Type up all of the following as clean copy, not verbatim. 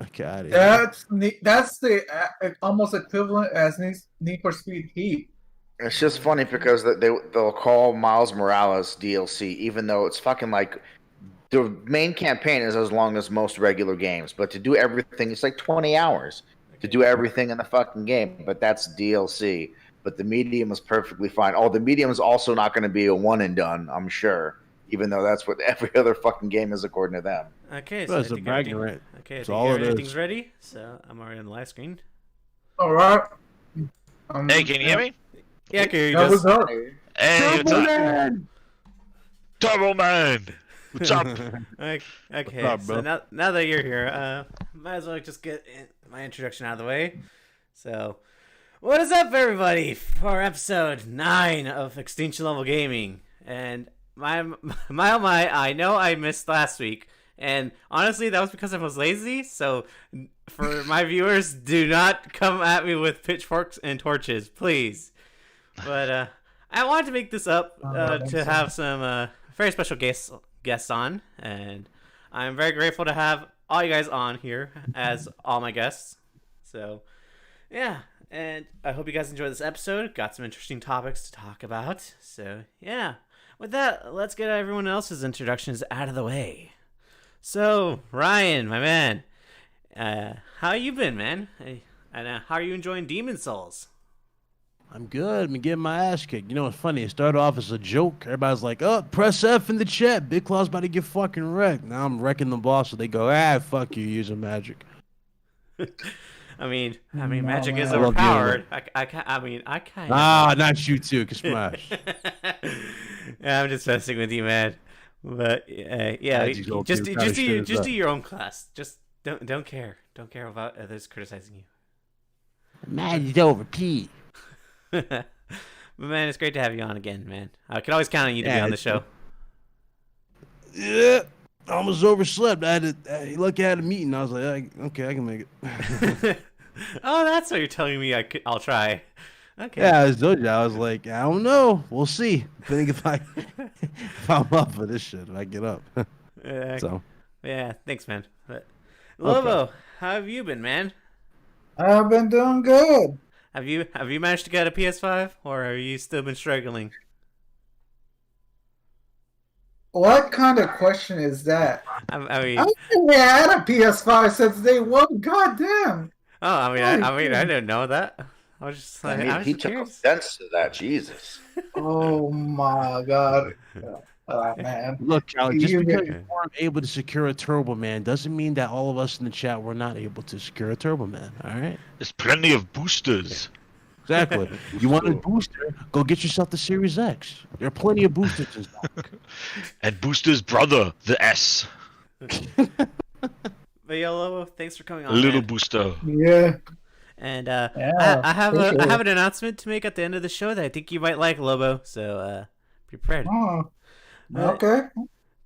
Okay, out of here. That's the almost equivalent as Need for Speed Heat. It's just funny because they'll call Miles Morales DLC, even though it's fucking like the main campaign is as long as most regular games, but to do everything, it's like 20 hours to do everything in the fucking game. But that's DLC. But the medium is perfectly fine. Oh, the medium is also not going to be a one and done, I'm sure, even though that's what every other fucking game is according to them. Okay, Well, so it's a bragging right. Okay, I That's think all it everything's is. ready. So I'm already on the live screen. All right. Hey, can you hear me? Yeah, okay, That was up. Hey, what's up? Man! Turbo Man! What's up? Okay, up, so bro? now that you're here, might as well just get my introduction out of the way. So, what is up, everybody, for episode 9 of Extinction Level Gaming? And my, I know I missed last week, and honestly, that was because I was lazy. So, for my viewers, do not come at me with pitchforks and torches, please. But I wanted to make this up to have some very special guests on, and I'm very grateful to have all you guys on here as all my guests. So, yeah, and I hope you guys enjoyed this episode. Got some interesting topics to talk about. So, yeah, with that, let's get everyone else's introductions out of the way. So, Ryan, my man, how you been, man? And how are you enjoying Demon Souls? I'm good. I've been getting my ass kicked. You know what's funny? It started off as a joke. Everybody's like, oh, press F in the chat. Big Claw's about to get fucking wrecked. Now I'm wrecking the boss, so they go, fuck you, using magic. I mean, magic is I love overpowered. I can't. Not you too, cause smash. Yeah, I'm just messing with you, man. But yeah, just do your own class. Just don't care. Don't care about others criticizing you. Man, it's over, Pete. But man, it's great to have you on again, man. I can always count on you to be on the show. Yeah, I almost overslept. Lucky I had a meeting. I was like, okay, I can make it. Oh, that's what you're telling me. I'll try. Okay. Yeah, I told you. I was like, I don't know. We'll see. Depending if I'm up for this shit, if I get up. So. Yeah, thanks, man. But, Lobo, how have you been, man? I've been doing good. Have you managed to get a PS5, or have you still been struggling? What kind of question is that? I mean, I've had a PS5 since day one. God damn. oh, I mean, I didn't know that. I was just like, I was he just took curious. offense to that. Jesus. Oh my god. Oh, man. Look, Callie, just You- because you weren't able to secure a Turbo Man doesn't mean that all of us in the chat were not able to secure a Turbo Man. All right? There's plenty of boosters. Exactly. You want a booster? Go get yourself the Series X. There are plenty of boosters in stock. And Booster's brother, the S. But yo, Lobo, thanks for coming A on. little man. booster. Yeah. And Yeah, I have for sure. an announcement to make at the end of the show that I think you might like, Lobo. So be prepared. Oh, okay.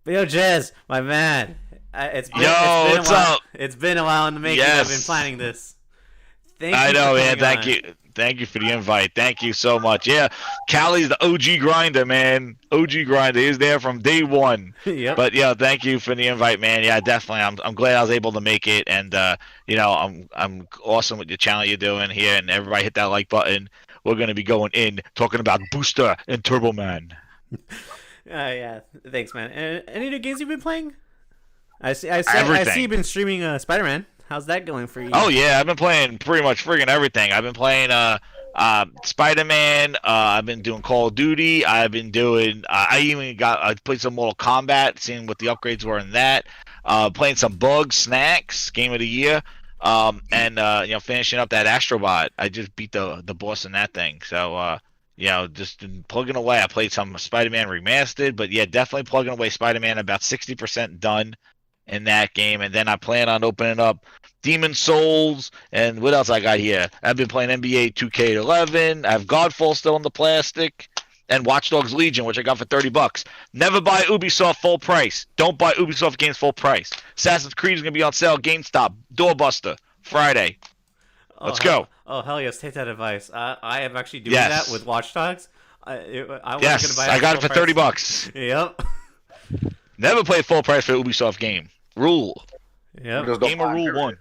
But yo, Jez, my man, it's been a what's while. up? It's been a while in the making. Yes. I've been planning this. Thank I you know, for man. coming on. Thank you for the invite. Thank you so much. Yeah, Callie's the OG grinder, man. OG grinder. He's there from day one. Yep. But yeah, thank you for the invite, man. Yeah, definitely. I'm glad I was able to make it, and I'm awesome with the channel you're doing here, and everybody hit that like button. We're gonna be going in talking about Booster and Turbo Man. Yeah. Thanks, man. Any new games you've been playing? I see Everything. you've been streaming Spider-Man. How's that going for you? Oh yeah, I've been playing pretty much friggin' everything. I've been playing Spider-Man. I've been doing Call of Duty. I've been doing. I played some Mortal Kombat, seeing what the upgrades were in that. Playing some Bugs Snacks Game of the Year. And finishing up that Astrobot. I just beat the boss in that thing. So just been plugging away. I played some Spider-Man Remastered, but yeah, definitely plugging away Spider-Man. About 60% done in that game, and then I plan on opening up Demon Souls, and what else I got here? I've been playing NBA 2K11. I have Godfall still in the plastic, and Watch Dogs Legion, which I got for $30. Never buy Ubisoft full price. Don't buy Ubisoft games full price. Assassin's Creed is gonna be on sale. GameStop, Doorbuster, Friday. Let's go. Oh hell yes, take that advice. I am actually doing that with Watch Dogs. I Yes, I got it for $30. Yep. Never play full price for Ubisoft game. Rule. Yep. Just don't Gamer buy rule it. 1.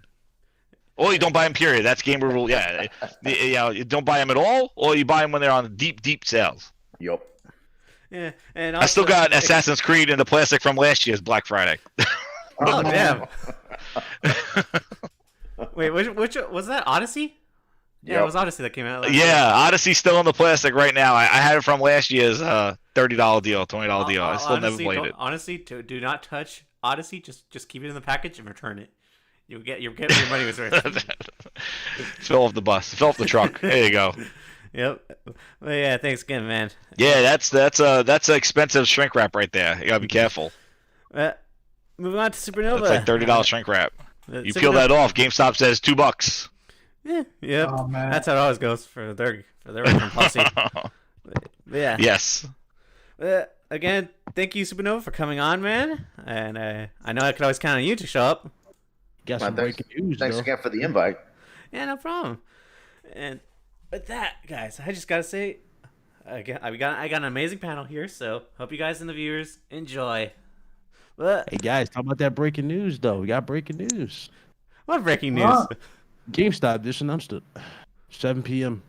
Or you don't buy them, period. That's gamer rule. Yeah. You don't buy them at all, or you buy them when they're on deep sales. Yup. Yeah, and I still also- got Assassin's Creed in the plastic from last year's Black Friday. Oh damn! Wait, which was that? Odyssey? Yeah, it was Odyssey that came out. Last year. Yeah, Odyssey's still in the plastic right now. I had it from last year's $30 deal, $20 deal. I still never played it. Honestly, do not touch Odyssey. Just keep it in the package and return it. You'll get your money was worth. Fill off the bus. Fill off the truck. There you go. Yep. Well, yeah. Thanks again, man. Yeah, that's an expensive shrink wrap right there. You gotta be careful. Moving on to Supernova. It's like $30 shrink wrap. You peel Supernova- that off. GameStop says $2. Yeah. Yep. Oh, man. That's how it always goes for their return policy. But yeah. Yes. Again, thank you, Supernova, for coming on, man. And I know I could always count on you to show up. Got some Thanks, breaking news, thanks though. again for the invite. Yeah, no problem. And with that, guys, I just gotta say, I got an amazing panel here. So hope you guys and the viewers enjoy. But Hey guys, talk about that breaking news though. We got breaking news. what breaking news? Huh? GameStop just announced it. 7 p.m.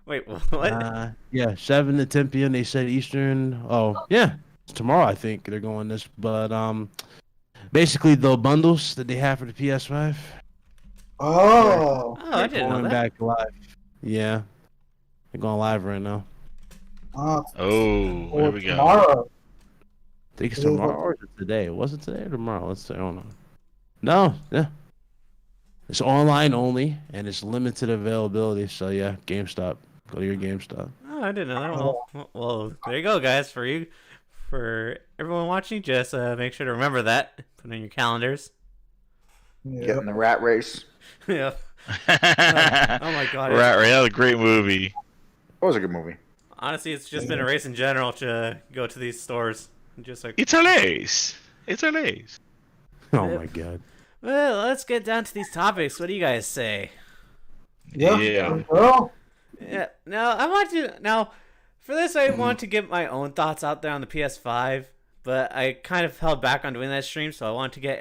Wait, what? Yeah, 7 to 10 p.m. They said Eastern. Oh, yeah, it's tomorrow. I think they're going this, but basically the bundles that they have for the PS5. Oh. Oh, I didn't know Going that. back live. Yeah, they're going live right now. Oh. Oh, here we go. Tomorrow. I think it's tomorrow or is it today? Was it today or tomorrow? Let's see. I don't know. No, yeah. It's online only and it's limited availability. So yeah, GameStop. Go to your GameStop. Oh, I didn't know that. Well, there you go, guys. For everyone watching, just make sure to remember that. Put it in your calendars. Yeah. Getting the rat race. Yeah. Oh my god. Rat Race, that was a great movie. That was a good movie. Honestly, it's just been a race in general to go to these stores. Just like, It's a lace. It's a lace. Oh Yep. my god. well, let's get down to these topics. What do you guys say? Yeah. Well, Yeah. Now, for this, I want to get my own thoughts out there on the PS5, but I kind of held back on doing that stream, so I want to get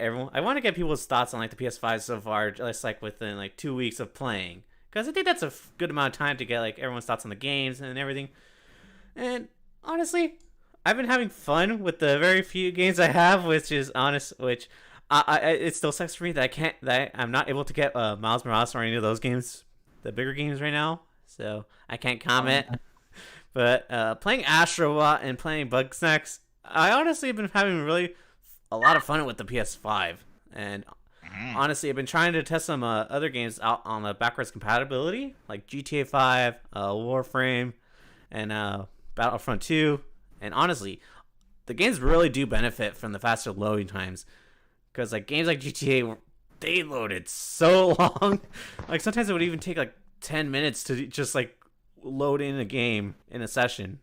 people's thoughts on like the PS5 so far, just like within like 2 weeks of playing, because I think that's a good amount of time to get like everyone's thoughts on the games and everything. And honestly, I've been having fun with the very few games I have, which it still sucks for me that I'm not able to get Miles Morales or any of those games, the bigger games right now. So I can't comment. But playing Astrobot and playing Bugsnax, I honestly have been having really a lot of fun with the PS5. And honestly, I've been trying to test some other games out on the backwards compatibility, like GTA 5, Warframe, and Battlefront 2. And honestly, the games really do benefit from the faster loading times. Because like games like GTA, they loaded so long. Like sometimes it would even take like 10 minutes to just like load in a game in a session.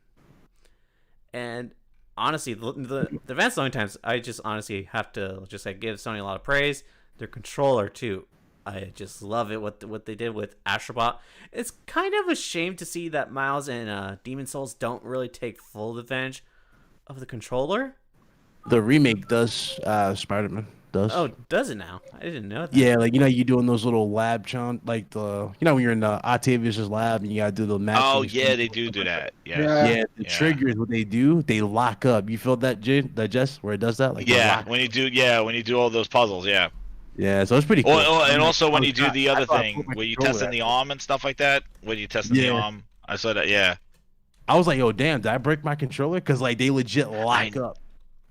And honestly, the advanced loading times, I just honestly have to just like give Sony a lot of praise. Their controller too, I just love it what they did with Astrobot. It's kind of a shame to see that Miles and Demon Souls don't really take full advantage of the controller. The remake does. Spider-Man does. Oh, does it now? I didn't know that. Yeah, like you doing those little lab chant, like when you're in Octavius's lab and you gotta do the match. Oh yeah, they do that. Yeah. Yeah, the triggers, what they do, they lock up. You feel that, Jess, where it does that? Like they Yeah, lock- when you do all those puzzles, yeah. Yeah, so it's pretty cool. And also when you do the other I thought I thing put my where you controller test in the actually. arm and stuff like that, when you test in the Yeah. arm, I saw that. Yeah. I was like, yo, damn, did I break my controller? Because like they legit lock up.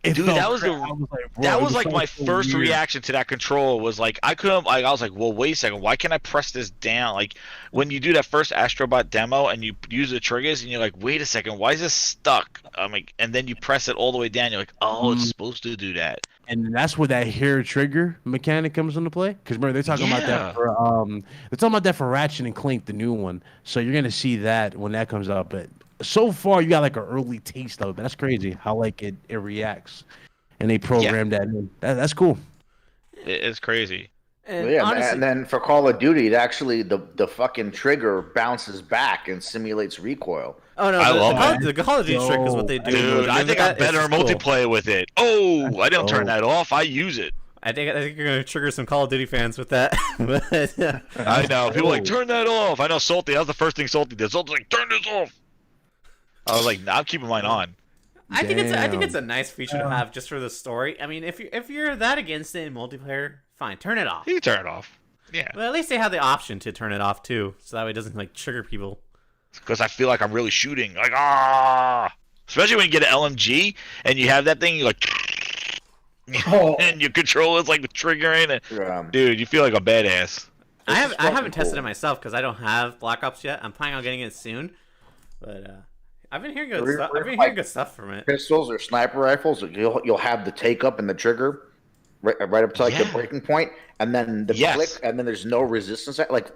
It Dude, felt that was cra- the- I was like, bro, That it was like my so first weird. reaction to that controller was like I was like, well, wait a second, why can't I press this down? Like when you do that first Astrobot demo and you use the triggers and you're like, wait a second, why is this stuck? I'm like, and then you press it all the way down, you're like, oh, it's supposed to do that. And that's where that hair trigger mechanic comes into play. Because remember, they're talking about Yeah. that for they're talking about that for Ratchet and Clank, the new one. So you're gonna see that when that comes out. But so far, you got like an early taste of it. That's crazy how like it reacts, and they programmed that in. That's cool. It's crazy. And Yeah, honestly, and then for Call of Duty, it actually the fucking trigger bounces back and simulates recoil. oh no, I love the Call of Duty trick is what they do. Dude, I think I'm better It's cool. multiplayer with it. Oh, I don't turn Oh. that off. I use it. I think you're gonna trigger some Call of Duty fans with that. But, I know. People are like, turn that off. I know Salty. That was the first thing Salty did. Salty's like, turn this off. I was like, nah, I'm keeping mine on. I think it's a nice feature to have just for the story. I mean, if you're that against it in multiplayer, fine, turn it off. You can turn it off. Yeah. Well, at least they have the option to turn it off too, so that way it doesn't like trigger people. Because I feel like I'm really shooting. Like, especially when you get an LMG and you have that thing, you're like, and your controller's like triggering it. Dude, you feel like a badass. I haven't tested it myself because I don't have Black Ops yet. I'm planning on getting it soon, but I've been hearing good stuff. I've been hearing good stuff from it. Pistols or sniper rifles, you'll have the take up and the trigger right up to like the breaking point, and then the click, and then there's no resistance. Like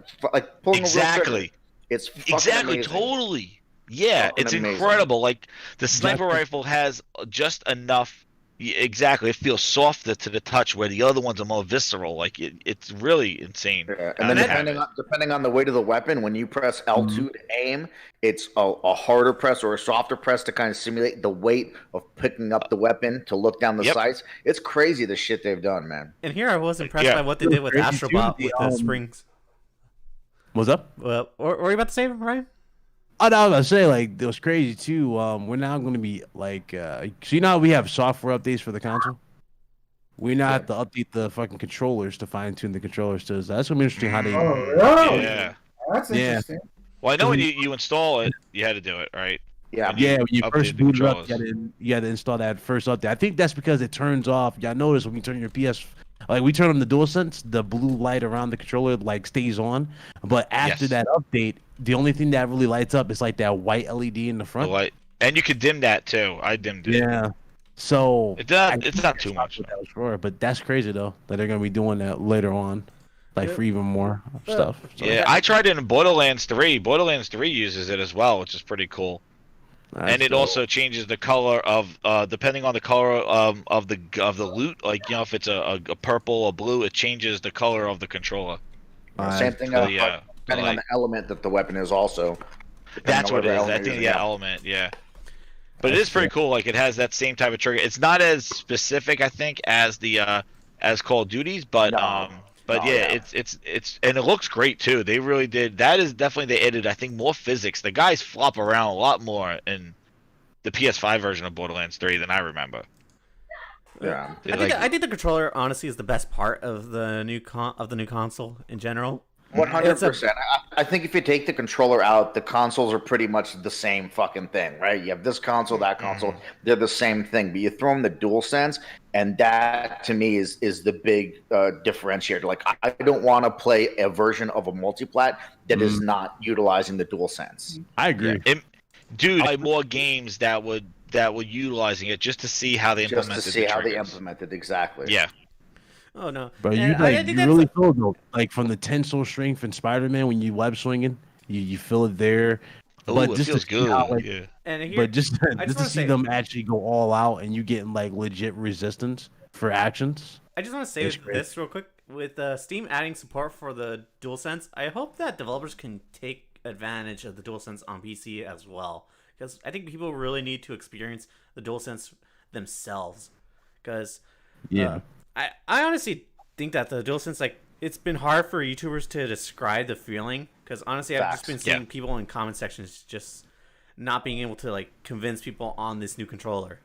pulling a real trigger. It's fucking amazing. Totally. Yeah, it's incredible. Like the sniper rifle has just enough. Exactly, it feels softer to the touch, where the other ones are more visceral. Like it's really insane. Yeah. And then depending on the weight of the weapon, when you press L2 to aim, it's a harder press or a softer press to kind of simulate the weight of picking up the weapon to look down the sights. It's crazy the shit they've done, man. And here I was impressed by what they did with Astrobot with the springs. What's up? What were you about to say, Ryan? Oh, no, I was gonna say, like, it was crazy too. We're now gonna be like, so you know how we have software updates for the console. We now have to update the fucking controllers to fine tune the controllers too. So that's gonna be interesting how they. Oh, really? Yeah. That's interesting. Well, I know when you install it, you had to do it, right? Yeah. When you first boot it up, you had to install that first update. I think that's because it turns off. Y'all notice when you turn your PS. Like we turn on the DualSense, the blue light around the controller like stays on, but after that update, the only thing that really lights up is like that white LED in the front. The light. And you can dim that too. I dimmed it. Yeah. So it's not too much. Sure, but that's crazy though that they're gonna be doing that later on, like for even more stuff. So. Yeah, I tried it in Borderlands 3. Borderlands 3 uses it as well, which is pretty cool. And it also changes the color of depending on the color of the loot. Like if it's a purple or blue, it changes the color of the controller. Same thing. Depending on the element that the weapon is, also. That's what it is. I think element. Yeah. But it is pretty cool. Like it has that same type of trigger. It's not as specific, I think, as the as Call of Duty's, but it's and it looks great too. They really did. That is definitely they added, I think, more physics. The guys flop around a lot more in the PS5 version of Borderlands 3 than I remember. Yeah, I think the controller honestly is the best part of the new console in general. 100%. I think if you take the controller out, the consoles are pretty much the same fucking thing, right? You have this console, that console, they're the same thing. But you throw in the DualSense, and that to me is the big differentiator. Like I don't want to play a version of a multiplat that is not utilizing the DualSense. I agree. Dude, I more games that would utilizing it just to see how they implemented it. Just to see how they implemented exactly. Yeah. Oh no! But you really feel though, like from the tensile strength in Spider-Man when you web swinging, you feel it there. But just feels good. How, like, here, but just to see them actually go all out and you getting like legit resistance for actions. I just want to say this real quick. With Steam adding support for the DualSense, I hope that developers can take advantage of the DualSense on PC as well, because I think people really need to experience the DualSense themselves. Because I honestly think that the DualSense, like, it's been hard for YouTubers to describe the feeling. Because honestly, I've just been seeing people in comment sections just not being able to like convince people on this new controller.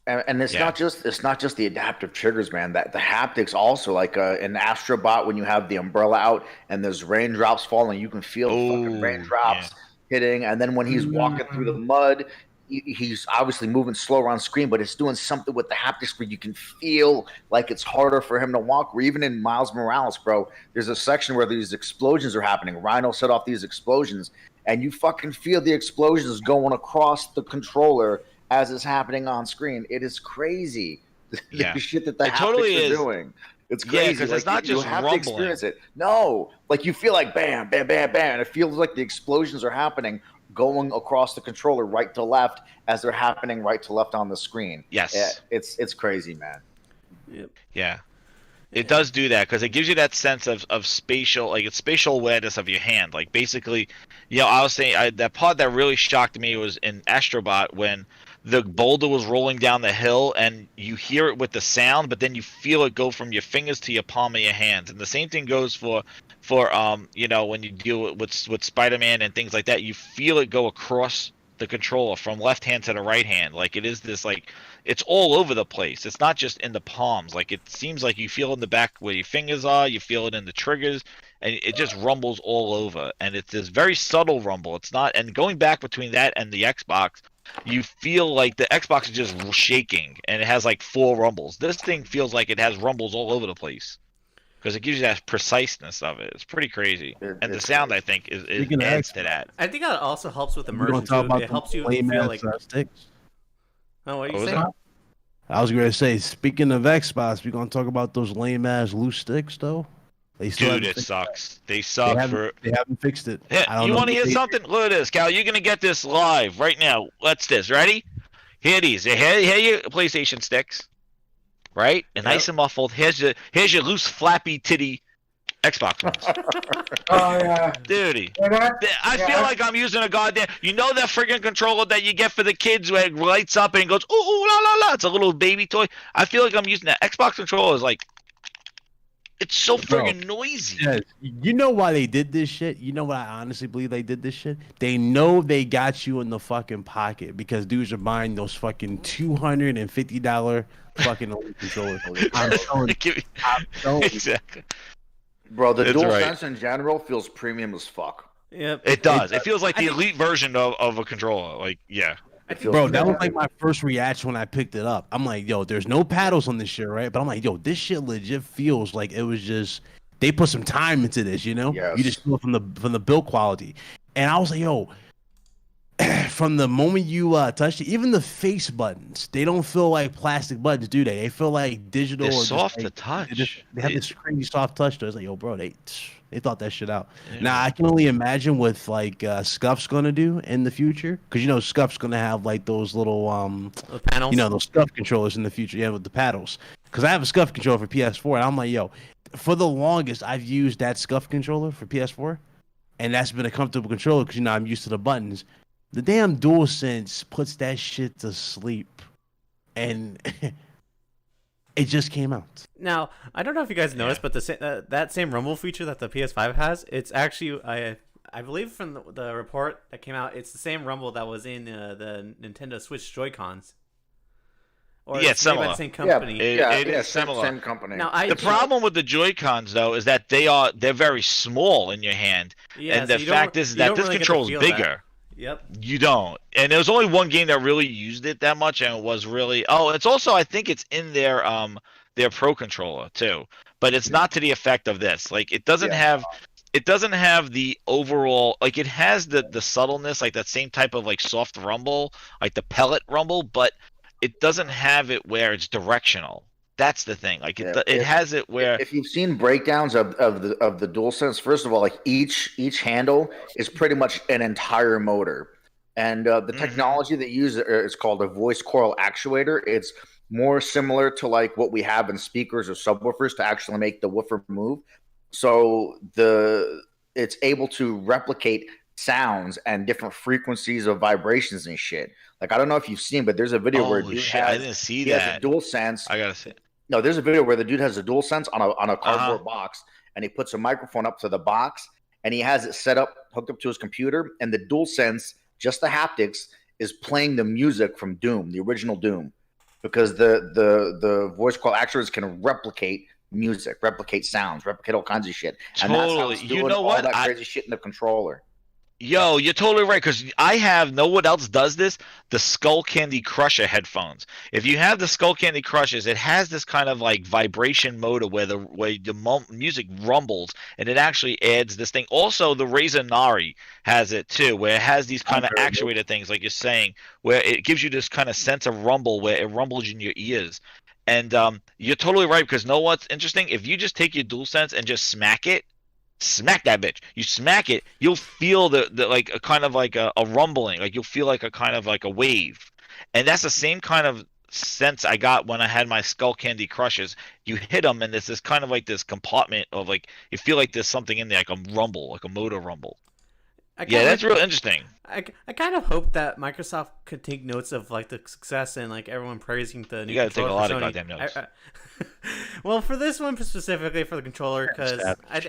And it's not just the adaptive triggers, man. That the haptics also, like an Astrobot, when you have the umbrella out and there's raindrops falling, you can feel the fucking raindrops hitting. And then when he's walking through the mud, he's obviously moving slower on screen, but it's doing something with the haptics where you can feel like it's harder for him to walk. Or even in Miles Morales, bro, there's a section where these explosions are happening. Rhino set off these explosions, and you fucking feel the explosions going across the controller as it's happening on screen. It is crazy. The shit that the haptics are doing. It's crazy. Yeah, because it's not just have rumbling. to experience it. No, like you feel like bam, bam, bam, bam. And it feels like the explosions are happening going across the controller right to left as they're happening right to left on the screen. Yes. It's crazy, man. Yep. Yeah. It does do that because it gives you that sense of spatial, like it's spatial awareness of your hand. Like basically, I was saying that part that really shocked me was in Astrobot when the boulder was rolling down the hill, and you hear it with the sound, but then you feel it go from your fingers to your palm of your hands. And the same thing goes for you know, when you deal with Spider-Man and things like that, you feel it go across the controller from left hand to the right hand. Like it is this, like, it's all over the place. It's not just in the palms. Like it seems like you feel in the back where your fingers are, you feel it in the triggers, and it just rumbles all over. And it's this very subtle rumble. It's not, and going back between that and the Xbox, you feel like the Xbox is just shaking, and it has like 4 rumbles. This thing feels like it has rumbles all over the place, because it gives you that preciseness of it. It's pretty crazy, and the sound, I think, is adds to that. I think that also helps with We're immersion gonna talk too. about It helps you lame feel ass like. sticks. Oh, what are you What was saying? that? I was going to say, speaking of Xbox, we're going to talk about those lame ass loose sticks, though. They still Dude, haven't it fixed sucks. They They suck haven't, they haven't fixed it. Yeah, I don't you know want to what hear they- something? Look at this, Cal. You're gonna get this live right now. What's this? Ready? Here these. Here your PlayStation sticks, right? And nice and muffled. Here's your loose flappy titty Xbox ones. Oh yeah. Dude, Yeah, I feel like I'm using a goddamn. You know that friggin' controller that you get for the kids where it lights up and it goes ooh ooh la la la. It's a little baby toy. I feel like I'm using that. Xbox controller is like, it's so Bro. friggin' noisy. Yes. You know why they did this shit? You know what I honestly believe they did this shit? They know they got you in the fucking pocket because dudes are buying those fucking $250 fucking controllers. I'm telling you. I'm telling you. Exactly. Bro, the That's right. DualSense in general feels premium as fuck. Yep. It does. It feels like I the think- elite version of a controller. Like, yeah. I think Bro, that was like my first reaction when I picked it up. I'm like, yo, there's no paddles on this shit, right? But I'm like, yo, this shit legit feels like it was just they put some time into this, you know? Yes. You just feel it from the build quality. And I was like, yo, from the moment you touch it, even the face buttons, they don't feel like plastic buttons, do they? They feel like digital. They're or just soft like- to touch. They have this crazy soft touch to it. It's like, yo, bro, they thought that shit out. Yeah. Now I can only imagine what like Scuff's gonna do in the future, because you know Scuff's gonna have like those little the panels. you know, those Scuff controllers in the future, yeah, with the paddles. Because I have a Scuff controller for PS4, and I'm like, yo, for the longest I've used that Scuff controller for PS4, and that's been a comfortable controller because you know I'm used to the buttons. The damn DualSense puts that shit to sleep, and it just came out. Now, I don't know if you guys noticed, but that same rumble feature that the PS5 has, it's actually I believe from the report that came out, it's the same rumble that was in the Nintendo Switch Joy-Cons. Or Yeah, it's made by the similar. same company. It is similar. Same company. Now, The problem with the Joy-Cons though is that they're very small in your hand, yeah, and so the you don't- fact is you that don't this really get to control is feel bigger. that. Yep. You don't. And there was only one game that really used it that much, and it was really. Oh, it's also, I think it's in their Pro controller too, but it's not to the effect of this. Like it doesn't have the overall, like it has the subtleness, like that same type of like soft rumble, like the pellet rumble, but it doesn't have it where it's directional. That's the thing. Like it has it where If you've seen breakdowns of the DualSense, first of all, like each handle is pretty much an entire motor, and the technology they use is called a voice coil actuator. It's more similar to like what we have in speakers or subwoofers to actually make the woofer move. So it's able to replicate sounds and different frequencies of vibrations and shit. Like I don't know if you've seen, but there's a video where holy dude shit, I didn't see he has that. a DualSense. I gotta say. No, there's a video where the dude has a DualSense on a cardboard box, and he puts a microphone up to the box, and he has it set up, hooked up to his computer, and the DualSense, just the haptics, is playing the music from Doom, the original Doom, because the voice call actuators can replicate music, replicate sounds, replicate all kinds of shit, and that's how Totally. it's You doing know all what? that crazy shit in the controller. Yo, you're totally right, because I have, know what else does this? The Skull Candy Crusher headphones. If you have the Skull Candy Crushers, it has this kind of like vibration motor where the music rumbles, and it actually adds this thing. Also, the Razer Nari has it too, where it has these kind of actuator things, like you're saying, where it gives you this kind of sense of rumble, where it rumbles in your ears. And you're totally right, because know what's interesting? If you just take your DualSense and just smack that bitch. You smack it, you'll feel the like a kind of like a rumbling, like you'll feel like a kind of like a wave, and that's the same kind of sense I got when I had my Skull Candy Crushers. You hit them, and there's this kind of like this compartment of like you feel like there's something in there, like a rumble, like a motor rumble. kinda that's real interesting. I kind of hope that Microsoft could take notes of like the success and like everyone praising the new You gotta take a controller lot for of Sony. goddamn notes. Well, for this one specifically for the controller, because Savage.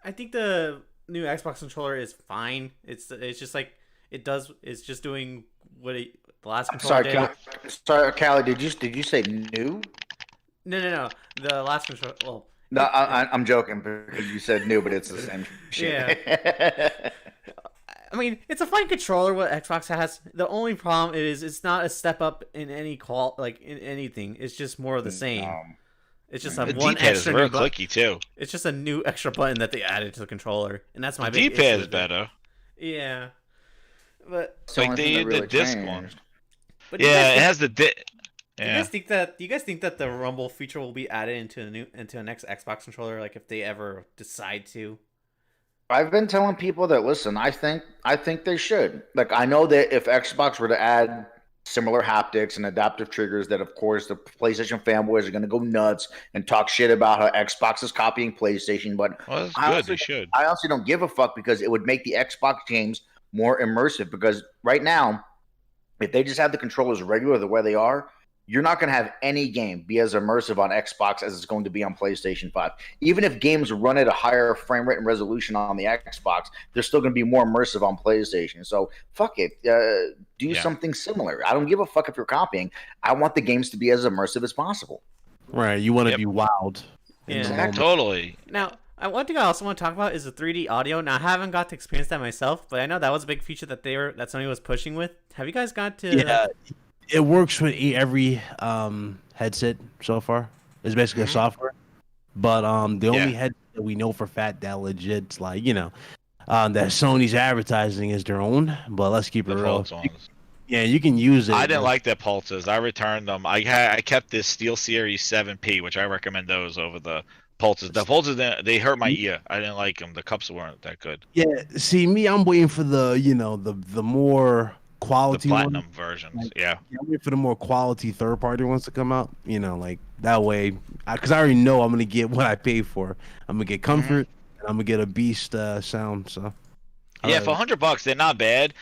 I think the new Xbox controller is fine. It's just like it's just doing what the last controller Sorry, did. sorry, Callie. Did you say new? No. The last controller. Well, No, I'm joking because you said new, but it's the same shit. I mean, it's a fine controller. What Xbox has. The only problem is it's not a step up in any like in anything. It's just more of the same. It's just a The one D-pad is extra real new button. clicky too. It's just a new extra button that they added to the controller, and that's my The big D-pad issue is with it. better. Yeah, but It's the Like only thing the that really disc changed. one. do you Yeah, guys it think- has the Do you yeah. guys think that the Rumble feature will be added into a next Xbox controller, like if they ever decide to? I've been telling people that listen. I think they should. Like I know that if Xbox were to add similar haptics and adaptive triggers, that of course the PlayStation fanboys are going to go nuts and talk shit about how Xbox is copying PlayStation. But Well, that's I good. honestly- They should. I honestly don't give a fuck because it would make the Xbox games more immersive. Because right now, if they just have the controllers regular the way they are, you're not going to have any game be as immersive on Xbox as it's going to be on PlayStation 5. Even if games run at a higher frame rate and resolution on the Xbox, they're still going to be more immersive on PlayStation. So fuck it. Do Yeah. something similar. I don't give a fuck if you're copying. I want the games to be as immersive as possible. Right, you want to Yep. be wowed. in Yeah. the Exactly. moment. Totally. Now, one thing I also want to talk about is the 3D audio. Now, I haven't got to experience that myself, but I know that was a big feature that that Sony was pushing with. Have you guys got to? Yeah, it works with every headset so far. It's basically a software, but the only Yeah. headset that we know for fact that legit, like that Sony's advertising is their own. But let's keep it The real. Pulse ones. Yeah, you can use it. I didn't like the pulses. I returned them. I kept this Steel Series 7P, which I recommend those over the pulses. The pulses they hurt my ear. I didn't like them. The cups weren't that good. Yeah, see me, I'm waiting for the the more The quality platinum ones. versions. Yeah. Yeah, I'm waiting for the more quality third party ones to come out. Like that way, because I already know I'm gonna get what I paid for. I'm gonna get comfort, and I'm gonna get a beast sound. So Yeah, for $100, they're not bad.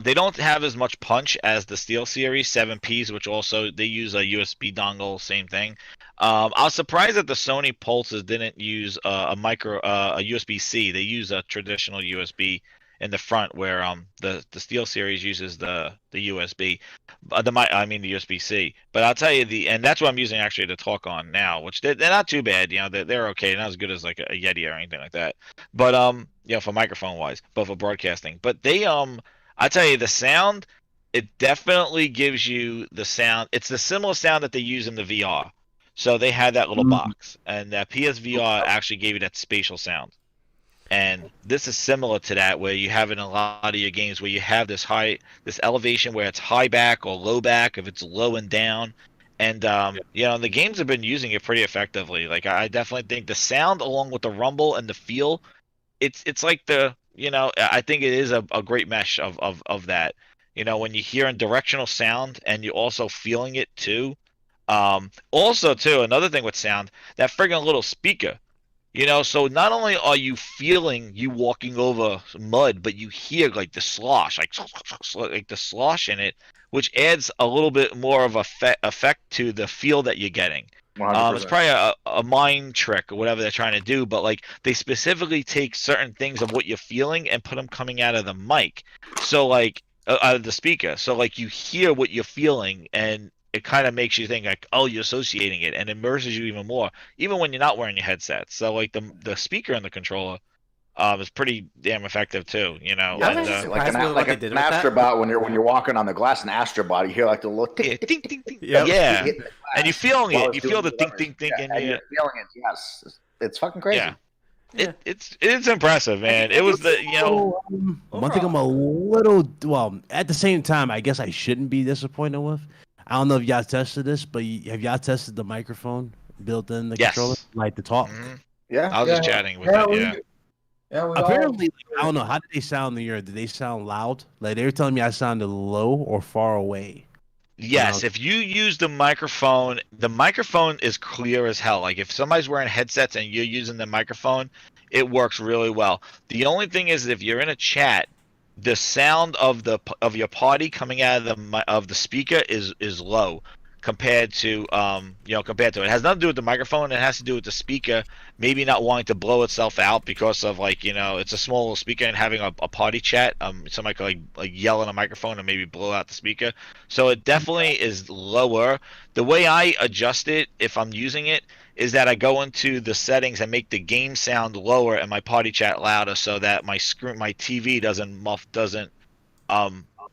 They don't have as much punch as the Steel Series 7Ps, which also they use a USB dongle, same thing. I was surprised that the Sony Pulses didn't use a USB-C. They use a traditional USB in the front, where the Steel Series uses the USB, the USB-C. But I'll tell you and that's what I'm using actually to talk on now, which they're not too bad. They're okay, not as good as like a Yeti or anything like that. But for microphone wise, but for broadcasting. But they I tell you, the sound, it definitely gives you the sound. It's the similar sound that they use in the VR. So they had that little box, and that PSVR actually gave you that spatial sound. And this is similar to that, where you have in a lot of your games where you have this elevation where it's high back or low back, if it's low and down. And the games have been using it pretty effectively. Like I definitely think the sound, along with the rumble and the feel, it's like I think it is a great mesh of that. When you're hearing directional sound and you're also feeling it too. Also too, another thing with sound, that friggin' little speaker. So not only are you feeling you walking over mud, but you hear like the slosh, like the slosh in it, which adds a little bit more of effect to the feel that you're getting. 100%. It's probably a mind trick or whatever they're trying to do, but like they specifically take certain things of what you're feeling and put them coming out of the mic, so like out of the speaker, so like you hear what you're feeling, and it kind of makes you think like, oh, you're associating it, and immerses you even more, even when you're not wearing your headset. So like the speaker in the controller is pretty damn effective too. Yeah, And, that's like surprised with what they an did with that. astrobot when you're walking on the glass, an astrobot, you hear like the little yeah, tick, ding, ding, ding. Yep. Yeah, hit the glass and you're feeling while it. it's You doing feel the ding, whatever. ding, ding, Yeah, and and you're feeling it. Yes, it's fucking crazy. yeah. Yeah. It's impressive, man. It was the one thing I'm a little at the same time, I guess I shouldn't be disappointed with. I don't know if y'all tested this, but have y'all tested the microphone built in the Yes. controller, like the talk? Mhm. Yeah, I was just chatting with it. Yeah. Yeah, we Apparently, I don't know, how did they sound in the ear? Did they sound loud? Like they were telling me I sounded low or far away. Yes, if you use the microphone is clear as hell. Like if somebody's wearing headsets and you're using the microphone, it works really well. The only thing is if you're in a chat the sound of your party coming out of the speaker is low compared to compared to it. It has nothing to do with the microphone. It has to do with the speaker maybe not wanting to blow itself out because of it's a small little speaker and having a party chat. Somebody could like yell in a microphone and maybe blow out the speaker. So it definitely is lower. The way I adjust it if I'm using it is that I go into the settings and make the game sound lower and my party chat louder so that my TV doesn't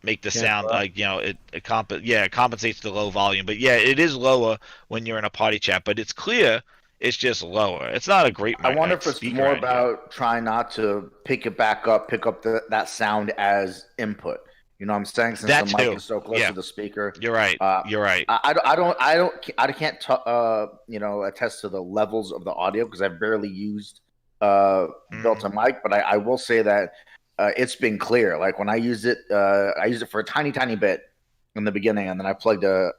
make the sound like it compensates the low volume. But yeah, it is lower when you're in a party chat, but it's clear. It's just lower. It's not a great. I wonder if it's more about trying not to pick it back up, pick up that sound as input. You know what I'm saying? Since the mic is so close to the speaker. You're right. You're right. I can't attest to the levels of the audio because I've barely used built-in mic, but I will say that it's been clear. Like when I used it for a tiny bit in the beginning, and then I plugged a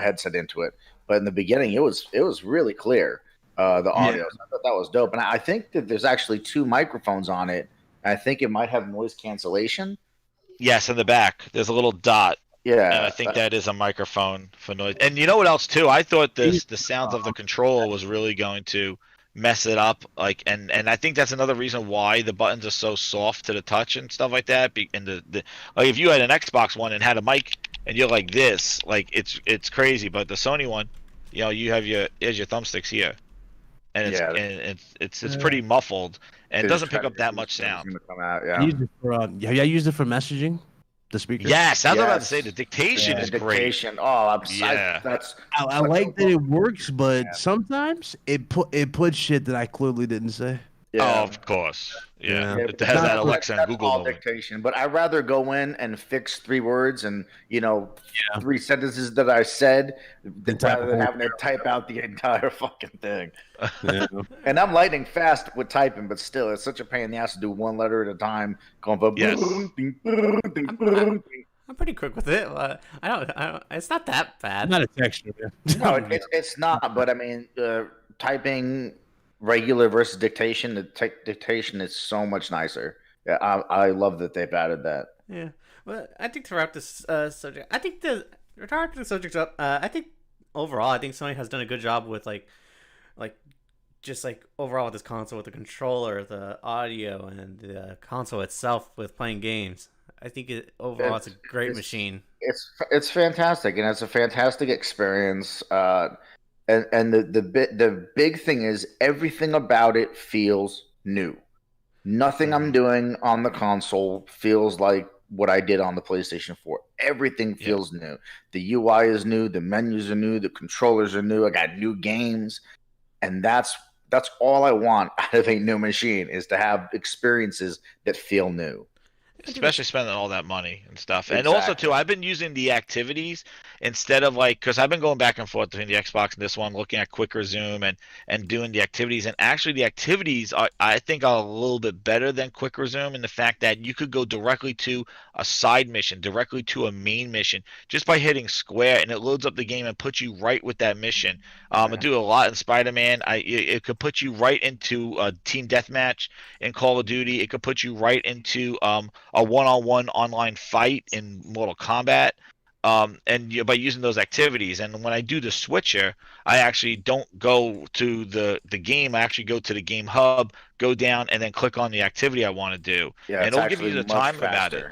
headset into it. But in the beginning, it was really clear, the audio. So I thought that was dope. And I think that there's actually 2 microphones on it. I think it might have noise cancellation. Yes, in the back, there's a little dot. Yeah, and I think that is a microphone for noise. And you know what else too? I thought the sounds of the controller was really going to mess it up. And I think that's another reason why the buttons are so soft to the touch and stuff like that. And like if you had an Xbox One and had a mic and you're like this, like it's crazy. But the Sony one, you have your thumbsticks here, and it's pretty muffled. And it doesn't pick up that much sound. Come out, have you used it for messaging? The speaker? Yes, I was about to say the dictation is great. Oh, I like that it works, but sometimes it puts shit that I clearly didn't say. Yeah. Oh, of course. Yeah. It has that Alexa and Google all dictation, but I'd rather go in and fix 3 words and 3 sentences that I said rather than having to type out the entire fucking thing. Yeah. And I'm lightning fast with typing, but still, it's such a pain in the ass to do 1 letter at a time. Going for I'm pretty quick with it. I don't. It's not that bad. Not a texture. No, it's not. But I mean, typing regular versus dictation. The dictation is so much nicer. Yeah, I love that they've added that. Yeah. Well, I think to wrap this subject, I think to wrap the subject up, I think overall, I think Sony has done a good job with just overall with this console, with the controller, the audio, and the console itself with playing games. I think overall it's a great machine. It's fantastic, and it's a fantastic experience. And the big thing is everything about it feels new. Nothing I'm doing on the console feels like what I did on the PlayStation 4. Everything feels new. The UI is new, the menus are new, the controllers are new. I got new games, and that's all I want out of a new machine is to have experiences that feel new. Especially spending all that money and stuff. Exactly. And also, too, I've been using the activities instead of because I've been going back and forth between the Xbox and this one, looking at quick resume and doing the activities. And actually, the activities, I think, are a little bit better than quick resume in the fact that you could go directly to a side mission, directly to a main mission, just by hitting square, and it loads up the game and puts you right with that mission. I do a lot in Spider-Man. It could put you right into a team deathmatch in Call of Duty. It could put you right into a one-on-one online fight in Mortal Kombat, and by using those activities. And when I do the switcher, I actually don't go to the game. I actually go to the game hub, go down, and then click on the activity I want to do. Yeah, and it'll give you the time about it.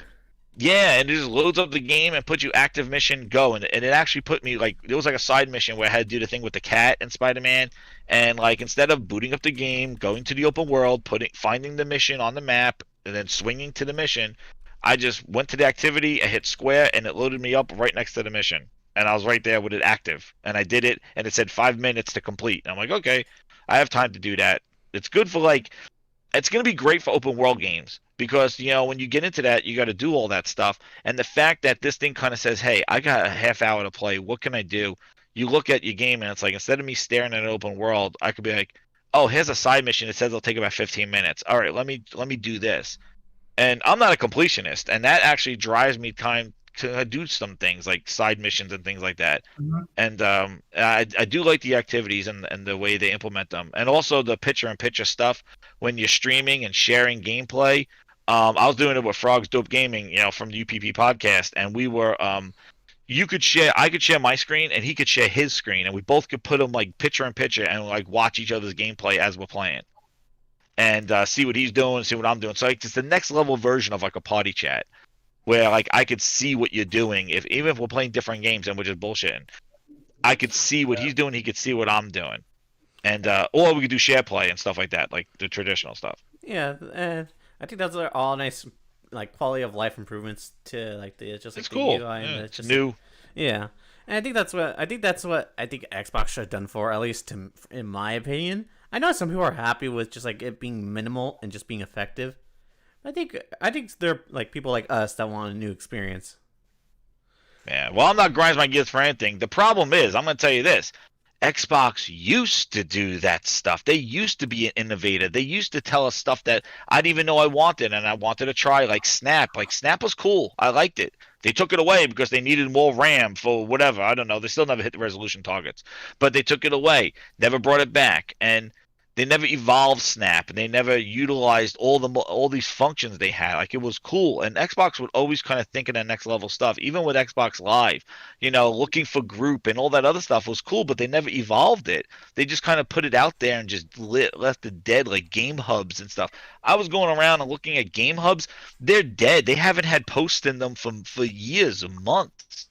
Yeah, and it just loads up the game and puts you active mission, go. And it actually put me, it was like a side mission where I had to do the thing with the cat in Spider-Man. And, instead of booting up the game, going to the open world, finding the mission on the map, and then swinging to the mission, I just went to the activity, I hit square, and it loaded me up right next to the mission. And I was right there with it active. And I did it, and it said 5 minutes to complete. And I'm like, okay, I have time to do that. It's good for, it's going to be great for open world games. Because, when you get into that, you got to do all that stuff. And the fact that this thing kind of says, hey, I got a half hour to play. What can I do? You look at your game, and it's like, instead of me staring at an open world, I could be like, oh, here's a side mission. It says it'll take about 15 minutes. All right, let me do this. And I'm not a completionist, and that actually drives me time to do some things like side missions and things like that. Mm-hmm. And I do like the activities and the way they implement them, and also the picture-in-picture stuff when you're streaming and sharing gameplay. I was doing it with Frogs Dope Gaming, from the UPP podcast, and we were I could share my screen and he could share his screen, and we both could put them like picture in picture and like watch each other's gameplay as we're playing, and see what he's doing, see what I'm doing. So like it's the next level version of like a party chat where like I could see what you're doing, even if we're playing different games and we're just bullshitting. I could see what he's doing, he could see what I'm doing, and or we could do share play and stuff like that, like the traditional stuff. Yeah, and I think those are all nice, like quality of life improvements to like the just like It's the cool. UI and Yeah, it's it's just new. yeah, and I think that's what Xbox should have done for, at least in my opinion. I know some people are happy with just like it being minimal and just being effective. I think there are like people like us that want a new experience. Yeah, well, I'm not grinding my gears for anything. The problem is, I'm going to tell you this. Xbox used to do that stuff. They used to be an innovator. They used to tell us stuff that I didn't even know I wanted, and I wanted to try, like Snap. Like, Snap was cool. I liked it. They took it away because they needed more RAM for whatever. I don't know. They still never hit the resolution targets. But they took it away, never brought it back, and they never evolved Snap, and they never utilized all these functions they had. Like, it was cool, and Xbox would always kind of think of that next level stuff. Even with Xbox Live, looking for group and all that other stuff was cool, but they never evolved it. They just kind of put it out there and just left it dead, like game hubs and stuff. I was going around and looking at game hubs. They're dead. They haven't had posts in them for years, months.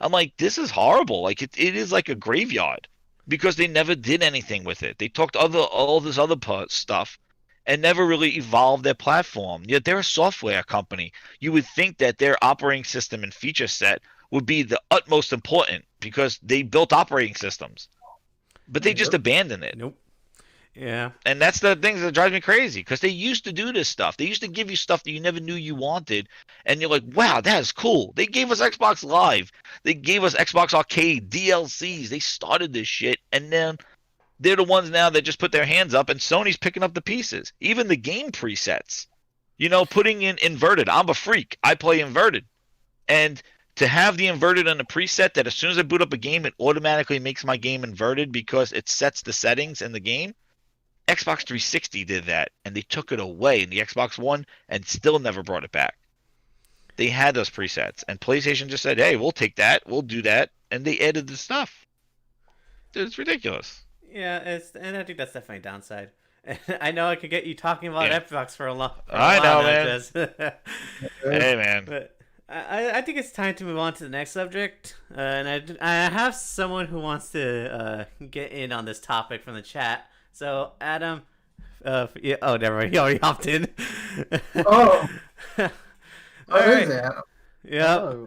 I'm like, this is horrible. Like, it is like a graveyard, because they never did anything with it. They talked all this other stuff and never really evolved their platform. Yet they're a software company. You would think that their operating system and feature set would be the utmost important because they built operating systems. But they just abandoned it. Nope. Yeah. And that's the thing that drives me crazy, because they used to do this stuff. They used to give you stuff that you never knew you wanted, and you're like, wow, that is cool. They gave us Xbox Live. They gave us Xbox Arcade, DLCs. They started this shit, and then they're the ones now that just put their hands up, and Sony's picking up the pieces. Even the game presets. Putting in inverted. I'm a freak. I play inverted. And to have the inverted on the preset that as soon as I boot up a game, it automatically makes my game inverted because it sets the settings in the game. Xbox 360 did that, and they took it away in the Xbox One and still never brought it back. They had those presets, and PlayStation just said, hey, we'll take that, we'll do that, and they added the stuff. Dude, it's ridiculous. Yeah, and I think that's definitely a downside. I know I could get you talking about Xbox for a long I know, man. Hey, man. But I think it's time to move on to the next subject, and I have someone who wants to get in on this topic from the chat. So, Adam, yeah, oh, never mind. He already hopped in. Oh, All there's right. Adam. Yep. Hello.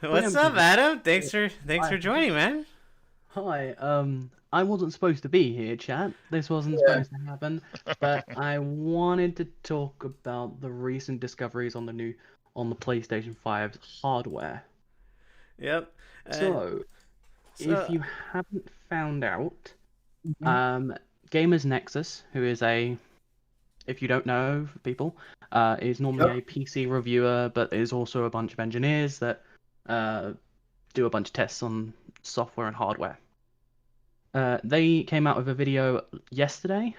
What's up, Adam? Thanks for joining, man. Hi. I wasn't supposed to be here, chat. This wasn't supposed to happen. But I wanted to talk about the recent discoveries on the PlayStation 5's hardware. Yep. So, if you haven't found out, Gamers Nexus, who is if you don't know, people, is normally a PC reviewer, but is also a bunch of engineers that do a bunch of tests on software and hardware. They came out with a video yesterday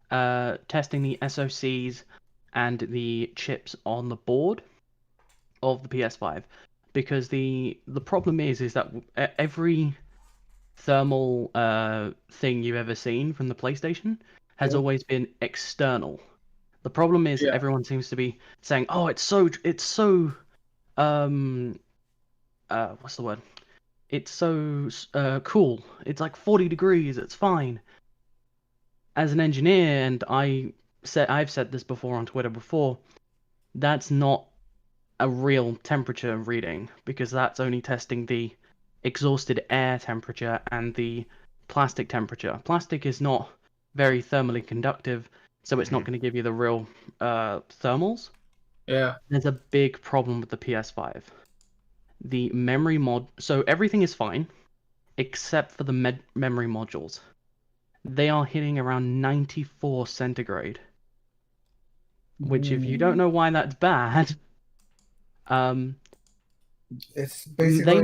testing the SoCs and the chips on the board of the PS5, because the problem is that every thermal thing you've ever seen from the PlayStation has always been external. The problem is everyone seems to be saying, "Oh, it's so what's the word? It's so cool. It's like 40 degrees. It's fine." As an engineer, and I've said this before on Twitter before, that's not a real temperature reading, because that's only testing the exhausted air temperature and the plastic temperature. Plastic is not very thermally conductive, so it's not going to give you the real thermals. Yeah. There's a big problem with the PS5. The memory so everything is fine, except for the memory modules. They are hitting around 94 centigrade, which, if you don't know why that's bad, It's basically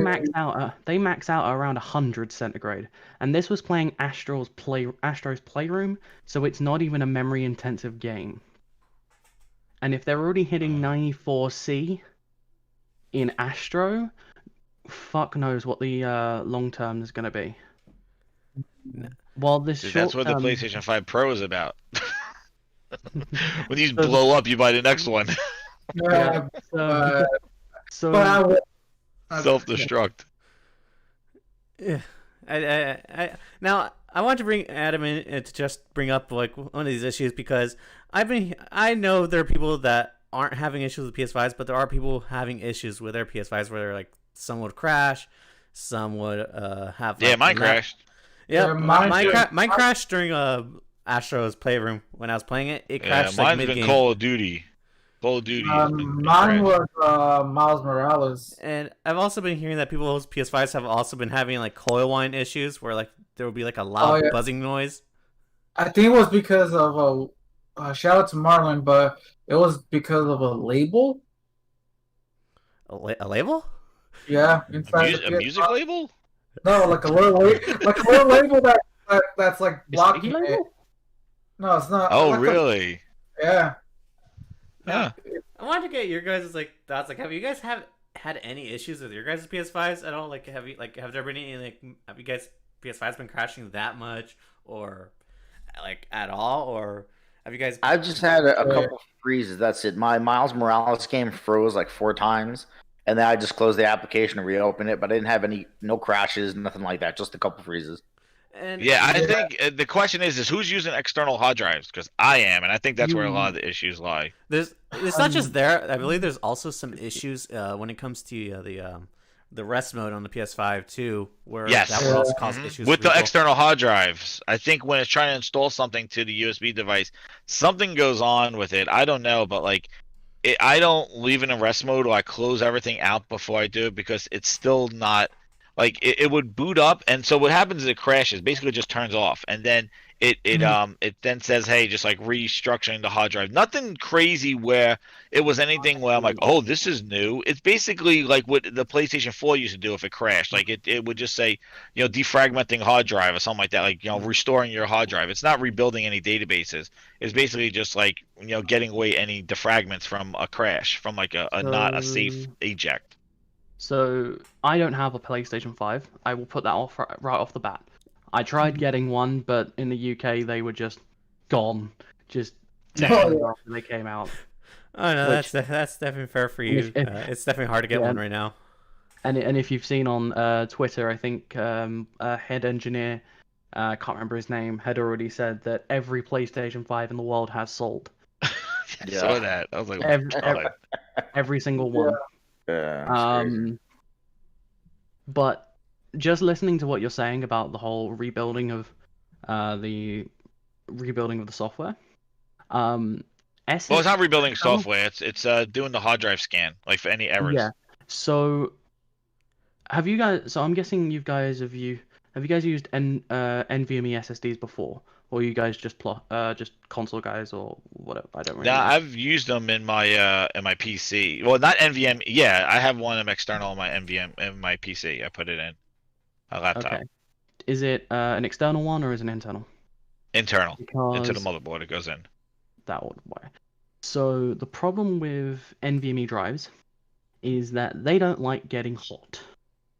they max out around 100 centigrade, and this was playing Astro's Playroom, so it's not even a memory intensive game. And if they're already hitting 94C in Astro, fuck knows what the long term is going to be. While this Dude, short that's what the term... PlayStation 5 Pro is about. When these blow up, you buy the next one. Yeah, so but I would. Self-destruct. Yeah. Now I want to bring Adam in to just bring up like one of these issues because I know there are people that aren't having issues with PS5s, but there are people having issues with their PS5s where they're like some would crash, some would have Yeah, mine crashed. Yeah, Yeah, mine crashed during Astro's Playroom when I was playing it. It crashed like mine's mid been game. Call of Duty. Call of Duty. Has been Mine crashed. was Miles Morales. And I've also been hearing that people's PS5s have also been having like coil whine issues where like there will be like a loud buzzing noise. I think it was because of shout out to Marlon, but it was because of a label. A label? Yeah, inside A music label? No, like a little label that's like blocking it. No, it's not. Oh, like really? Yeah. Yeah. I wanted to get your guys' like thoughts. Like, have you guys had any issues with your guys' PS5s at all? Like, have there been any like have you guys PS5s been crashing that much or like at all, or have you guys? I've just had a couple freezes. That's it. My Miles Morales game froze like 4 times, and then I just closed the application and reopened it. But I didn't have no crashes, nothing like that. Just a couple freezes. And Yeah, I think the question is who's using external hard drives? Because I am, and I think that's where a lot of the issues lie. It's not just there. I believe there's also some issues when it comes to the rest mode on the PS5 too, where that would also cause issues with for the people. external hard drives. I think when it's trying to install something to the USB device, something goes on with it. I don't know, but like, I don't leave it in rest mode or I close everything out before I do it because it's still not. Like it would boot up, and so what happens is it crashes. Basically, it just turns off, and then it then says, "Hey, just like restructuring the hard drive." Nothing crazy where it was anything where I'm like, "Oh, this is new." It's basically like what the PlayStation 4 used to do if it crashed. Like it would just say, defragmenting hard drive or something like that. Like restoring your hard drive. It's not rebuilding any databases. It's basically just like getting away any defragments from a crash, from like a not a safe eject. So I don't have a PlayStation 5. I will put that off right off the bat. I tried getting one, but in the UK they were just gone, just after they came out. Oh no, that's definitely fair for you. It's definitely hard to get one right now. And if you've seen on Twitter, I think a head engineer, I can't remember his name, had already said that every PlayStation 5 in the world has sold. I saw that. I was like, every single one. But just listening to what you're saying about the whole rebuilding of the software. Well, it's not rebuilding software. It's doing the hard drive scan, like for any errors. Yeah. So have you guys? So I'm guessing you guys have you guys used NVMe SSDs before, or you guys just console guys or whatever? I don't really know. I've used them in my PC. Well, not NVMe. Yeah, I have one external in my PC. I put it in a laptop. Okay. Is it an external one or is it an internal? Internal. Because into the motherboard it goes in. That would work. So the problem with NVMe drives is that they don't like getting hot.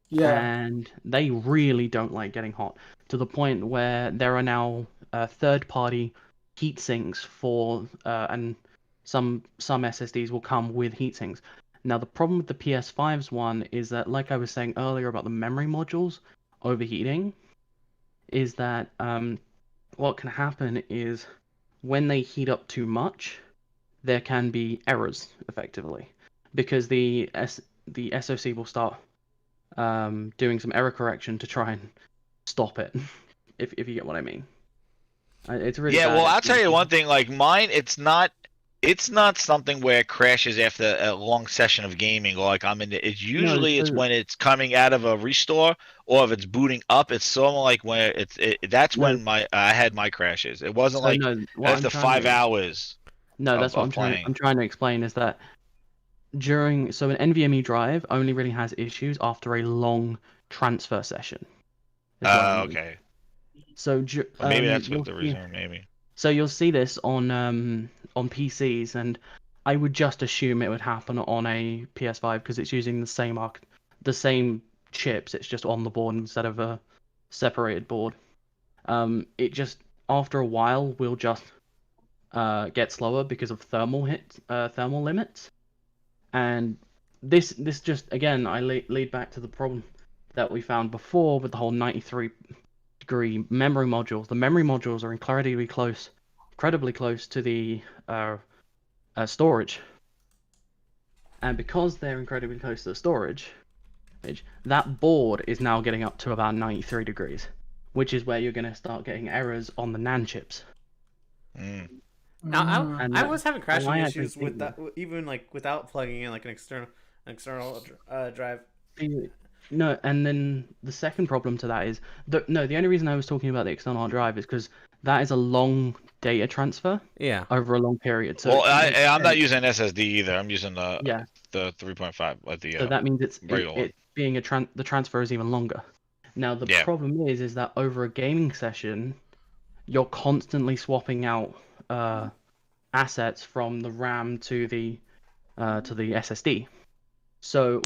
Yeah. And they really don't like getting hot to the point where there are now third-party heat sinks for and some SSDs will come with heat sinks. Now the problem with the PS5's one is that, like I was saying earlier about the memory modules overheating, is that what can happen is when they heat up too much, there can be errors effectively because the SoC will start doing some error correction to try and stop it, if you get what I mean. It's really bad. Well, I'll tell you one thing. Like mine, it's not something where it crashes after a long session of gaming or like I'm in it. It's usually it's when it's coming out of a restore or if it's booting up. It's sort of like when that's when I had my crashes. It wasn't like after 5 hours. No, that's what I'm trying to explain is that an NVMe drive only really has issues after a long transfer session. Okay. So maybe that's what the reason. Maybe. So you'll see this on PCs, and I would just assume it would happen on a PS5 because it's using the same chips. It's just on the board instead of a separated board. It just after a while will just get slower because of thermal limits, and this just again I lead back to the problem that we found before with the whole 93-degree memory modules. The memory modules are incredibly close to the storage, and because they're incredibly close to the storage, that board is now getting up to about 93 degrees, which is where you're going to start getting errors on the NAND chips. Now, I was having crashing I issues actually with that, even like without plugging in like an external drive. No, and then the second problem to that is the only reason I was talking about the external hard drive is because that is a long data transfer Yeah. over a long period. So Well, I'm not using SSD either. I'm using the 3.5 at the so that means regular one. it being the transfer is even longer. Now the problem is that over a gaming session, you're constantly swapping out assets from the RAM to the SSD. So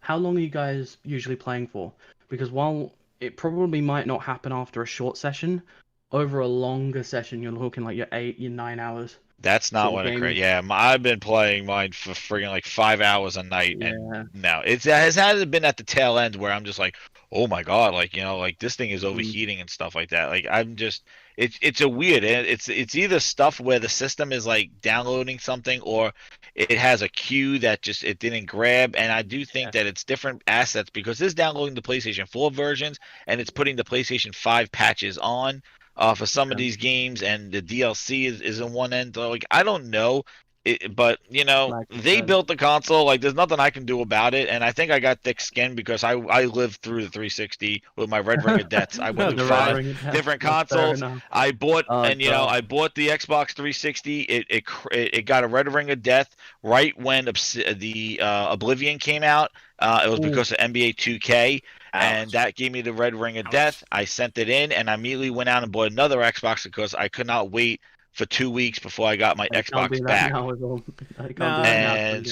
how long are you guys usually playing for? Because while it probably might not happen after a short session, over a longer session, you're looking like your 9 hours. That's not what it creates. Yeah, I've been playing mine for friggin' like 5 hours a night, Yeah. and no, it hasn't been at the tail end where I'm just like, oh my god, like like this thing is overheating and stuff like that. Like I'm just, it's a weird. It's either stuff where the system is like downloading something, or it has a queue that just it didn't grab. And I do think that it's different assets because it's downloading the PlayStation 4 versions and it's putting the PlayStation 5 patches on. For some of these games, and the DLC is in one end. So, like I don't know, but they built the console. Like there's nothing I can do about it. And I think I got thick skin because I lived through the 360 with my Red Ring of Deaths. I went through 5 different consoles. I bought I bought the Xbox 360. It got a Red Ring of Death right when the Oblivion came out. It was because of NBA 2K. And that gave me the Red Ring of Death. I sent it in, and I immediately went out and bought another Xbox because I could not wait for 2 weeks before I got my Xbox back. And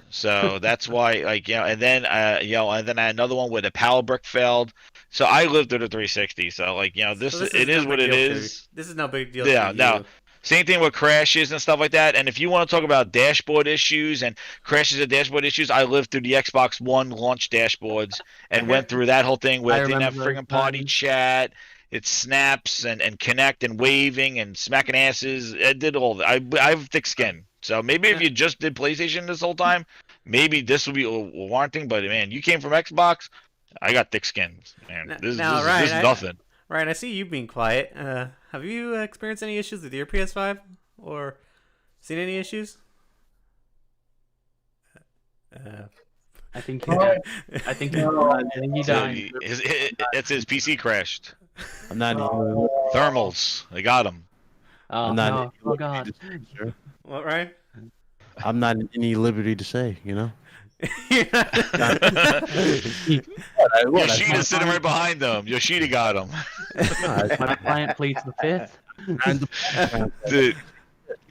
so that's why, and then I had another one where the power brick failed. So I lived through the 360. So this is what it is. This is no big deal. Yeah, no. Same thing with crashes and stuff like that. And if you want to talk about dashboard issues and crashes and dashboard issues, I lived through the Xbox One launch dashboards and went through that whole thing where it didn't have friggin' party chat. It snaps and connect and waving and smacking asses. It did all that. I have thick skin. So maybe if you just did PlayStation this whole time, maybe this would be warranting. But man, you came from Xbox. I got thick skin. Man, this is nothing. Ryan, I see you being quiet. Have you experienced any issues with your PS5 or seen any issues? I think he died. I think he died. It's his PC crashed. I'm not thermals. They got him. Oh, no. Oh God. What, Ryan? I'm not at any liberty to say, Yoshida's sitting right behind them. Yoshida got him. My client pleads the fifth. Dude,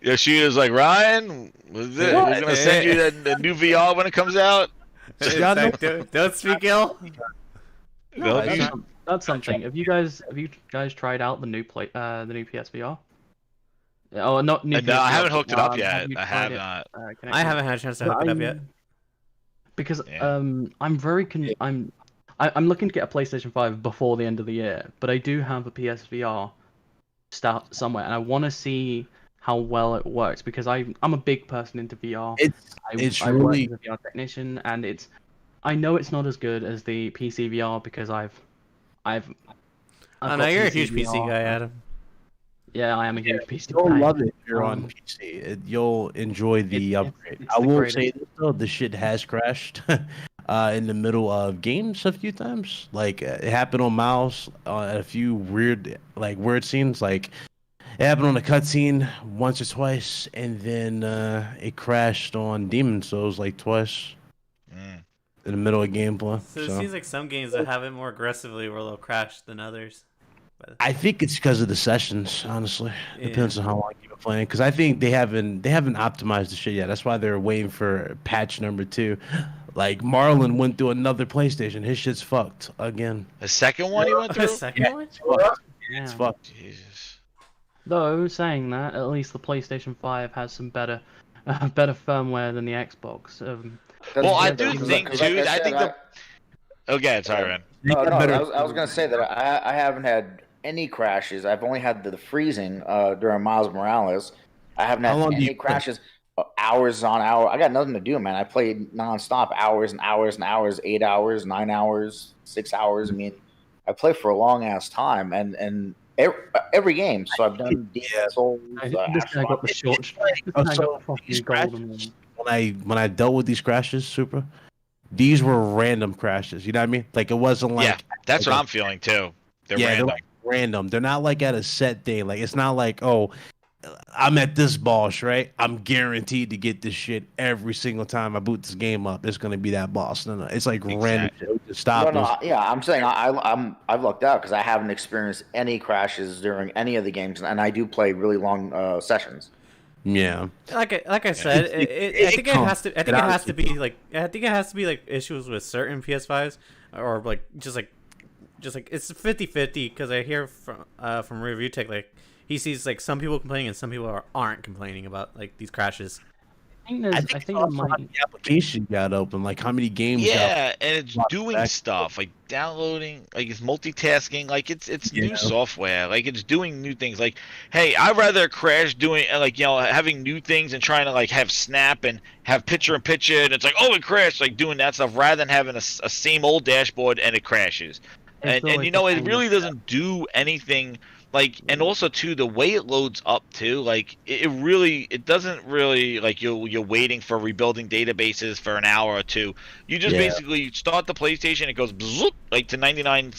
Yoshida's like, Ryan, we're gonna send you the new VR when it comes out. Don't speak ill. No, that's something. Have you guys tried out the new PSVR? Oh, not new. No, I haven't hooked it up yet. I have not. I haven't had a chance to hook it up yet. Because I'm looking to get a PlayStation 5 before the end of the year, but I do have a PSVR start somewhere, and I want to see how well it works because I'm a big person into VR. I work as a VR technician, and I know it's not as good as the PC VR because I've I know you're a huge PC guy, Adam. Yeah, I am a huge PC guy. You'll love it if you're on PC. You'll enjoy the upgrade. I will say this though, the shit has crashed in the middle of games a few times. Like it happened on Mouse at a few weird scenes. Like it happened on a cutscene once or twice, and then it crashed on Demon Souls like twice in the middle of gameplay. So it seems like some games that have it more aggressively will crash than others. But I think it's because of the sessions. Honestly, Yeah. depends on how long you've been playing. Because I think they haven't optimized the shit yet. That's why they're waiting for patch number 2. Like Marlon went through another PlayStation. His shit's fucked again. The second one he went the through. second one. It's fucked. Yeah. It's fucked. Jesus. Though saying that, at least the PlayStation 5 has some better firmware than the Xbox. Well, I yeah, do because think, like dude. I said, think the. Okay, sorry, man. They No, got no, better- I was gonna say that I haven't had any crashes. I've only had the freezing during Miles Morales. I haven't How had long do any you play? crashes. Hours on hour. I got nothing to do, man. I played nonstop, hours and hours and hours, 8 hours, 9 hours, 6 hours. I mean, I play for a long ass time, and every game. So I've done Demon Souls. this guy got the short. This Oh, guy so got the fucking these golden one. when I dealt with these crashes, Supra, these were random crashes. You know what I mean? Like it wasn't like Yeah, that's what I'm feeling too. They're they're random. like random. They're not like at a set day. Like it's not like, oh, I'm at this boss, right? I'm guaranteed to get this shit every single time I boot this game up. It's gonna be that boss. No, it's like random. Exactly. Shit. Stop. No, yeah, I'm saying I've lucked out because I haven't experienced any crashes during any of the games, and I do play really long sessions. Yeah. Like I said, I think it has to. I think it has to be like. I think it has to be like issues with certain PS5s, or like just like it's 50-50 because I hear from Review Tech like he sees like some people complaining and some people aren't complaining about like these crashes. I think I think it it's also how might. the application got open, like how many games. Yeah, and it's doing back. stuff like downloading, like it's multitasking, like it's Yeah. new software, like it's doing new things. Like, hey, I'd rather crash doing like having new things and trying to like have snap and have picture in picture, and it's like it crashed, like doing that stuff rather than having a same old dashboard and it crashes. It's And always you know the it same. really doesn't do anything. Like, and also too, the way it loads up too, like it doesn't really like you're waiting for rebuilding databases for an hour or two. You just Yeah. basically start the PlayStation, it goes bzoop, like to 99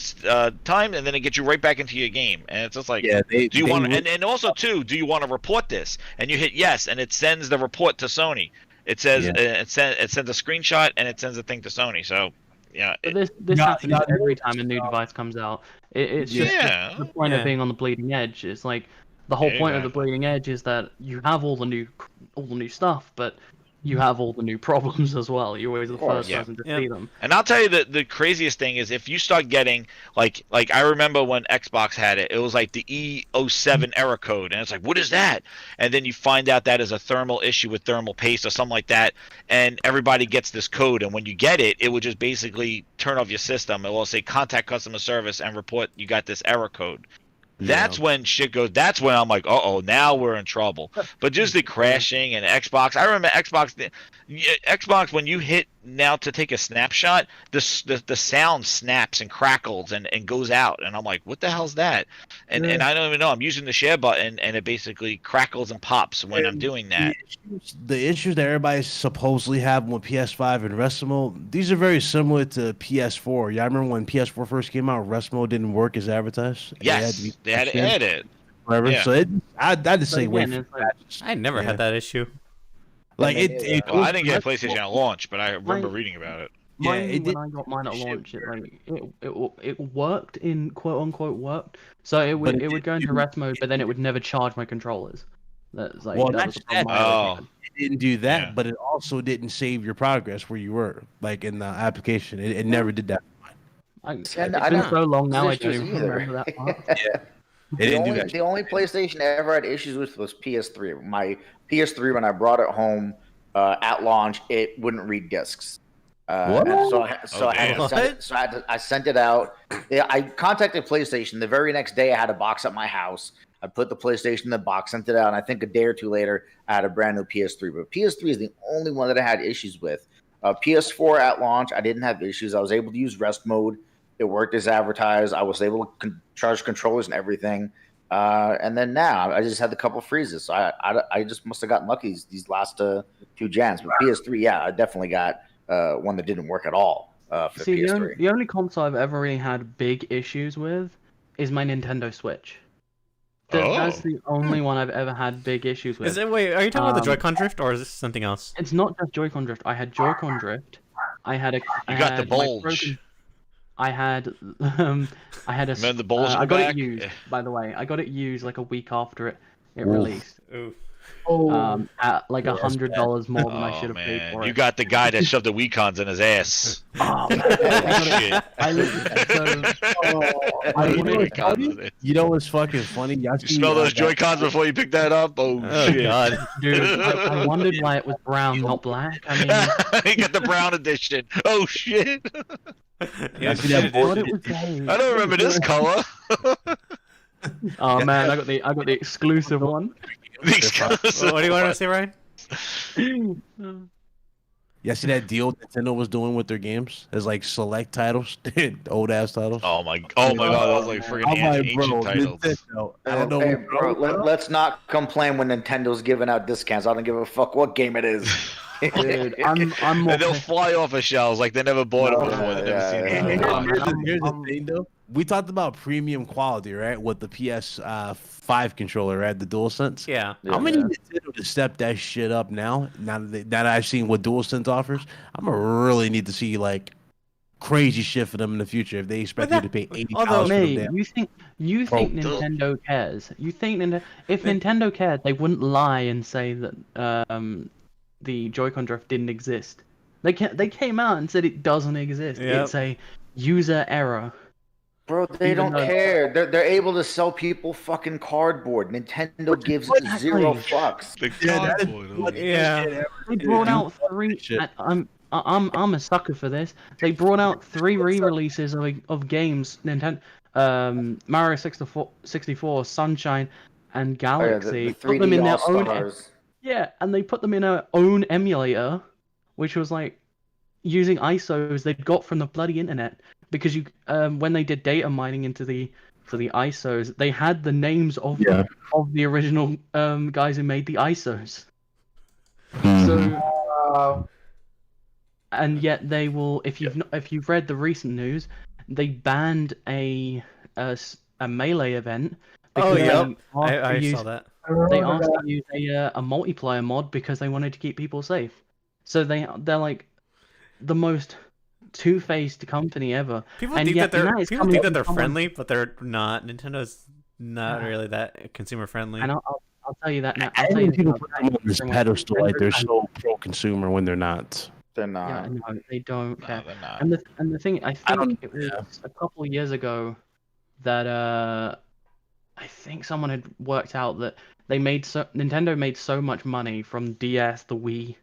time, and then it gets you right back into your game. And it's just like, Yeah. do you want to? And also too, do you want to report this? And you hit yes, and it sends the report to Sony. It says Yeah. it sends a screenshot and it sends a thing to Sony. So yeah, But this Yeah, happens yeah, every time a new device comes out. It's just Yeah. the point Yeah. of being on the bleeding edge. It's like the whole point of the bleeding edge is that you have all the new stuff, but you have all the new problems as well. You're always the first yeah. person to Yeah. see them. And I'll tell you the craziest thing is if you start getting like I remember when Xbox had it, it was like the E07 error code, and it's like, what is that? And then you find out that is a thermal issue with thermal paste or something like that, and everybody gets this code, and when you get it, it would just basically turn off your system. It will say contact customer service and report you got this error code. That's when shit goes. That's when I'm like, now we're in trouble. But just the crashing and Xbox. I remember Xbox when you hit now to take a snapshot, the sound snaps and crackles and goes out, and I'm like, what the hell's that? And I don't even know. I'm using the share button, and it basically crackles and pops when I'm doing that. The issues that everybody supposedly have with PS5 and rest mode, these are very similar to PS4. Yeah, I remember when PS4 first came out, rest mode didn't work as advertised. Yes, they had to add it. Whatever. Yeah. So I'd just say But wait again, for it's like- patches. I never Yeah. had that issue. Like Yeah, it. Well, I didn't get a PlayStation at launch, but I remember Mine- reading about it. Yeah, Mine, it when did- I got mine at launch, it worked in quote unquote worked. So it But would it it would go into didn't- rest mode, but then it would never charge my controllers. That's like Well, that not was the just problem. that, I always Oh. had. It didn't do that, Yeah. but it also didn't save your progress where you were, like in the application. It never did that. It's Yeah, I been don't- so long now, I There's don't even issues either. remember that part. It The didn't do only, that. the only PlayStation I ever had issues with was PS3. My PS3, when I brought it home at launch, it wouldn't read discs. What? And so I had to What? send it. So I sent it out. Yeah, I contacted PlayStation. The very next day, I had a box at my house. I put the PlayStation in the box, sent it out, and I think a day or two later, I had a brand new PS3. But PS3 is the only one that I had issues with. PS4 at launch, I didn't have issues. I was able to use rest mode. It worked as advertised. I was able to charge controllers and everything. And then now I just had a couple freezes. So I just must have gotten lucky these last two gens. But PS3, yeah, I definitely got one that didn't work at all for See, PS3. the only console I've ever really had big issues with is my Nintendo Switch. That's Oh. the only one I've ever had big issues with. Is it wait? Are you talking about the Um, Joy-Con drift or is this something else? It's not just Joy-Con drift. I had Joy-Con drift. I had a. You got the bulge. I had a Remember the bulge in I the got back? it used, by the way. I got it used like a week after it Oof. released. Ooh. Oh, At like Yeah, that's $100 more than I Oh should have paid man, for you it. got the guy that shoved the Wii-Cons in his ass. Oh man, Oh shit! You know what's fucking funny? Y'all You see, smell those that- Joy-Cons before you pick that up? Oh, Oh shit! God. dude, I wondered why it was brown, not black. I mean, You got the brown edition. Oh shit! Yeah, see that shit, board? I thought it was gay. I don't remember this color. Oh man, I got the exclusive one. what do you want to say, Ryan? Y'all see that deal Nintendo was doing with their games? As like select titles, old ass titles. Oh my god, that was like I'm freaking like, ancient bro, titles. Nintendo. I don't know. Hey, what- bro, let's not complain when Nintendo's giving out discounts. I don't give a fuck what game it is. Dude, I'm more And they'll pissed. fly off of shelves like they never bought Oh, it before. They never yeah, seen yeah. it. Here's man, the thing, though. We talked about premium quality, right? With the PS5 controller, right? The DualSense. Yeah. How many Nintendo to step that shit up now? Now that I've seen what DualSense offers, I'm gonna really need to see like crazy shit for them in the future if they expect you to pay $80 although- for them. Mate, damn- you think Nintendo cares? You think if Nintendo cared, they wouldn't lie and say that the Joy-Con drift didn't exist. They came out and said it doesn't exist. Yep. It's a user error. Bro, they Even don't though- care. They're able to sell people fucking cardboard. Nintendo gives Exactly. zero fucks. The Yeah, that is cardboard, what Yeah. shit ever. They brought Dude, out three. shit. I'm a sucker for this. They brought out 3 re-releases of games. Mario 64, Sunshine, and Oh, yeah, Galaxy. the Put them 3D in their own. All-Stars. Yeah, and they put them in their own emulator, which was like using ISOs they'd got from the bloody internet. Because when they did data mining into the ISOs, they had the names of the original guys who made the ISOs. So, and yet they will. If you've read the recent news, they banned a melee event. Oh, because yeah. they asked I to use- saw that. They asked to use a multiplayer mod because they wanted to keep people safe. So they're like the most two-faced company ever. People And think yet that now it's people coming think that from they're someone- friendly, but they're not. Nintendo's not really that consumer friendly. And I'll tell you that now. I I'll tell you think people now, put them on this from a pedestal like they're Nintendo so pro-consumer when they're not. They're fan. not. Yeah, no, they don't No, care. they're not. And the thing, I I don't- think it was a couple of years ago that I think someone had worked out that Nintendo made so much money from DS, the Wii,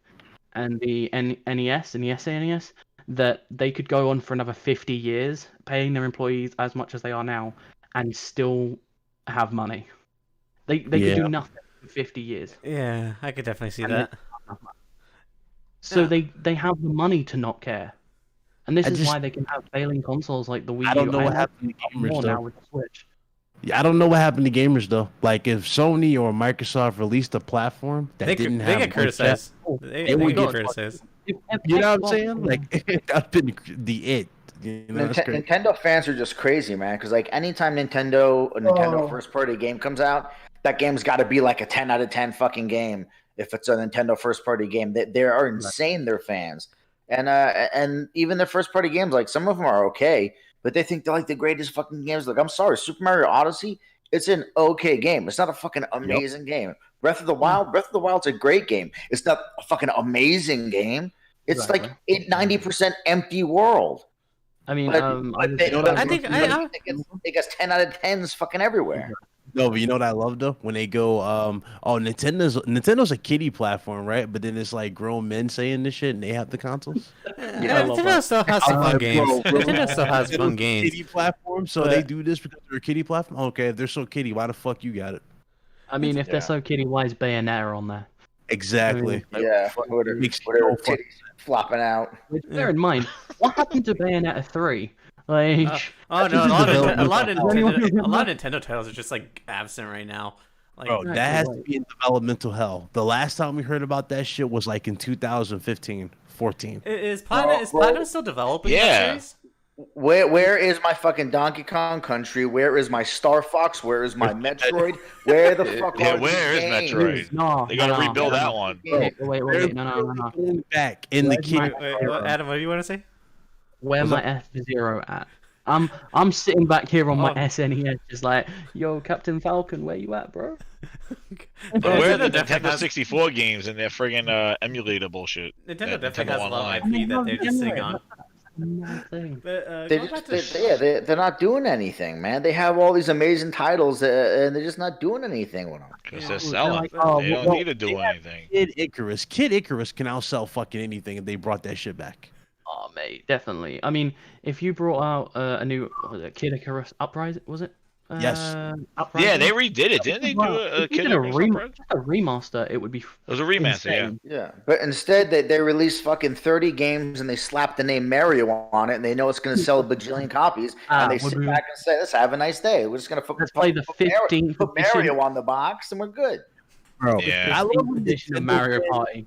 and the NES and the SNES that they could go on for another 50 years, paying their employees as much as they are now, and still have money. They could Yeah. do nothing for 50 years. Yeah, I could definitely see And that. So Yeah. they have the money to not care. And this I is just- why they can have failing consoles like the Wii U. I don't know what like happened to it gamers more now though. with the Switch. Yeah, I don't know what happened to gamers though. Like if Sony or Microsoft released a platform that They didn't they have get voice chat, criticized. Oh, They would get get criticized. you know what I'm saying? Like that's been the it. You know, that's crazy. Nintendo fans are just crazy, man. Because like anytime a Nintendo first party game comes out, that game's got to be like a 10 out of 10 fucking game. If it's a Nintendo first party game, they are insane. They're fans, and even their first party games, like some of them are okay, but they think they're like the greatest fucking games. Like I'm sorry, Super Mario Odyssey, it's an okay game. It's not a fucking amazing game. Breath of the Wild's a great game. It's not a fucking amazing game. It's Exactly. like 90% empty world. I mean, But, I think it gets 10 out of 10s fucking everywhere. No, but you know what I love though? When they go, Nintendo's a kiddie platform, right? But then it's like grown men saying this shit and they have the consoles. Yeah, Nintendo still has some fun games. Nintendo still has fun games. Kiddie platform, so But- they do this because they're a kiddie platform. Okay, if they're so kiddie, why the fuck you got it? I mean, if they're so kiddie, why is Bayonetta on there? Exactly. Like, Yeah, fuck, whatever, makes whatever no fucking titties flopping out. Which, bear in mind, what happened to Bayonetta 3? Like, Oh no, a lot of developmental Nintendo titles are just like absent right now. Like, Bro, that has to be in developmental hell. The last time we heard about that shit was like in 2015, 14. is Platinum still developing that Yeah. series? Where is my fucking Donkey Kong Country? Where is my Star Fox? Where is my Metroid? Where the fuck Yeah, are where these is games? Metroid? no, They gotta no, rebuild no. that one. Wait, no. Putting it back in the Where's kiddie. my- Wait, Adam, what do you want to say? where Was my F-Zero at? I'm sitting back here on my Oh. SNES, just like, yo, Captain Falcon, where you at, bro? But where are the Nintendo definitely Nintendo has- 64 games and their friggin' emulator bullshit? Nintendo That definitely has a lot of Online. IP that they're just sitting on. Thing. But They going back just, to they're not doing anything, man. They have all these amazing titles, and they're just not doing anything with them. Because Yeah. they're They're selling. like, oh, They don't well, need to do anything. Kid Icarus. Kid Icarus can outsell fucking anything if they brought that shit back. oh, mate, definitely. I mean, if you brought out a new, what was it, Kid Icarus Uprising, was it? Yes. Uprising? Yeah, they redid it. Didn't they do a If you Kid did a Icarus Uprising? just a remaster, it would be It was a remaster, yeah. insane. Yeah, but instead they release fucking 30 games and they slap the name Mario on it, and they know it's going to sell a bajillion copies, and they would sit we- back and say, "Let's have a nice day. We're just going to Let's play the 15th put edition. Mario on the box, and we're good." Bro, Yeah. I love 15th when edition of Nintendo Mario fans- Party.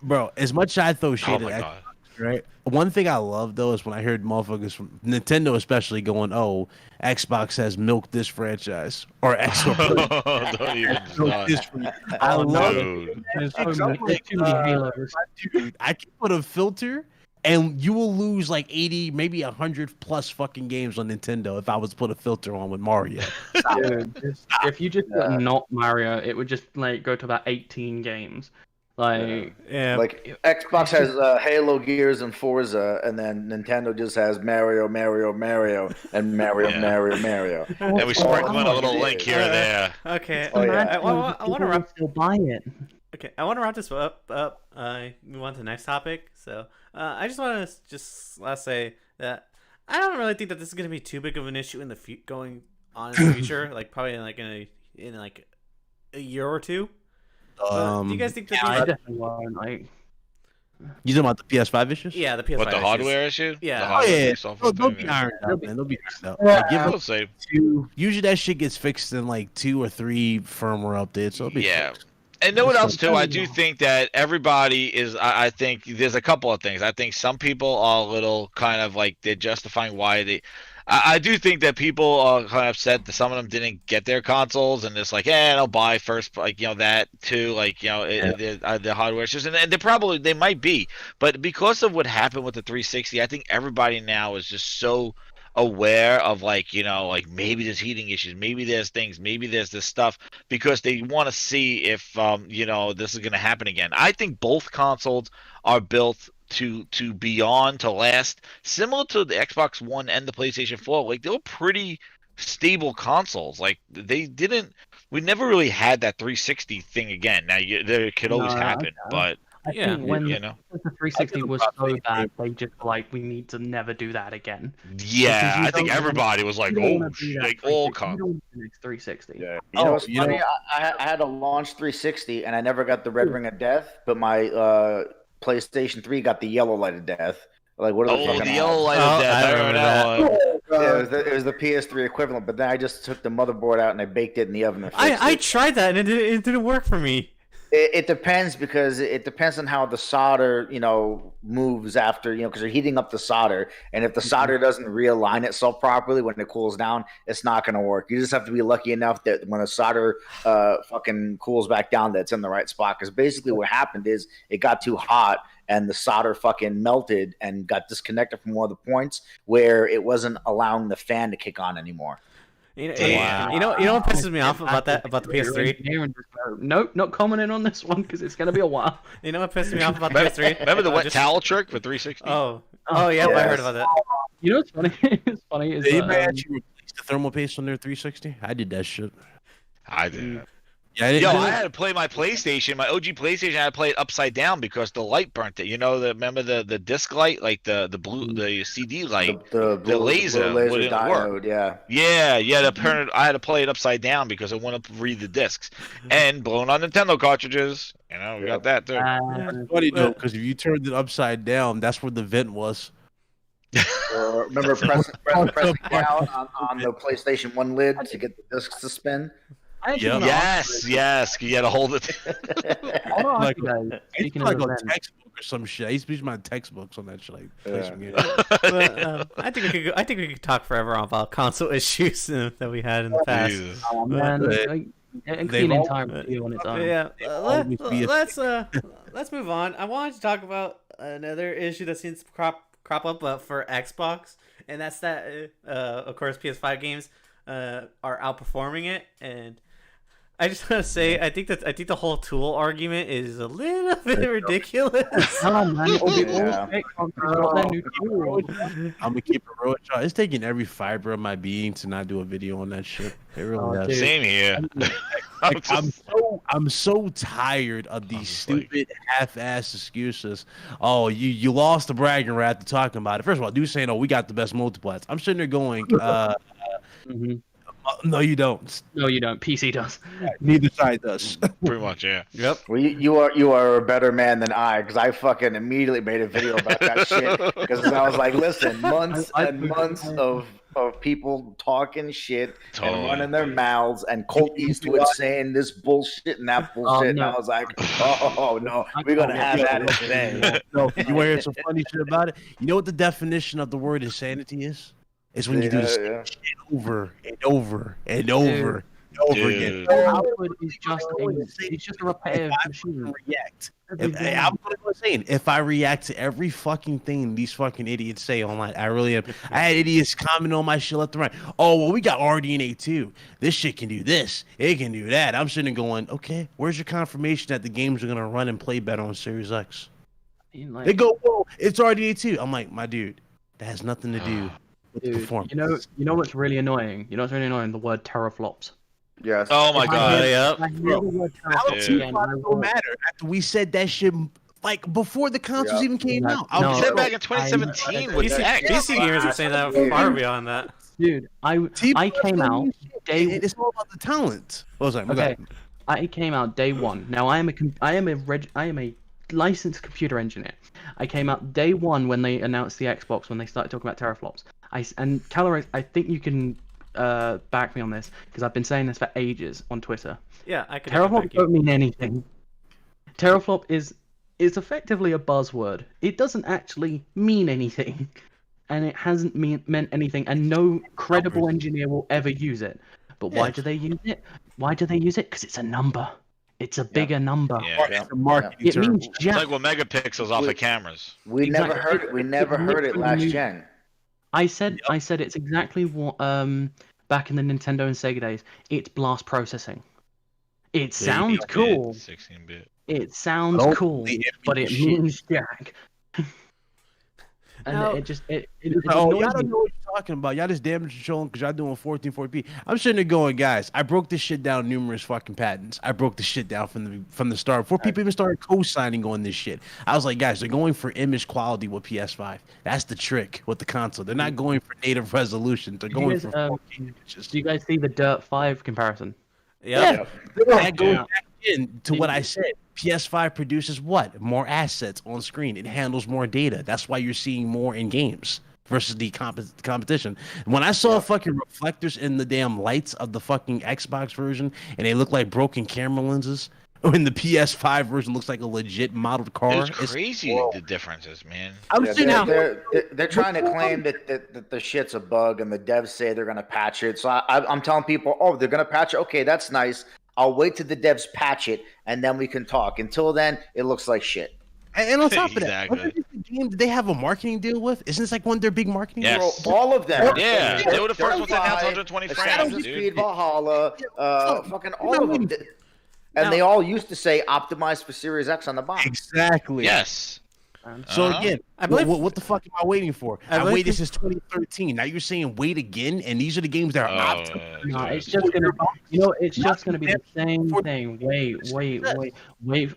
Bro, as much as I throw shit Oh at my Xbox, god. right? One thing I love though is when I heard motherfuckers from Nintendo, especially going, "Oh, Xbox has milked this franchise," or Xbox Don't even milked this start. franchise. I love it. Dude. There's so It's many, like, there's too many Halos. Dude, I can put a filter, and you will lose like 80, maybe 100 plus fucking games on Nintendo if I was to put a filter on with Mario. Dude, if you just put not Mario, it would just like go to about 18 games. Like, yeah, Like Xbox has Halo, Gears, and Forza, and then Nintendo just has Mario, Mario, Mario, and Mario, Yeah. Mario, Mario. And we sprinkle in a little it link is. here or there. okay. Oh, yeah. I want to people wrap. would still buy it. Okay, I want to wrap this up. Move on to the next topic. So, I just want to last say that I don't really think that this is going to be too big of an issue in the going on in the future. Like probably in like a year or two. Do you guys think that? I these- definitely won't. Like, You talking about the PS5 issues? yeah, the PS5 What, the issues. hardware issue? Yeah. The Oh hardware yeah, software they'll thing, be yeah. ironed out, man. They'll be ironed out. Yeah. Like, give I them will say, usually that shit gets fixed in like 2 or 3 firmware updates. So it'll be yeah. fixed. And know what else too? I do think that everybody is. I think there's a couple of things. I think some people are a little kind of like they're justifying why they. I do think that people are kind of upset that some of them didn't get their consoles and it's like, they'll buy first, like that too, like the hardware issues, and they might be, but because of what happened with the 360, I think everybody now is just so aware of like maybe there's heating issues, maybe there's things, maybe there's this stuff, because they want to see if this is going to happen again. I think both consoles are built to last, similar to the Xbox One and the PlayStation 4. Like they were pretty stable consoles. Like we never really had that 360 thing again. Now there could always No, happen, but I Yeah, think when you the know, 360 was so probably- bad, they just like, we need to never do that again. yeah, you I think don't- everybody was like, You don't oh, wanna do that like all 360. You don't want the next 360. Yeah. Oh, You know what's you know- funny? I had a launch 360 and I never got the red ring of death, but my PlayStation 3 got the yellow light of death. Like what are the Oh, fucking the yellow light Oh, of death. I I remember remember that one. Yeah, it was the PS3 equivalent, but then I just took the motherboard out and I baked it in the oven. And fixed I it. tried that and it didn't work for me. It depends because it depends on how the solder, moves after, because you're heating up the solder, and if the solder doesn't realign itself properly when it cools down, it's not going to work. You just have to be lucky enough that when the solder fucking cools back down, that it's in the right spot. Because basically, what happened is it got too hot and the solder fucking melted and got disconnected from one of the points where it wasn't allowing the fan to kick on anymore. Damn. You know what pisses me off about the PS3? Nope, not commenting on this one because it's gonna be a while. You know what pisses me off about the PS3? Remember the wet Just- towel trick for 360? Oh yeah, I yes. heard about that. You know what's funny? It's funny is Did anybody actually replace the thermal paste on their 360? I did that shit. I did. Yeah, I didn't Yo, do I it. had to play my PlayStation, my OG PlayStation. I had to play it upside down because the light burnt it. Remember the disc light, like the blue, the CD light. The laser blue wouldn't diode, work. yeah. Yeah, I had to play it upside down because I wanted to read the discs and blowing on Nintendo cartresses. We got that too. Funny though, because if you turned it upside down, that's where the vent was. Or remember pressing down on the PlayStation 1 lid to get the discs to spin? I actually Yeah. wanna ask Yes, you had to hold it. I wanna ask Like- you guys, It's speaking like of a events, textbook or some shit. I used to use my textbooks on that shit. Like, play Yeah. some games. But, I think we could talk forever about console issues that we had in the past. Jesus. oh man, They- like, it could they've be an all- entire video on its own. Yeah, always be a- let's move on. I wanted to talk about another issue that seems to crop crop up for Xbox, and that's that. Of course, PS5 games are outperforming it, and I just want to say, I think the whole tool argument is a little bit ridiculous. Come on, man. It'll be all Yeah. Xbox has got their new tool. I'm gonna keep it real. It's taking every fiber of my being to not do a video on that shit. It really Oh, does. dude. Same here. Like, I'm so tired of these stupid half-ass excuses. Oh, you lost the bragging right after talking about it. First of all, dude saying, "Oh, we got the best multiplats." I'm sitting there going, Mhm. "No, you don't. No, you don't. PC does. Neither side does." Pretty much, yeah. Yep. Well, you are a better man than I, because I fucking immediately made a video about that shit. Because I was like, listen, months and months of people talking shit Totally. and running their mouths, and Colt Eastwood saying this bullshit and that bullshit, and no. I was like, oh no, we're gonna have that in today. No, you want to hear some funny shit about it? You know what the definition of the word insanity is? It's when you do the same Yeah. shit over and over and over and over again. Dude. Output is just a repetitive machine. React. Every day. I'm saying, if I react to every fucking thing these fucking idiots say online, I really am. I had idiots comment on my shit left and right. Oh, well, we got RDNA too. This shit can do this. It can do that. I'm sitting there going, okay, where's your confirmation that the games are gonna run and play better on Series X? Like, They go, whoa, it's RDNA too. I'm like, my dude, that has nothing to do with dude, performance. you know what's really annoying? You know what's really annoying? The word teraflops. Yes. Oh my If I god. hear- Yep. if I hear the word teraflops Dude. again, I It will- don't matter. After we said that shit, like before the consoles Yeah. even came No, out, I no. was You said like, back in 2017 I- with PC, X. PC gamers are saying that far beyond that. Dude, I came out day. It's all about the talent. What was that? Okay, I came out day one. Now I am a licensed computer engineer. I came out day one when they announced the Xbox, when they started talking about teraflops. And Calorex, I think you can back me on this because I've been saying this for ages on Twitter. Yeah, I could. Teraflop don't mean anything. Teraflop is effectively a buzzword. It doesn't actually mean anything, and it hasn't meant anything. And no credible engineer will ever use it. But why do they use it? Why do they use it? Because it's a number. It's a bigger number. Yeah. It's a marketing It term. means It's jack. like with megapixels off of cameras. We Exactly. never heard it. We never heard it last gen. I said it's exactly what back in the Nintendo and Sega days. It's blast processing. It sounds 8-bit, cool. 16-bit. It sounds Don't cool, believe but it shit. means jack. And No. it Oh, annoys y'all don't me. know what you're talking about. Y'all just damage controlling because y'all doing 1440p. I'm sitting there going, guys, I broke this shit down numerous fucking patents. I broke this shit down from the start before people even started co-signing on this shit. I was like, guys, they're going for image quality with PS5. That's the trick with the console. They're not going for native resolution. They're Did you going guys, for 4K images. Do you guys see the Dirt 5 comparison? Yeah. That goes Yeah. back in to what I said. PS5 produces what? More assets on screen. It handles more data. That's why you're seeing more in games versus the competition. When I saw fucking reflectors in the damn lights of the fucking Xbox version and they look like broken camera lenses, when the PS5 version looks like a legit modeled car, It's crazy the differences, man. I'm Yeah, sitting they're trying to claim that the shit's a bug, and the devs say they're gonna patch it. So I'm telling people, oh, they're gonna patch it. Okay, that's nice. I'll wait till the devs patch it, and then we can talk. Until then, it looks like shit. And on top of that, Exactly. what is the game did they have a marketing deal with? Isn't this like one of their big marketing Yes. deals? Bro, all of them. Yeah, they were the first ones to announce 120 frames, Assassin's dude. Creed Valhalla, fucking all of them. And Now- they all used to say optimized for Series X on the box. Exactly. Yes. So Uh-huh. again, I believe- what the fuck am I waiting for? I I believe- waited since 2013. Now you're saying wait again, and these are the games that are optional. No, dude. it's just gonna, it's just gonna be the same thing.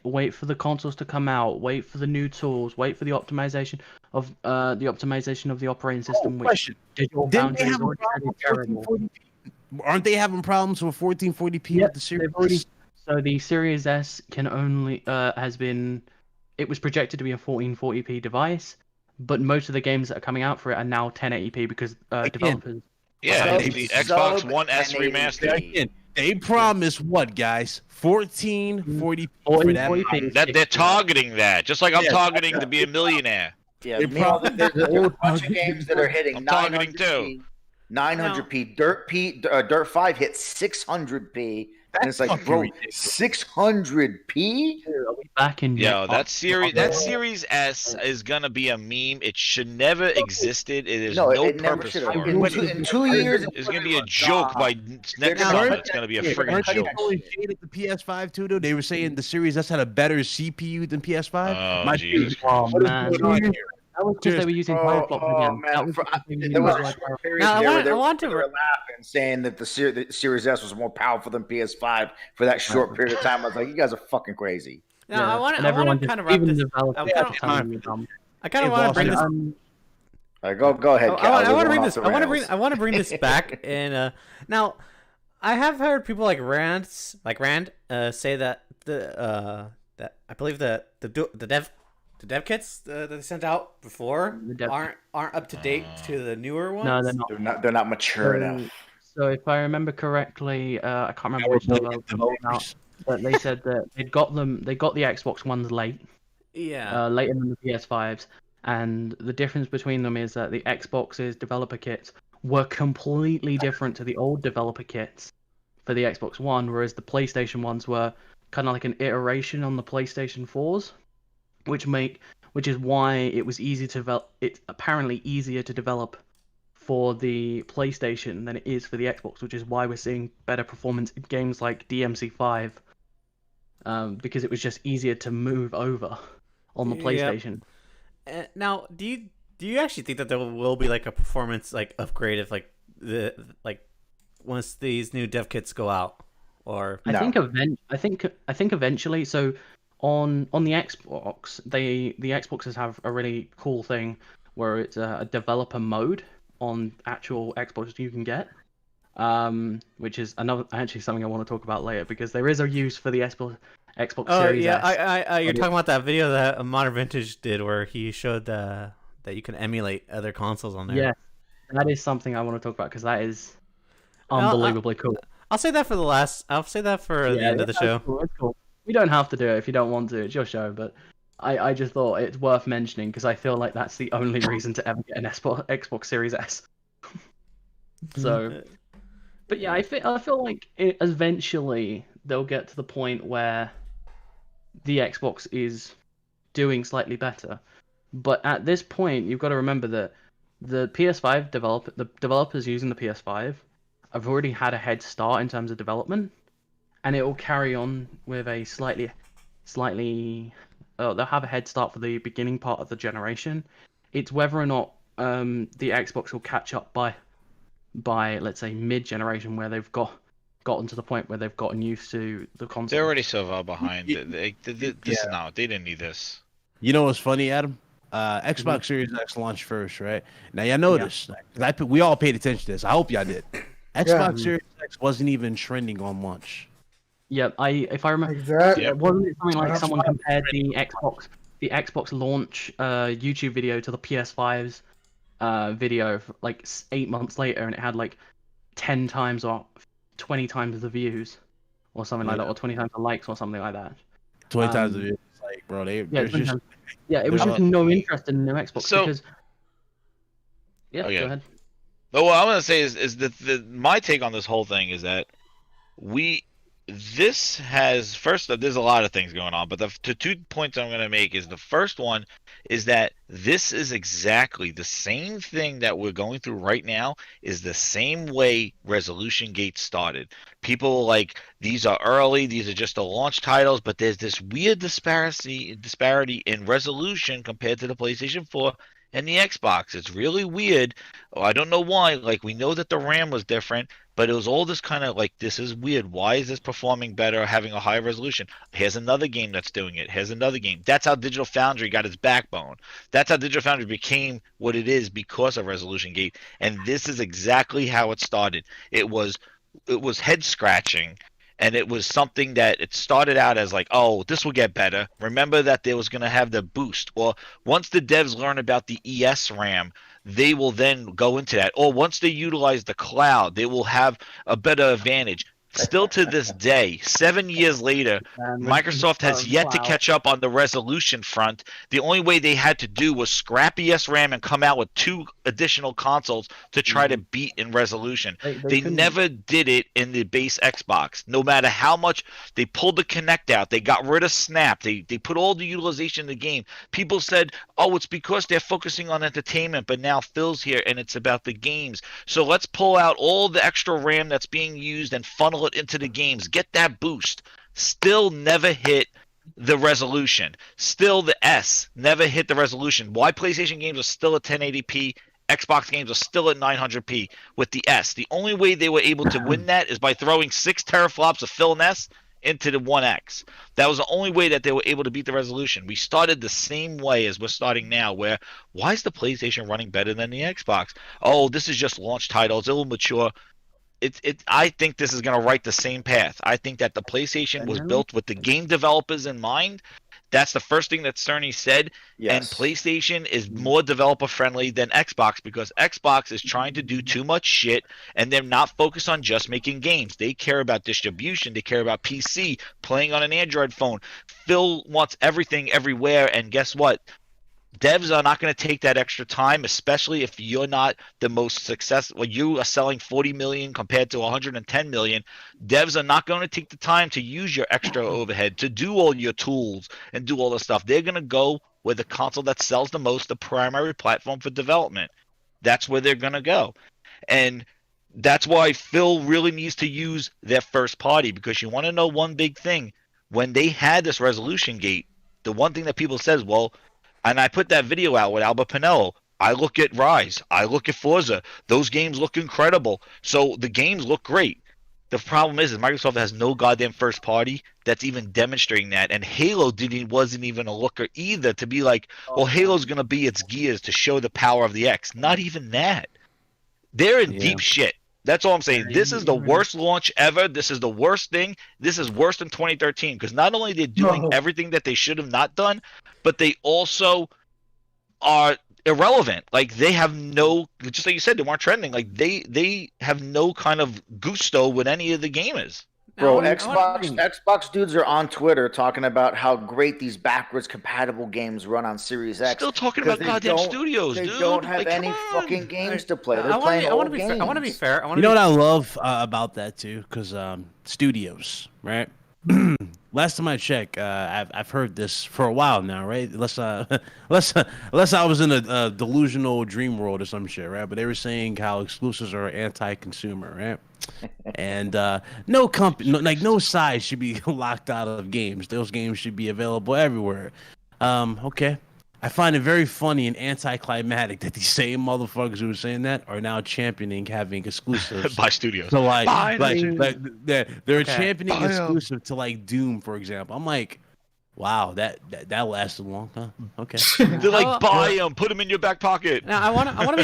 Wait for the consoles to come out. Wait for the new tools. Wait for the optimization of the operating system. Which Question: Digital Didn't they Foundry is have a already problem with terrible. 1440p? Aren't they having problems with 1440p Yeah, with the Series? they've already. So the Series S can only it was projected to be a 1440p device, but most of the games that are coming out for it are now 1080p because developers. Yeah, Sub- the Xbox sub One S 1080p. remastered. Again, they promised what, guys? 1440p for that. 1440p. That they're targeting that, just like I'm Yes. targeting to be a millionaire. Yeah, They meanwhile, probably- there's a bunch of games that are hitting I'm targeting 900p. 900p. Dirt 5 hit 600p. And it's like, bro, 600p? Are we back in? Yo, that series S is gonna be a meme. It should never existed. It is no it never purpose should for have. it. In 2 years, It's gonna be a joke by next gonna summer. put It's gonna be a that- friggin' Aren't they joke. throwing shade at the PS5 too, though? They were saying the Series S had a better CPU than PS5. Oh, Jesus Oh What is man, going on here? that was because they were using teraflops again. That was because they were There was using a short period Now, I there want- where I want they to- were laughing, saying that the Series S was more powerful than PS5 for that short period of time. I was like, you guys are fucking crazy. Now, Yeah, I want and to everyone kind of just- wrap even this. developers I kept kinda- telling me dumb. I kind of want to bring this. All right, go ahead, Cal. I We're want to bring going this. off the rails. I want to bring this back. And now, I have heard people like Rand, say that that I believe the dev kits that they sent out before The dev- aren't up to date to the newer ones. No, they're not. They're not mature So- enough. So if I remember correctly, I can't remember which developer, but they said that they got the Xbox ones late, Yeah. later than the PS5s, and the difference between them is that the Xbox's developer kits were completely different to the old developer kits for the Xbox One, whereas the PlayStation ones were kind of like an iteration on the PlayStation 4s, which is why it was easy to develop. It's apparently easier to develop for the PlayStation than it is for the Xbox, which is why we're seeing better performance in games like DMC5, because it was just easier to move over on the Yep. PlayStation. Now, do you actually think that there will be like a performance like upgrade if like once these new dev kits go out, or I No. think eventually. So on the Xbox, the Xboxes have a really cool thing where it's a developer mode on actual Xbox you can get, which is actually something I want to talk about later because there is a use for the Xbox Series S. you're talking about that video that Modern Vintage did where he showed that you can emulate other consoles on there. Yeah, that is something I want to talk about because that is unbelievably cool. I'll say that for I'll say that for the end of the show. That's cool. You don't have to do it if you don't want to. It's your show, but I just thought it's worth mentioning because I feel like that's the only reason to ever get an Xbox Series S. So, but yeah, I feel like eventually they'll get to the point where the Xbox is doing slightly better. But at this point, you've got to remember that the PS5 the developers using the PS5 have already had a head start in terms of development, and it will carry on with a slightly they'll have a head start for the beginning part of the generation. It's whether or not the Xbox will catch up by let's say mid-generation where they've gotten to the point where they've gotten used to the console. They're already so far behind. They didn't need this. You know what's funny, Adam? Xbox Series X launched first, right? Now, y'all noticed. We all paid attention to this. I hope y'all did. Xbox Series X wasn't even trending on launch. Yeah, if I remember, Exactly. wasn't it something like someone compared the Xbox launch YouTube video to the PS5's video like 8 months later, and it had like 10 times or 20 times the views, or something like that, or 20 times the likes, or something like that. 20 times a year. It's like, bro, Yeah, there's just it was just no interest in the new Xbox So- because. Yeah, Okay. go ahead. But what I'm gonna say is that my take on this whole thing is that this has there's a lot of things going on, but the 2 points I'm gonna make is the first one is that this is exactly the same thing that we're going through right now is the same way Resolution Gate started. People like these are early, these are just the launch titles, but there's this weird disparity in resolution compared to the PlayStation 4 and the Xbox. It's really weird. I don't know why. Like, we know that the RAM was different, but it was all this kind of like, this is weird. Why is this performing better, having a higher resolution? Here's another game that's doing it. Here's another game. That's how Digital Foundry got its backbone. That's how Digital Foundry became what it is because of Resolution Gate. And this is exactly how it started. It was head scratching. And it was something that it started out as like, oh, this will get better. Remember that there was going to have the boost. Or once the devs learn about the ES RAM, they will then go into that. Or once they utilize the cloud, they will have a better advantage. still to this day, 7 years later, Microsoft has yet to catch up on the resolution front. The only way they had to do was scrap ESRAM and come out with 2 additional consoles to try to beat in resolution. They never did it in the base Xbox. No matter how much they pulled the Kinect out, they got rid of Snap, they put all the utilization in the game. People said, oh, it's because they're focusing on entertainment, but now Phil's here and it's about the games. So let's pull out all the extra RAM that's being used and funnel it into the games. Get that boost. Still never hit the resolution. Still the S never hit the resolution. Why PlayStation games are still at 1080p, Xbox games are still at 900p with the S. The only way they were able to win that is by throwing 6 teraflops of Phil Ness into the One X. That was the only way that they were able to beat the resolution. We started the same way as we're starting now, where why is the PlayStation running better than the Xbox? Oh, this is just launch titles, it'll mature. I think this is going to write the same path. I think that the PlayStation was built with the game developers in mind. That's the first thing that Cerny said. Yes. And PlayStation is more developer friendly than Xbox because Xbox is trying to do too much shit and they're not focused on just making games. They care about distribution. They care about PC, playing on an Android phone. Phil wants everything everywhere. And guess what? Devs are not going to take that extra time, especially if you're not the most successful. You are selling 40 million compared to 110 million. Devs are not going to take the time to use your extra overhead to do all your tools and do all the stuff. They're going to go with the console that sells the most, the primary platform for development. That's where they're going to go. And that's why Phil really needs to use their first party, because you want to know one big thing. When they had this resolution gate, the one thing that people says, well, and I put that video out with Albert Pinello. I look at Rise. I look at Forza. Those games look incredible. So the games look great. The problem is Microsoft has no goddamn first party that's even demonstrating that. And Halo wasn't even a looker either to be like, well, Halo's going to be its gears to show the power of the X. Not even that. They're in deep shit. That's all I'm saying. This is the worst launch ever. This is the worst thing. This is worse than 2013 because not only are they doing everything that they should have not done, but they also are irrelevant. Like they have no, just like you said, they weren't trending. Like they have no kind of gusto with any of the gamers. Bro, Xbox dudes are on Twitter talking about how great these backwards compatible games run on Series X. Still talking about goddamn studios, dude. They don't have any fucking games to play. They're playing old games. I want to be fair. You know what I love about that too? Because studios, right? Last time I checked, I've heard this for a while now, right? Unless I was in a delusional dream world or some shit, right? But they were saying how exclusives are anti-consumer, right? And no size should be locked out of games. Those games should be available everywhere. Okay. I find it very funny and anticlimactic that these same motherfuckers who were saying that are now championing having exclusives by studios. So they're championing exclusive to like Doom, for example. I'm like, wow, that lasted long, huh? Okay. They're like, buy them, put them in your back pocket. Now I want to be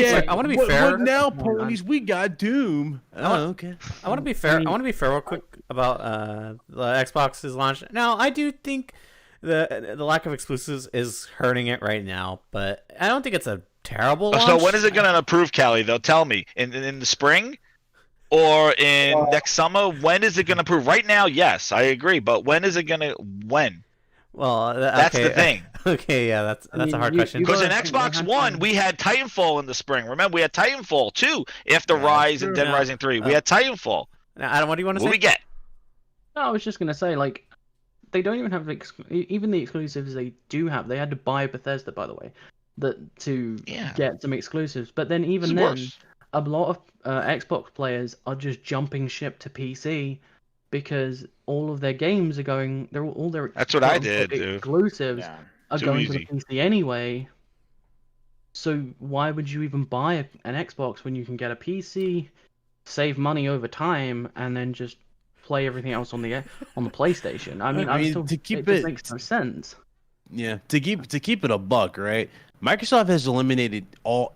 fair. What now, ponies? We got Doom. Okay. I want to be fair. I want to be fair real quick about the Xbox's launch. Now I do think the lack of exclusives is hurting it right now, but I don't think it's a terrible launch. So when is it going to improve, Callie, though? Tell me. In the spring? Or in next summer? When is it going to improve? Right now, yes, I agree. But when is it going to... When? Well, that's the thing. Okay, yeah, that's a hard question. Because in Xbox One, we had Titanfall in the spring. Remember, we had Titanfall 2 after Rise and Dead Rising 3. We had Titanfall. Now, Adam, what do you want to say? What do we get? No, I was just going to say, like, they don't even have even the exclusives they do have. They had to buy Bethesda, by the way, to get some exclusives. But then even then, a lot of Xbox players are just jumping ship to PC because all of their games are going. All their that's what I did. Exclusives are going to the PC anyway. So why would you even buy an Xbox when you can get a PC, save money over time, and then just play everything else on the PlayStation? I mean, to keep it just makes no sense. Yeah, to keep it a buck, right? Microsoft has eliminated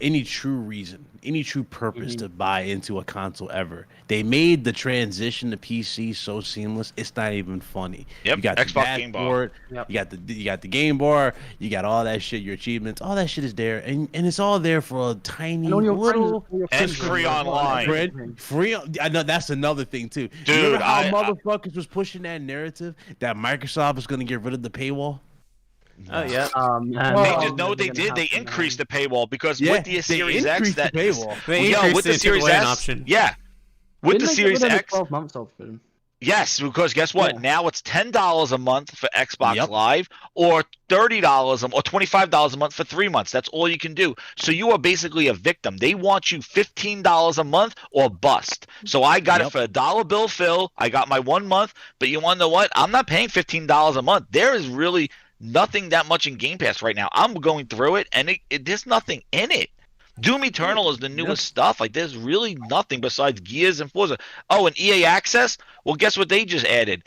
any true reason, any true purpose to buy into a console ever. They made the transition to PC so seamless. It's not even funny. Yep. You got Xbox the Game Bar. dashboard, Yep. you got the Game Bar, you got all that shit, your achievements, all that shit is there, and it's all there for a tiny And all your little. And free online. Free. I know that's another thing too. Dude, you know how motherfuckers was pushing that narrative that Microsoft is gonna get rid of the paywall. Oh yeah. They just know what they did. They increased the paywall because with the Series X, the paywall. with the Series S, option. yeah, with the Series X, 12 months off for them. yes, because guess what? Yeah. Now it's $10 a month for Xbox Live, or $30 or $25 a month for 3 months. That's all you can do. So you are basically a victim. They want you $15 a month or bust. So I got it for $1 bill, Phil. I got my 1 month, but you want to know what? I'm not paying $15 a month. There is really nothing that much in Game Pass right now. I'm going through it, and there's nothing in it. Doom Eternal is the newest stuff. Like, there's really nothing besides Gears and Forza. Oh, and EA Access? Well, guess what they just added?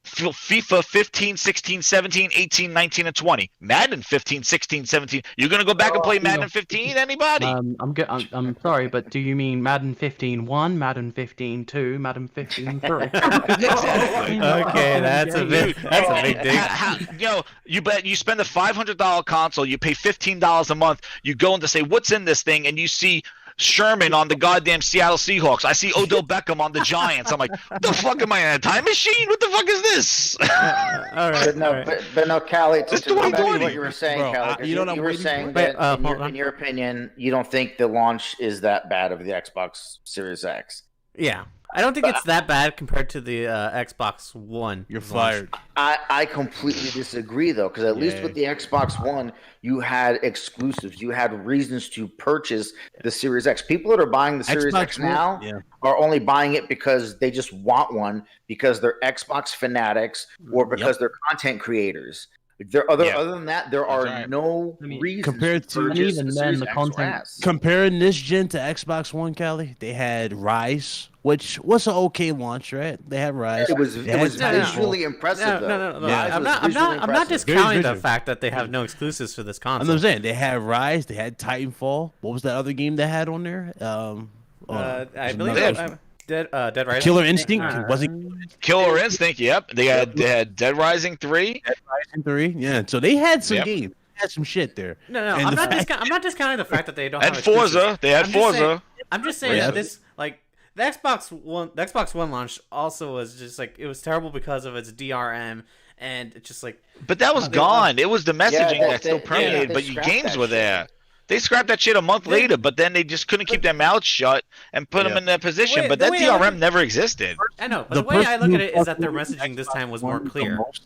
FIFA 15, 16, 17, 18, 19, and 20. Madden 15, 16, 17. You're going to go back and play Madden 15? Anybody? I'm sorry, but do you mean Madden 15-1, Madden 15-2, Madden 15-3? Exactly. Okay, that's a big thing. You spend a $500 console, you pay $15 a month, you go in to say, what's in this thing? And you see Sherman on the goddamn Seattle Seahawks. I see Odell Beckham on the Giants. I'm like, what the fuck am I in a time machine? What the fuck is this? All right. But no, Callie, It's to go back to 2020. what you were saying, Bro, Callie, 'cause you know what I'm you were waiting saying for? that Wait, in your opinion, you don't think the launch is that bad of the Xbox Series X. Yeah, I don't think it's that bad compared to the Xbox One. You're fired. I completely disagree, though, because at least with the Xbox One, you had exclusives. You had reasons to purchase the Series X. People that are buying the Series Xbox X now One, are only buying it because they just want one, because they're Xbox fanatics, or because they're content creators. Other than that, there are no reasons compared to purchase even the then, Series the X content- or S. Comparing this gen to Xbox One, Callie, they had Rise, which was an okay launch, right? They had Rise. It was visually No, impressive, though. no. Rise I'm was not visually impressive. discounting the visual. fact that they have no exclusives for this I'm console. not saying they had Rise, they had Titanfall. What was that other game they had on there? I believe another- Dead Rising. Killer Instinct was it? Killer Instinct, yep. They had Dead Rising 3. Rising 3, yeah. So they had some Yep. games, they had some shit there. No, And I'm the not, fact- I'm not discounting the fact that they don't And have Forza. exclusives. They had I'm just Forza. saying- I'm just saying Yeah. that this, like, the Xbox One launch also was just like, it was terrible because of its DRM, and it's just like, But that was gone. It was the messaging that still permeated, they but your scrapped games that were shit. there. They scrapped that shit a month later, but then they just couldn't keep their mouths shut and put them in that position. way- But the that way I DRM look- never existed. I know, but The the way I person look at who it is that fucked their with messaging this time was Xbox more One clear. the most-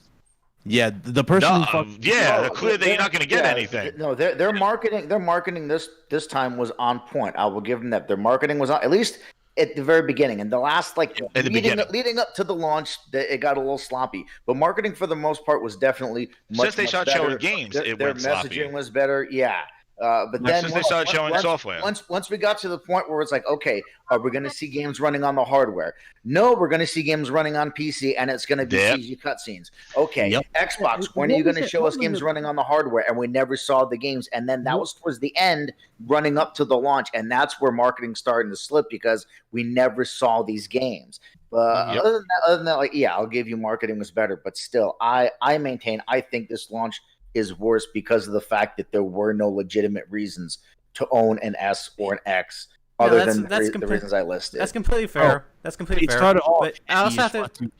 Yeah, the person who fucked. They're clear that you're not going to get anything. No, their marketing this time was on point. I will give them that. Their marketing was on, at least at the very beginning, and the last leading up to the launch, it got a little sloppy. But marketing for the most part was definitely much, Since they much started better. showing games, Their it went messaging sloppy. was better. Yeah. But then Since they started showing software. Once we got to the point where it's like, okay, are we going to see games running on the hardware? No, we're going to see games running on PC, and it's going to be CG cutscenes. Okay, Xbox, when are you going to show us games running on the hardware? And we never saw the games. And then that was towards the end, running up to the launch, and that's where marketing started to slip because we never saw these games. Other than that, like, yeah, I'll give you marketing was better, but still, I maintain I think this launch is worse because of the fact that there were no legitimate reasons to own an S or an X other than the reasons I listed. That's completely fair. That's completely fair. It started off. But I also have to.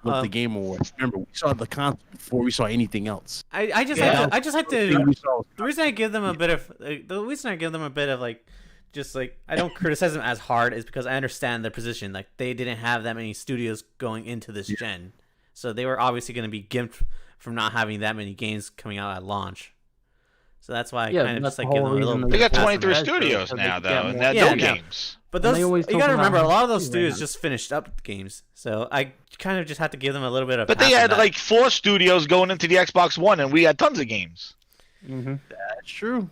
With the Game Awards. Remember, we saw the console before we saw anything else. I just have to. The reason I give them a bit of like, just like, I don't criticize them as hard is because I understand their position. Like, they didn't have that many studios going into this gen, so they were obviously going to be gimped from not having that many games coming out at launch. So that's why I kind of just like give them a little. They got pass on 23 that. studios now, though, and they had no games. But those, you got to remember, a lot of those about studios just finished up games, so I kind of just have to give them a little bit of. But they had like 4 studios going into the Xbox One, and we had tons of games. That's true.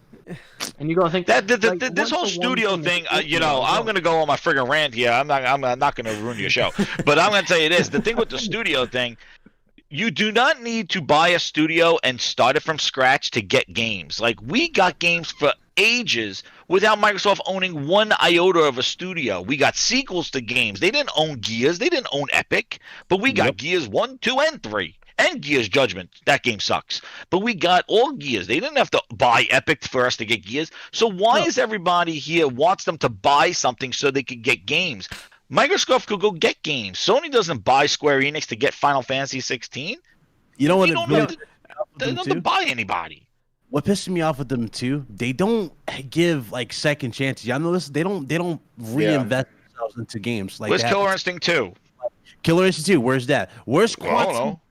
And you gotta think that this whole studio thing, I'm gonna go on my friggin' rant here. I'm not gonna ruin your show, but I'm gonna tell you this: the thing with the studio thing, You do not need to buy a studio and start it from scratch to get games. Like, we got games for ages without Microsoft owning one iota of a studio. We got sequels to games. They didn't own Gears. They didn't own Epic. But we got Gears 1, 2, and 3. And Gears Judgment. That game sucks. But we got all Gears. They didn't have to buy Epic for us to get Gears. So why is everybody here wants them to buy something so they could get games? Microsoft could go get games. Sony doesn't buy Square Enix to get Final Fantasy 16. You know what? They don't have to buy anybody. What pisses me off with them too, they don't give like second chances. Y'all know this. They don't reinvest themselves into games. Like where's Killer Instinct 2? Killer Instinct 2. Where's that? Where's Well, I don't Quantum? know.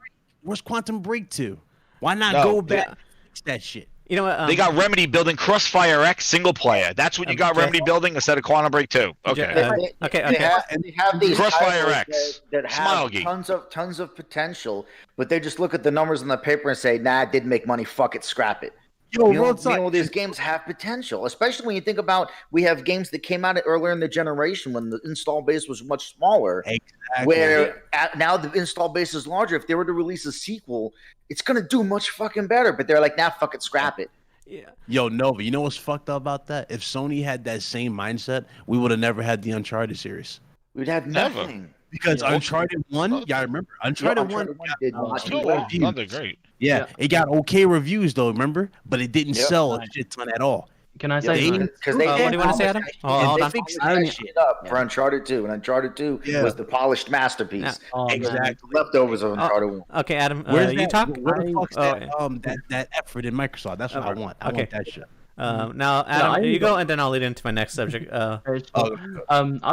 Where's Quantum Break 2? Why not go back and fix that shit? You know what? They got Remedy building Crossfire X single player. That's what you got Remedy building instead of Quantum Break 2. Okay. Okay. They have these Crossfire titles X. that Smile have Geek. tons of potential, but they just look at the numbers on the paper and say, "Nah, it didn't make money. Fuck it, scrap it." Yo, You know, these games have potential, especially when you think about we have games that came out earlier in the generation when the install base was much smaller. Exactly. Where now the install base is larger. If they were to release a sequel, it's gonna do much fucking better. But they're like, "Nah, fuck it, scrap it." Yeah. Yo, Nova, you know what's fucked up about that? If Sony had that same mindset, we would have never had the Uncharted series. We'd have Never. nothing. Because Uncharted 1, y'all remember? Uncharted 1 did got not okay do well. reviews. Not that great. Yeah, it got okay reviews though, remember? But it didn't sell a shit ton at all. Can I say something? Because they what do you want to say, Adam? Hold they on. fixed that shit up for Uncharted 2, and Uncharted 2 was the polished masterpiece. Oh, man. Exactly. Leftovers of Uncharted 1. Okay, Adam. Where's you that, talk. where the fuck's Oh, that effort in Microsoft? That's what I want. I Okay. want that shit. Now, Adam, you go, and then I'll lead into my next subject. I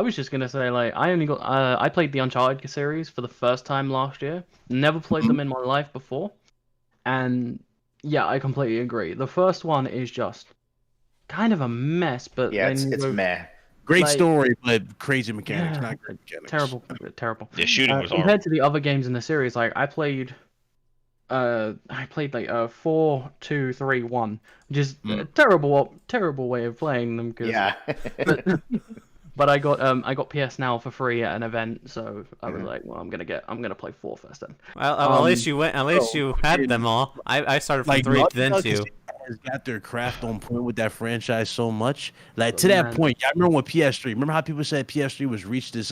was just gonna say, like, I played the Uncharted series for the first time last year. Never played them in my life before, and yeah, I completely agree. The first one is just kind of a mess, but Yeah, then it's meh. Great like- story, but crazy mechanics, not great mechanics. terrible. The shooting was Compared horrible. to the other games in the series, like I played like 4, 2, 3, 1, which is a terrible way of playing them. Yeah. But I got PS Now for free at an event, so I was like, well, I'm gonna play 4 first then. Well, at least you went. At least you had them all. I started from 3, Naughty then Dog 2. has got their craft on point with that franchise so much. Like to that Man. point, I remember when PS3. Remember how people said PS3 was reached its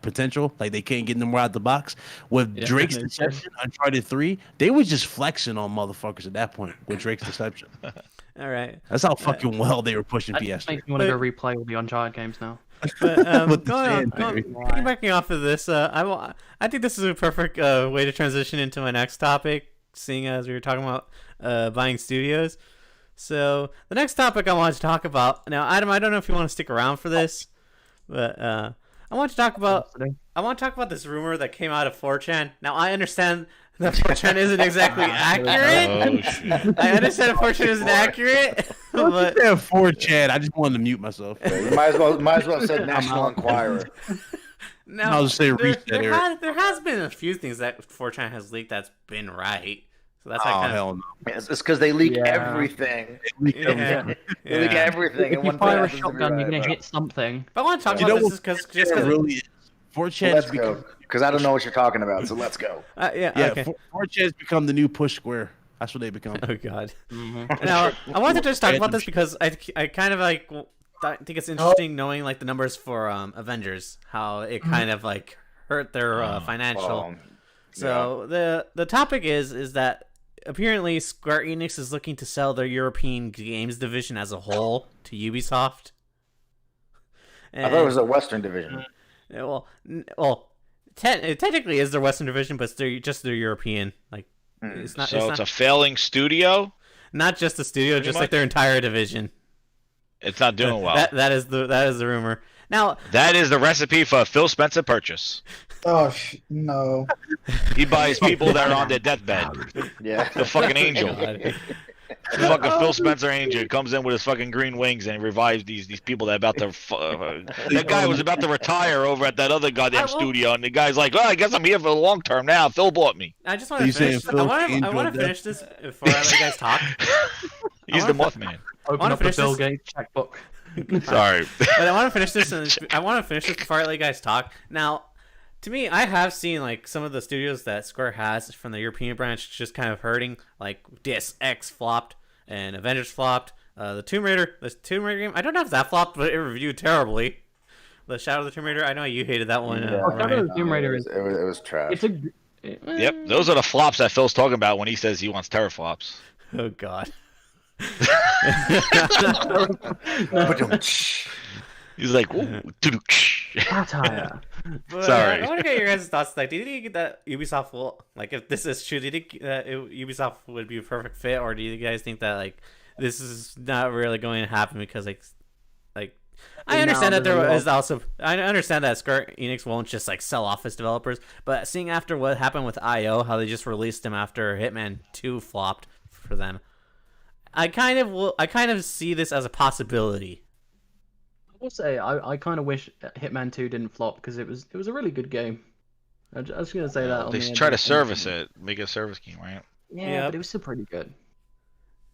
potential, like they can't get no more out the box. With Drake's Deception, Uncharted 3, they was just flexing on motherfuckers at that point with Drake's Deception. All right. That's how fucking well they were pushing That just PS3. makes me want to go replay all the Uncharted games now. But With the sand, baby. piggybacking off of this, I think this is a perfect way to transition into my next topic, seeing as we were talking about buying studios. So the next topic I wanted to talk about now, Adam, I don't know if you want to stick around for this, but I want to talk about this rumor that came out of 4chan. Now I understand that 4chan isn't exactly accurate. Oh, shit. I understand that 4chan isn't accurate, but 4chan. I just wanted to mute myself. You might as well have said National Enquirer. now I'll just say reset here. there has been a few things that 4chan has leaked that's been right. So that's Oh like kind of, hell no! It's because they leak Yeah. everything. yeah, They leak yeah. everything. If and you one fire a thing happens to be shotgun, you're right gonna about. hit something. But I want to talk You about know this what? just It because really is. 4chan Let's has become go. Because I don't know what you're talking about, so let's go. yeah, yeah. okay. 4chan has become the new Push Square. That's what they become. Oh god. Now I wanted to just talk about this because I kind of like think it's interesting knowing like the numbers for Avengers, how it kind of like hurt their financial. So the topic is that apparently Square Enix is looking to sell their European games division as a whole to Ubisoft. I thought it was a Western division. It technically is their Western division, but it's just their European. Like it's not. So it's a failing studio. Not just the studio, just like their entire division. It's not doing well. That is the rumor. Now That is the recipe for a Phil Spencer purchase. Oh no! He buys people that are on their deathbed. Yeah. The fucking angel. God. The fucking Phil Spencer angel comes in with his fucking green wings and revives these people that are about to. That guy was about to retire over at that other goddamn studio, and the guy's like, "Oh, I guess I'm here for the long term now. Phil bought me." I just want Are to you saying finish. Phil's I angel want to death? finish this before I let you guys talk. He's the Mothman. Open wanna up the finish Bill this- Gates checkbook. Sorry. But I want to finish this. And I want to finish this before I let you guys talk. Now, To me, I have seen like some of the studios that Square has from the European branch just kind of hurting. Like Deus Ex flopped and Avengers flopped. The Tomb Raider game. I don't know if that flopped, but it reviewed terribly. The Shadow of the Tomb Raider. I know you hated that one. Shadow of the Tomb Raider it was trash. It's a. Yep, those are the flops that Phil's talking about when he says he wants teraflops. Oh God. He's like, ooh, Satire. But, Sorry. I want to get your guys' thoughts. Like, do you think that Ubisoft will, like, if this is true, do you think that Ubisoft would be a perfect fit, or do you guys think that like this is not really going to happen because like I understand that there is also I understand that Square Enix won't just like sell off its developers, but seeing after what happened with IO, how they just released them after Hitman 2 flopped for them, I kind of see this as a possibility. I will say I kind of wish Hitman 2 didn't flop because it was a really good game. I was gonna say that. They try to service it, make it a service game, right? Yeah, but it was still pretty good.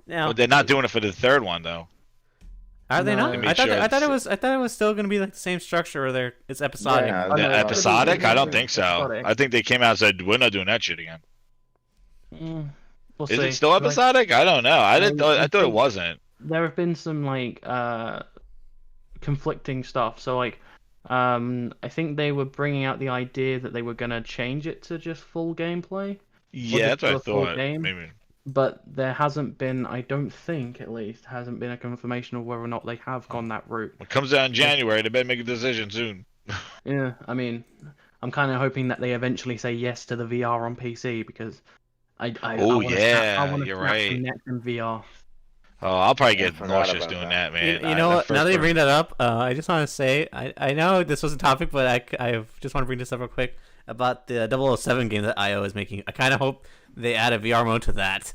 Now, But they're not doing it for the third one though. are they not? No. I thought it was still gonna be like the same structure where it's episodic. Yeah, The no, episodic? I don't think so. Episodic. I think they came out and said we're not doing that shit again. We'll Is see. it still Like, episodic? I don't know. I thought it wasn't. there have been some like conflicting stuff. So like, I think they were bringing out the idea that they were gonna change it to just full gameplay, Yeah, that's what I a full thought. game? Maybe. but there hasn't been. I don't think, at least, hasn't been a confirmation of whether or not they have gone that route. It comes out in January. They better make a decision soon. Yeah, I mean, I'm kind of hoping that they eventually say yes to the VR on PC because I Oh, wanna yeah, snap, I want to you're snap right. some necks in VR. Oh, I'll probably I get forgot nauseous about doing that. that, man. You know what? Now that you bring that up, I just want to say I know this was a topic, but I just want to bring this up real quick about the 007 game that IO is making. I kind of hope they add a VR mode to that.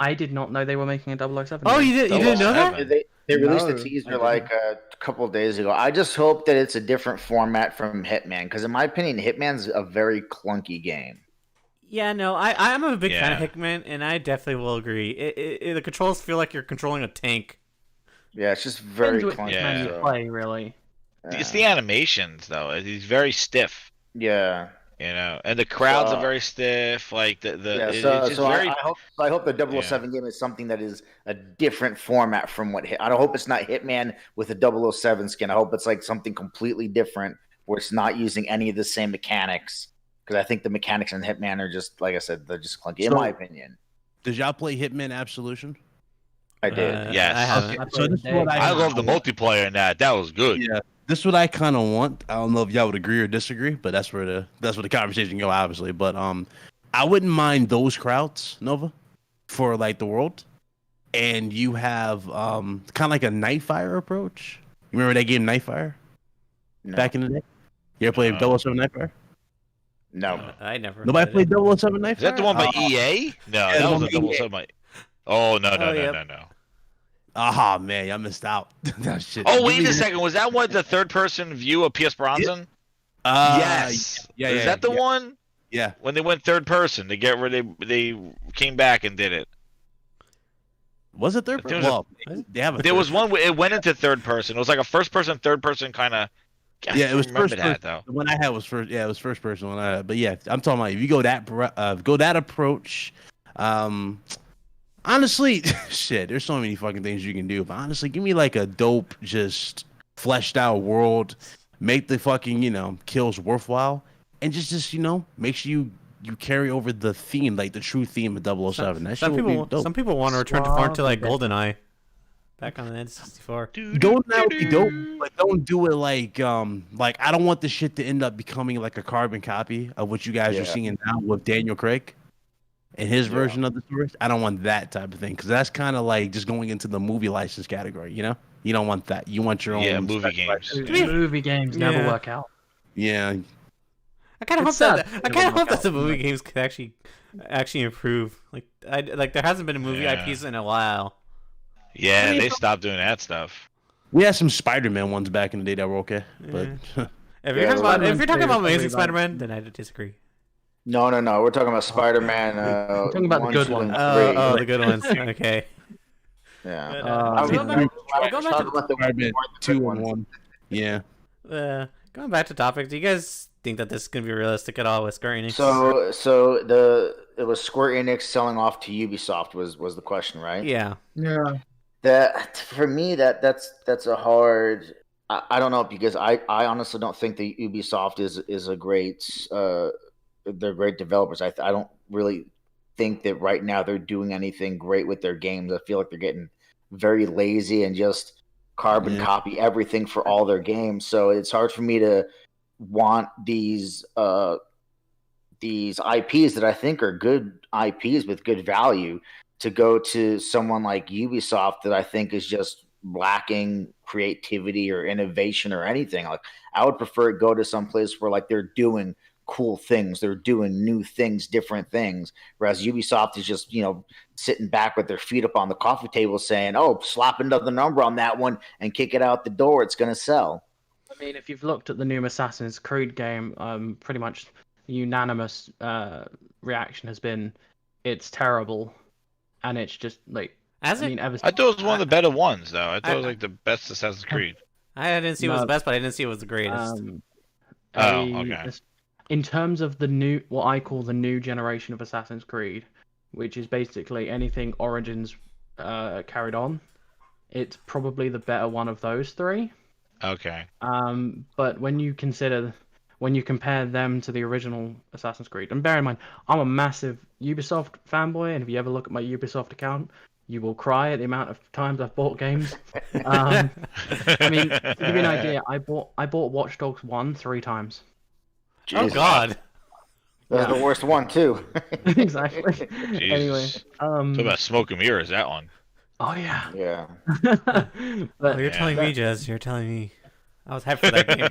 I did not know they were making a 007. Oh, game. you didn't know that? They released No, a I teaser didn't. like a couple of days ago. I just hope that it's a different format from Hitman because, in my opinion, Hitman's a very clunky game. Yeah, no, I'm a big fan of Yeah. Hickman, and I definitely will agree. The controls feel like you're controlling a tank. Yeah, it's just very Depends which clunky. man you so, play, really. It's yeah. the animations though. He's very stiff, Yeah. you know, and the crowds So- are very stiff. Like Yeah, it's so, just so very. I hope the 007 game is something that is a different format from what I don't hope it's not Hitman with a 007 skin. I hope it's like something completely different where it's not using any of the same mechanics. Because I think the mechanics in Hitman are just, like I said, they're just clunky, in So- my opinion. Did y'all play Hitman Absolution? I did. Yes. I haven't. I So this is played what it. I love the multiplayer in that. That was good. Yeah, this is what I kind of want. I don't know if y'all would agree or disagree, but that's where the conversation go, obviously. But I wouldn't mind those crowds, Nova, for like the world, and you have kind of like a Nightfire approach. You remember that game Nightfire No. back in the day? You ever played No. 007 Nightfire? No. I never. Nobody played 007 Nightfire? Is that the one by EA? No, yeah, that the was one a by double EA. sub. Oh no Oh, yep. no. Ah man, y'all missed out. That shit. Oh wait a second. Was that what the third person view of Pierce Bronson? Yes. Yeah, Is yeah, that the yeah. one? Yeah. When they went third person to get where they came back and did it. Was it third There person? was Well, they have a There third was one where it went into third person. It was like a first person, third person kind of. Yeah, it was remember first that person. though. The one I had was first. Yeah, it was first person one I had. But yeah, I'm talking about if you go that approach. Honestly, shit, there's so many fucking things you can do. But honestly, give me like a dope, just fleshed out world. Make the fucking kills worthwhile, and just make sure you carry over the theme, like the true theme of 007. That shit Some would be people, dope. some people want to return to form to like GoldenEye, back on the N64. GoldenEye would be dope, but don't do it like I don't want this shit to end up becoming like a carbon copy of what you guys are Yeah. seeing now with Daniel Craig and his Yeah. version of the story. I don't want that type of thing because that's kind of like just going into the movie license category. You don't want that. You want your own. Yeah, movie special games. license. Yeah. Movie games never Yeah. work out. Yeah, I kind of hope It's sad. that I kind of It'll hope work that the out. movie games could actually improve. Like there hasn't been a movie Yeah. IPs in a while. Yeah, I mean, they stopped doing that stuff. we had some Spider-Man ones back in the day that were okay, but If Yeah, you're talking about Amazing Spider-Man Spider-Man, then I disagree. No. We're talking about Spider-Man. We're talking about the 1, good 2, and ones. Oh, 3. the good ones. Okay. Yeah. But, Uh, going back- going back Talk to- about the Spider-Man more the 2 good and ones. 1. Yeah. going back to topics, do you guys think that this is gonna be realistic at all with Square Enix? It was Square Enix selling off to Ubisoft was the question, right? Yeah. Yeah. That for me that's a hard. I don't know, because I honestly don't think the Ubisoft is a great. They're great developers. I don't really think that right now they're doing anything great with their games. I feel like they're getting very lazy and just carbon copy everything for all their games. So it's hard for me to want these IPs that I think are good IPs with good value to go to someone like Ubisoft that I think is just lacking creativity or innovation or anything. Like, I would prefer it go to some place where like they're doing cool things, they're doing new things, different things, whereas Ubisoft is just, sitting back with their feet up on the coffee table saying, oh, slap another number on that one and kick it out the door, it's going to sell. I mean, if you've looked at the new Assassin's Creed game, pretty much the unanimous reaction has been it's terrible, and it's just like I thought it was one of the better ones, though. I thought it was like the best Assassin's Creed. I didn't see it was the best, but I didn't see it was the greatest. Okay. In terms of what I call the new generation of Assassin's Creed, which is basically anything Origins carried on, it's probably the better one of those three. Okay. But when you compare them to the original Assassin's Creed, and bear in mind, I'm a massive Ubisoft fanboy, and if you ever look at my Ubisoft account, you will cry at the amount of times I've bought games. I mean, to give you an idea, I bought Watch Dogs 1 3 times. Jesus. Oh God. That's the worst one too. Exactly. Jesus. Anyway, Talk about smoke and mirrors, that one. Oh yeah. Yeah. You're telling me, Jez. You're telling me. I was hyped for that game.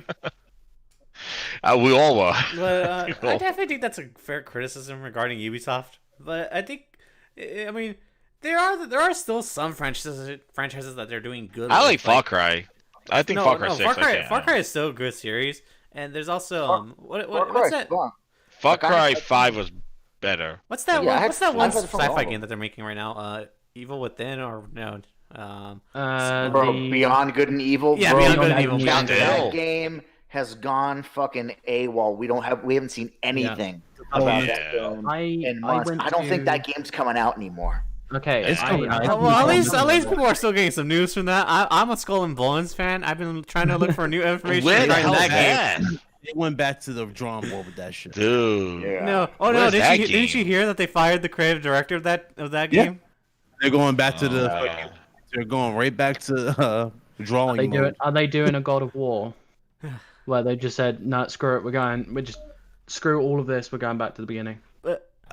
We all were. But I definitely think that's a fair criticism regarding Ubisoft. But I think, I mean, there are still some franchises that they're doing good. I like Far Cry. I think Far Cry 6. Far Cry is still a good series, and there's also what's that? Far Cry 5 was better. What's that one? What's that one sci-fi game that they're making right now? Evil Within or no? Beyond Good and Evil. Yeah, bro, Beyond Good and Evil. That game has gone fucking AWOL. We haven't seen anything about that film in months. I don't think that game's coming out anymore. Okay, at least people are still getting some news from that. I'm a Skull and Bones fan. I've been trying to look for new information regarding that game. They went back to the drawing board with that shit. Dude. Yeah. No. Oh no! Didn't you hear that they fired the creative director of that game? They're going back to they're going right back to drawing board. Are they doing a God of War where they just said, no, screw it, screw all of this, we're going back to the beginning?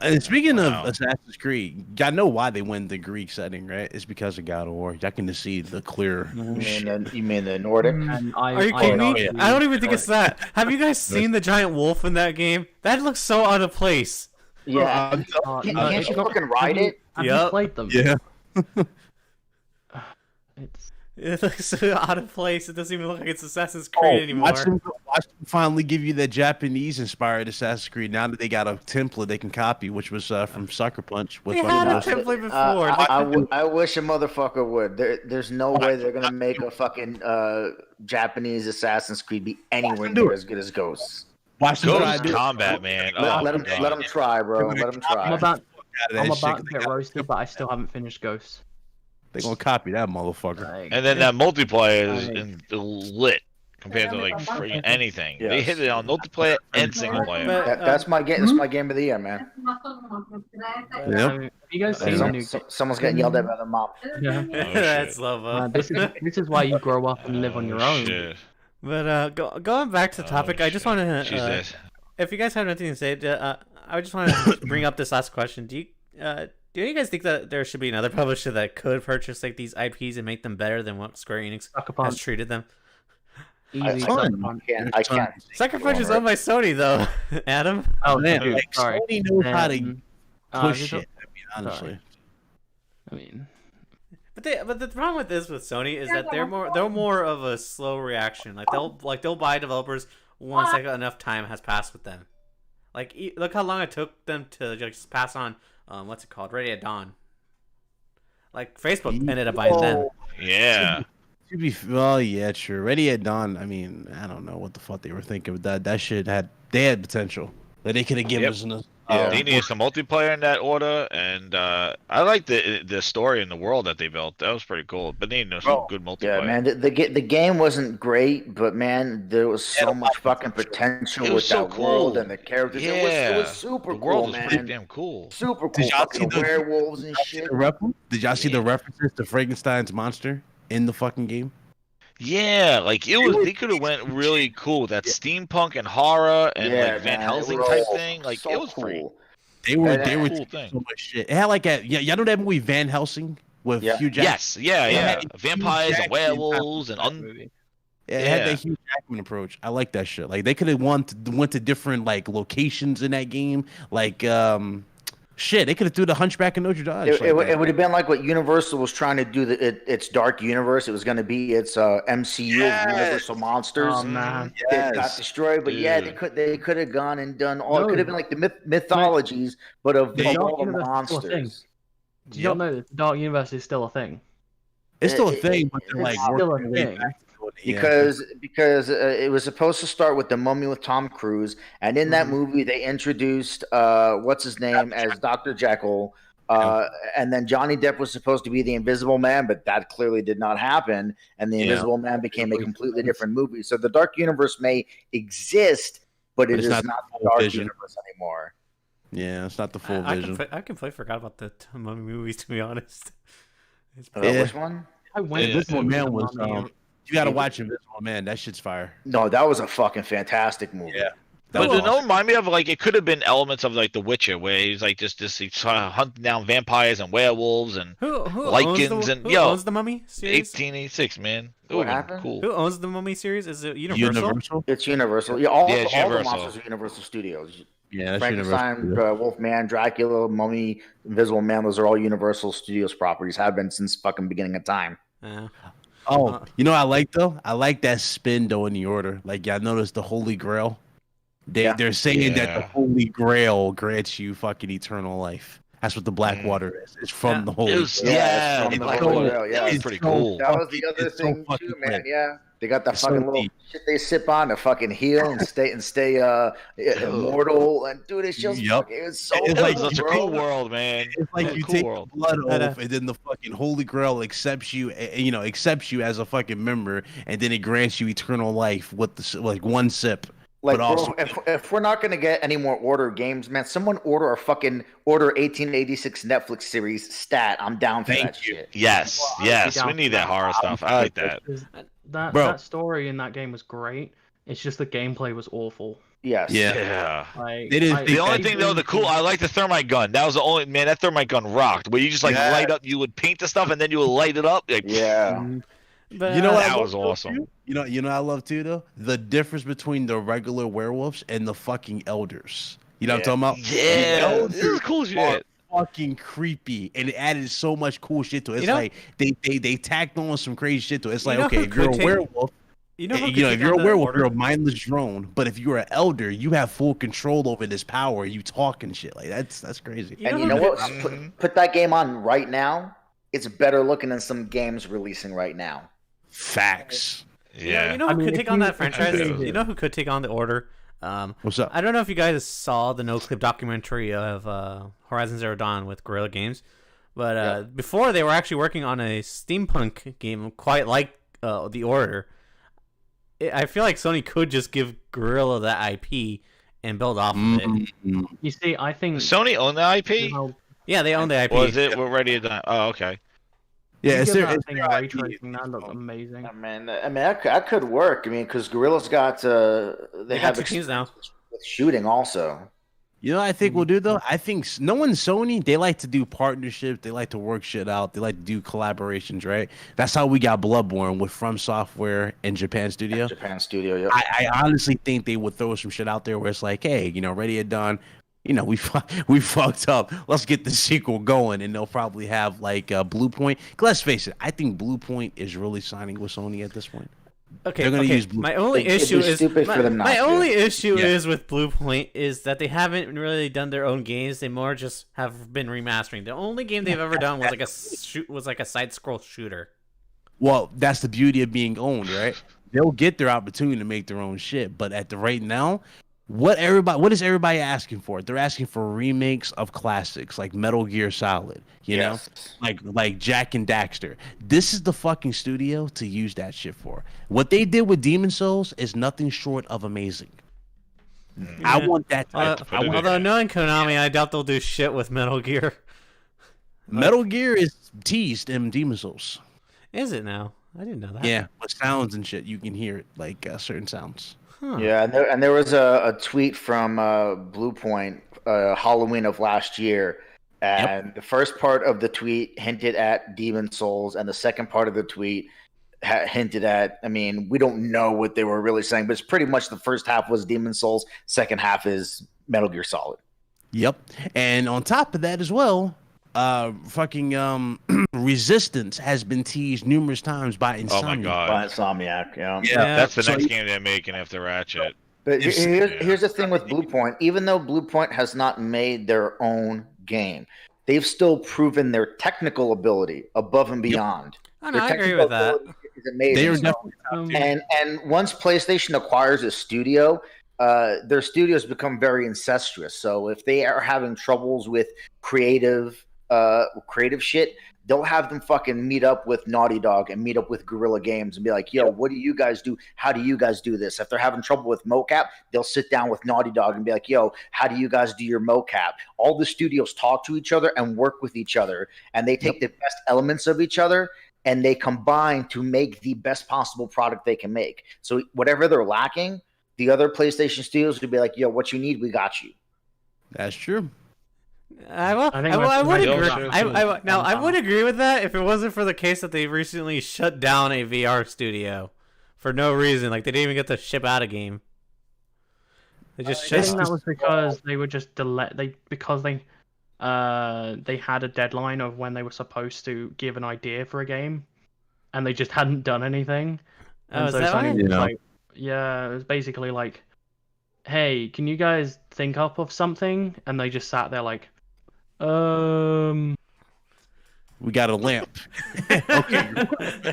And speaking of Assassin's Creed, I know why they went the Greek setting, right? It's because of God of War. I can just see the clear. You mean the Nordic? Are you kidding me? I don't even think it's that. Have you guys seen the giant wolf in that game? That looks so out of place. Yeah. Can't you fucking ride it? Have you played them? Yeah. It looks so out of place. It doesn't even look like it's Assassin's Creed anymore. Watch them finally give you that Japanese-inspired Assassin's Creed. Now that they got a template they can copy, which was from Sucker Punch. They had a template before. I wish a motherfucker would. There's no way they're gonna make a fucking Japanese Assassin's Creed be anywhere near as good as Ghosts. Watch Ghost Combat, man. Let them try, bro. Let them try. I'm about to get roasted, but I still haven't finished Ghosts. They're gonna copy that motherfucker. And then that multiplayer is lit compared to like freaking anything. Yes. They hit it on multiplayer and single player. That's my game of the year, man. Yep. Have you guys seen the new? Someone's getting yelled at by the mom. Yeah. That's love. This is why you grow up and live on your own. Shit. But going back to the topic, I just want to. If you guys have anything to say, I just want to bring up this last question. Do you guys think that there should be another publisher that could purchase like these IPs and make them better than what Square Enix has treated them? Easy. I can't. Sucker Punch is owned by Sony, though. Adam. Oh man, dude, sorry. Sony knows how to push shit. Honestly. But the problem with Sony is that they're more of a slow reaction. Like they'll buy developers once like enough time has passed with them. Like look how long it took them to just pass on. What's it called? Ready at Dawn. Like Facebook ended up buying them. Yeah. Well, yeah, true. Ready at Dawn. I mean, I don't know what the fuck they were thinking with that. That shit had potential. That they could have given Yep. us. They needed some multiplayer in that order, and I like the story and the world that they built. That was pretty cool. But they needed some good multiplayer. Yeah, man. The game wasn't great, but man, there was so much fucking potential with that world and the characters. Yeah, it was super the world cool, was man. pretty damn cool. Super cool. Did y'all see Fucking the werewolves and shit? Did y'all see the references to Frankenstein's monster in the fucking game? Yeah, like they could have went really cool with that steampunk and horror and like Van Helsing type thing. Like so it was cool. pretty. They were cool thing. so much shit. It had like y'all know that movie Van Helsing with Hugh Jackman? Yes, yeah. Vampires and werewolves and It had that Hugh Jackman approach. I like that shit. Like they could have went to different like locations in that game. Like shit, they could have threw the Hunchback of Notre Dame. It would have been like what Universal was trying to do. Its Dark Universe. It was going to be its MCU of Universal Monsters. Oh man, It got destroyed, but they could have gone and done all. It could have been like the mythologies, but of all the monsters. Did y'all know that the Dark Universe is still a thing? It's still a thing, but they're like still a working their way thing. back to it. Because it was supposed to start with The Mummy with Tom Cruise, and in that movie they introduced what's his name as Dr. Jekyll, and then Johnny Depp was supposed to be the Invisible Man, but that clearly did not happen, and the Invisible Man became a completely different movie. So the Dark Universe may exist, but it is not the Dark Universe anymore. Yeah, it's not the full vision. I completely forgot about the Mummy movies, to be honest. Which one? I went. Invisible Man was. You gotta watch Invisible Man. That shit's fire. No, that was a fucking fantastic movie. Yeah. But it don't remind me of like it could have been elements of like The Witcher, where he's like he's hunting down vampires and werewolves and lichens and who owns the Mummy series? 1886, man. What happened? Cool. Who owns the Mummy series? Is it Universal? It's Universal. Yeah, all the Universal. monsters are Universal Studios. Yeah, that's Frankenstein, Universal. Wolfman, Dracula, Mummy, Invisible Man. Those are all Universal Studios properties. Have been since fucking beginning of time. Oh, you know what I like though? I like that spin though in the order. Like y'all notice the Holy Grail. They're saying that the Holy Grail grants you fucking eternal life. That's what the Black Water is. It's from the Holy Grail. It's pretty cool. That was the other thing too, man. Yeah, they got that fucking little shit they sip on to fucking heal and stay immortal. And dude, it's just it's so like such a cool world, man. It's like you take the blood oath, and then the fucking Holy Grail accepts you, accepts you as a fucking member, and then it grants you eternal life with the like one sip. Like, bro, if we're not gonna get any more Order games, man, someone order a fucking Order 1886 Netflix series stat. I'm down for that shit. Yes, we need that horror stuff. I like that. That story in that game was great. It's just the gameplay was awful. Yes. Yeah. Like, the only thing though, I like the thermite gun. That was the only that thermite gun rocked. Where you just like light up, you would paint the stuff and then you would light it up. Like, But, you know what that was awesome. You know I love too though? The difference between the regular werewolves and the fucking elders. You know what I'm talking about? Yeah, this is cool shit. Fucking creepy, and it added so much cool shit to it. It's like they tacked on some crazy shit to it. It's like, okay, if you're a werewolf, if you're a werewolf, you're a mindless drone. But if you're an elder, you have full control over this power. You talk and shit like that's crazy. And you know what? Put that game on right now. It's better looking than some games releasing right now. Facts. Yeah. You know who could take on that franchise? You know who could take on the Order? What's up? I don't know if you guys saw the no-clip documentary of Horizon Zero Dawn with Guerrilla Games, but before they were actually working on a steampunk game quite like the Order. I feel like Sony could just give Guerrilla that IP and build off of it. You see, I think Sony own the IP. Yeah, they own the IP. Was it? We're ready to. Oh, okay. Yeah, it's ray tracing. That looked amazing. I mean, that could work. I mean, because Guerrilla's got they have two teams now with shooting also. You know what I think we'll do though? I think knowing Sony, they like to do partnerships. They like to work shit out. They like to do collaborations, right? That's how we got Bloodborne with From Software and Japan Studio. Yeah. I honestly think they would throw some shit out there where it's like, hey, Ready at Dawn. We fucked up. Let's get the sequel going, and they'll probably have like Blue Point. Let's face it, I think Blue Point is really signing with Sony at this point. Okay, they're gonna use Blue my only issue is is with Blue Point is that they haven't really done their own games. They more just have been remastering. The only game they've ever done was like a side scroll shooter. Well, that's the beauty of being owned, right? They'll get their opportunity to make their own shit, but at the right now, what is everybody asking for? They're asking for remakes of classics like Metal Gear Solid, you know, Yes. like Jack and Daxter. This is the fucking studio to use that shit for. What they did with Demon Souls is nothing short of amazing. I want that type. Although knowing Konami, I doubt they'll do shit with Metal Gear. Metal Gear is teased in Demon Souls. Is it now? I didn't know that. Yeah, with sounds and shit, you can hear it, like certain sounds. Huh. Yeah, and there was a tweet from Blue Point Halloween of last year, and the first part of the tweet hinted at Demon Souls, and the second part of the tweet hinted at. I mean, we don't know what they were really saying, but it's pretty much the first half was Demon Souls, second half is Metal Gear Solid. Yep, and on top of that as well, Resistance has been teased numerous times by Insomniac. Oh my god. By Insomniac, yeah. That's the next game they're making after Ratchet. But here's the thing with Blue Point. Even though Blue Point has not made their own game, they've still proven their technical ability above and beyond. Oh, no, Their I agree technical with that. ability is amazing. They are So- definitely and once PlayStation acquires a studio, their studios become very incestuous. So if they are having troubles with creative shit, they'll have them fucking meet up with Naughty Dog and meet up with Guerrilla Games and be like, yo, what do you guys do? How do you guys do this? If they're having trouble with mocap, they'll sit down with Naughty Dog and be like, yo, how do you guys do your mocap? All the studios talk to each other and work with each other, and they take the best elements of each other and they combine to make the best possible product they can make. So whatever they're lacking, the other PlayStation studios would be like, yo, what you need, we got you. That's true. I would agree with that if it wasn't for the case that they recently shut down a VR studio for no reason. Like, they didn't even get to ship out a game. They just I shut. think that was because they were just because they had a deadline of when they were supposed to give an idea for a game, and they just hadn't done anything. Oh, And is so that Sony why? was like, yeah, it was basically like, hey, can you guys think up of something? And they just sat there like, We got a lamp. Okay.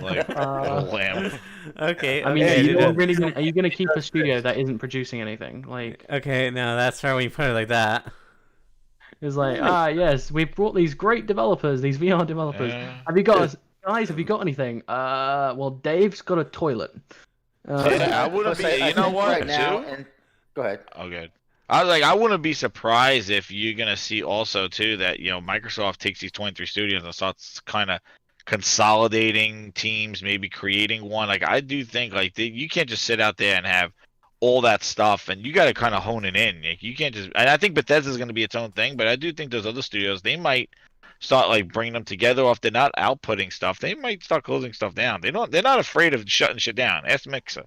Like a lamp. Okay. I mean, okay, are you gonna keep a studio that isn't producing anything? Like, okay, no, that's fair when you put it like that. it's like, yes, we've brought these great developers, these VR developers. Yeah. Have you got guys? Have you got anything? Well, Dave's got a toilet. I wouldn't be. You know what? Right now, too? and go ahead. Oh, good. I was like, I wouldn't be surprised if you're gonna see also too that Microsoft takes these 23 studios and starts kind of consolidating teams, maybe creating one. Like I do think like you can't just sit out there and have all that stuff, and you got to kind of hone it in. Like, you can't just. And I think Bethesda's going to be its own thing, but I do think those other studios they might start like bringing them together. Or if they're not outputting stuff, they might start closing stuff down. They're not afraid of shutting shit down. Ask Mixer.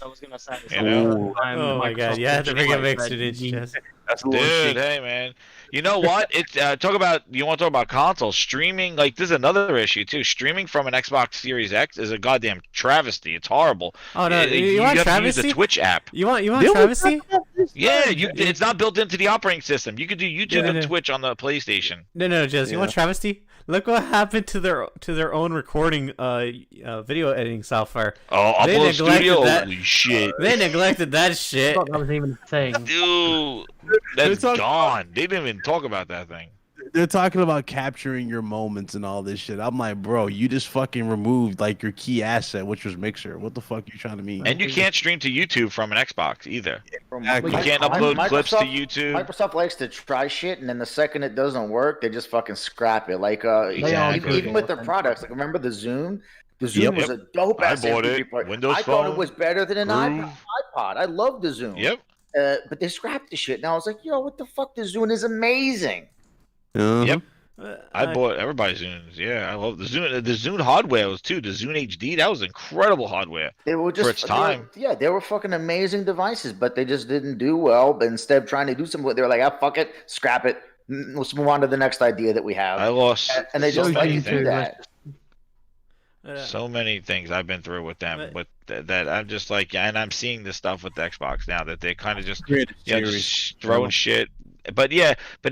I was gonna say. You know? Oh my god, yeah, the bring a mix to it. That's Dude, hey man, you know what? It's you want to talk about console streaming? Like this is another issue too. Streaming from an Xbox Series X is a goddamn travesty. It's horrible. Oh no, you want have travesty? to use the Twitch app. You want travesty? Yeah, it's not built into the operating system. You could do YouTube and Twitch on the PlayStation. No, Jez, you want travesty? Look what happened to their own recording video editing software. Oh, They Upload neglected Studio, that. holy shit. They neglected that shit. I thought that was even a thing. Dude, that's gone. They didn't even talk about that thing. They're talking about capturing your moments and all this shit. I'm like, bro, you just fucking removed like your key asset, which was Mixer. What the fuck are you trying to mean? And you can't stream to YouTube from an Xbox either. Exactly. You can't upload clips to YouTube. Microsoft likes to try shit, and then the second it doesn't work, they just fucking scrap it. Like Exactly. even with their products, like remember the Zune? The Zune was a dope ass I bought MP3 it. player. Windows I thought Phone, it was better than an Groove. iPod. I love the Zune. Yep. But they scrapped the shit. And I was like, yo, what the fuck? The Zune is amazing. Yep. I bought everybody's Zunes. Yeah, I love the Zune. The Zune hardware was too. The Zune HD, that was incredible hardware. They were just For its time. They were fucking amazing devices, but they just didn't do well. But instead of trying to do something, they were like, fuck it, scrap it. Let's move on to the next idea that we have. I lost and they just so let many you do things. that. So many things I've been through with them, with that I'm just like, and I'm seeing this stuff with the Xbox now that they kind of just, just throwing shit. But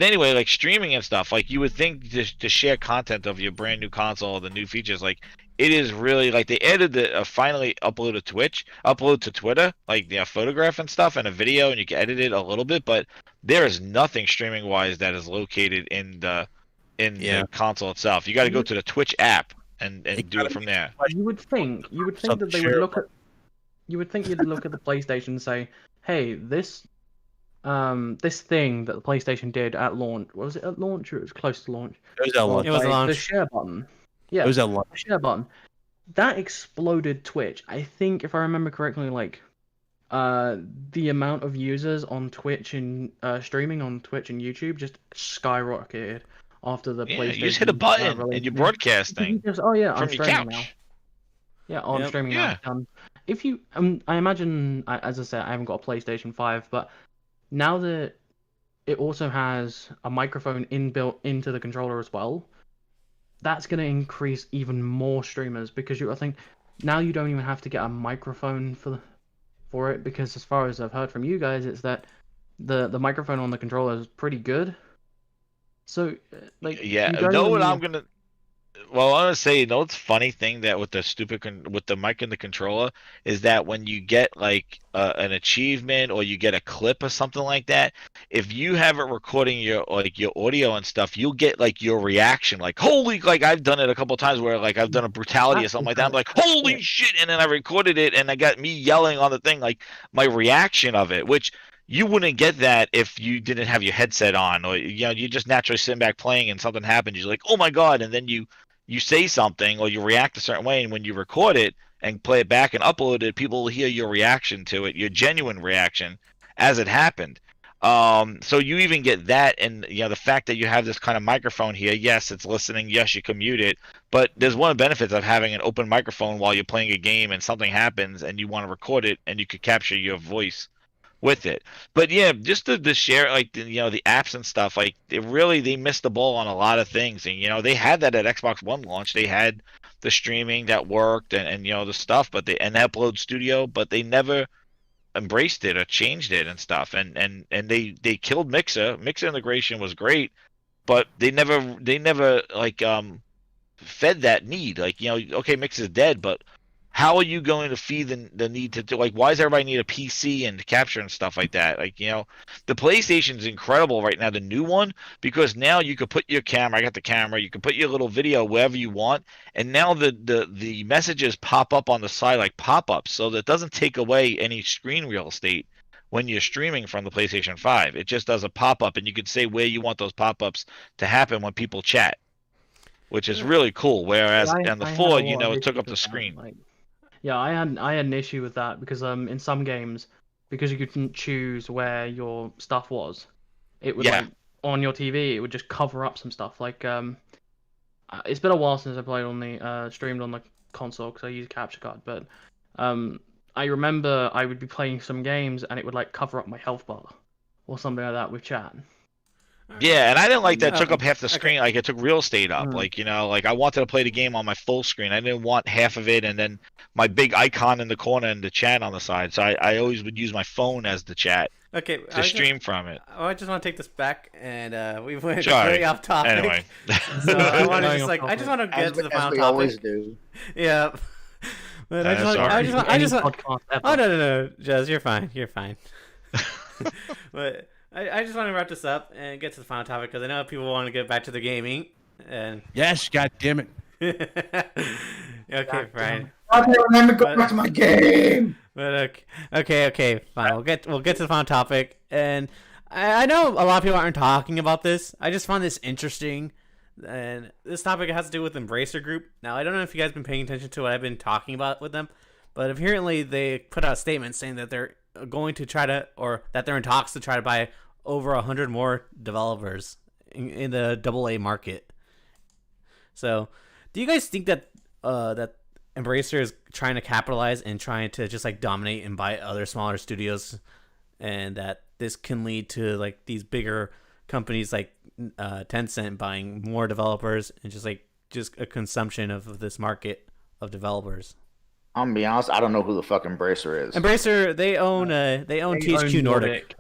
anyway, like streaming and stuff, like you would think to share content of your brand new console, the new features, like it is really like they added the finally upload to Twitter, like photograph and stuff and a video, and you can edit it a little bit, but there is nothing streaming wise that is located in the console itself. You got to go to the Twitch app and do it from there. You would think that they would look at. You would think you'd look at the PlayStation and say, "Hey, this thing that the PlayStation did at launch, was it at launch or it was close to launch? It was at launch. It was launch. The share button. Yeah, It was at launch. the share button. That exploded Twitch. I think, if I remember correctly, like, the amount of users on Twitch and streaming on Twitch and YouTube just skyrocketed after the Yeah, PlayStation. you just hit a button and you're broadcasting Oh yeah, I'm from your streaming now. couch. Yeah, I'm Yep. streaming Yeah. now. If you, I imagine, as I said, I haven't got a PlayStation 5, but now that it also has a microphone inbuilt into the controller as well, that's going to increase even more streamers, because I think now you don't even have to get a microphone for it, because as far as I've heard from you guys, it's that the microphone on the controller is pretty good. So, like, Yeah, you don't know what even- I'm gonna. Well, I want to say, it's funny thing that with with the mic and the controller is that when you get like an achievement or you get a clip or something like that, if you have it recording your audio and stuff, you'll get like your reaction, like holy, like I've done it a couple times where like I've done a brutality or something like that. I'm like holy shit, and then I recorded it and I got me yelling on the thing, like my reaction of it, which you wouldn't get that if you didn't have your headset on, or you just naturally sitting back playing and something happens, you're like oh my god, and then you say something or you react a certain way, and when you record it and play it back and upload it, people will hear your reaction to it, your genuine reaction as it happened. So you even get that, and the fact that you have this kind of microphone here, yes, it's listening, yes, you can mute it, but there's one of the benefits of having an open microphone while you're playing a game and something happens and you want to record it and you could capture your voice with it. But yeah, just the share, like the apps and stuff, like they missed the ball on a lot of things. And they had that at Xbox One launch. They had the streaming that worked and the stuff, but the Upload Studio, but they never embraced it or changed it and stuff. And they killed Mixer. Mixer integration was great, but they never like fed that need. Like okay, Mixer's dead, but how are you going to feed the need to like? Why does everybody need a PC and to capture and stuff like that? Like the PlayStation's incredible right now, the new one, because now you could put your camera. I got the camera. You can put your little video wherever you want, and now the messages pop up on the side like pop-ups, so that doesn't take away any screen real estate when you're streaming from the PlayStation 5. It just does a pop-up, and you can say where you want those pop-ups to happen when people chat, which is really cool. Whereas on the 4, it took up the screen. Yeah, I had an issue with that because in some games, because you couldn't choose where your stuff was, it would like on your TV, it would just cover up some stuff. Like it's been a while since I played on the streamed on the console because I use a capture card, but I remember I would be playing some games and it would like cover up my health bar or something like that with chat. Yeah, and I didn't like that. It took up half the screen. Like it took real estate up. Like like I wanted to play the game on my full screen. I didn't want half of it, and then my big icon in the corner and the chat on the side. So I always would use my phone as the chat. Okay, to stream from it. I just want to take this back, and we went Sorry. very off topic. Anyway, so I want to I just want to get to the final we topic. Always do. Yeah. But I just want. Oh no, Jez, you're fine. You're fine. But I just want to wrap this up and get to the final topic because I know people want to get back to the gaming. And Yes, god damn it. okay, fine. Let me go back to my game. But okay, fine. We'll get to the final topic, and I know a lot of people aren't talking about this. I just found this interesting, and this topic has to do with Embracer Group. Now I don't know if you guys have been paying attention to what I've been talking about with them, but apparently they put out a statement saying that they're going to try to, or that they're in talks to try to buy over 100 more developers in the AA market. So, do you guys think that that Embracer is trying to capitalize and trying to just like dominate and buy other smaller studios, and that this can lead to like these bigger companies like Tencent buying more developers and just a consumption of this market of developers? I'm gonna be honest, I don't know who the fuck Embracer is. Embracer, they own THQ Nordic.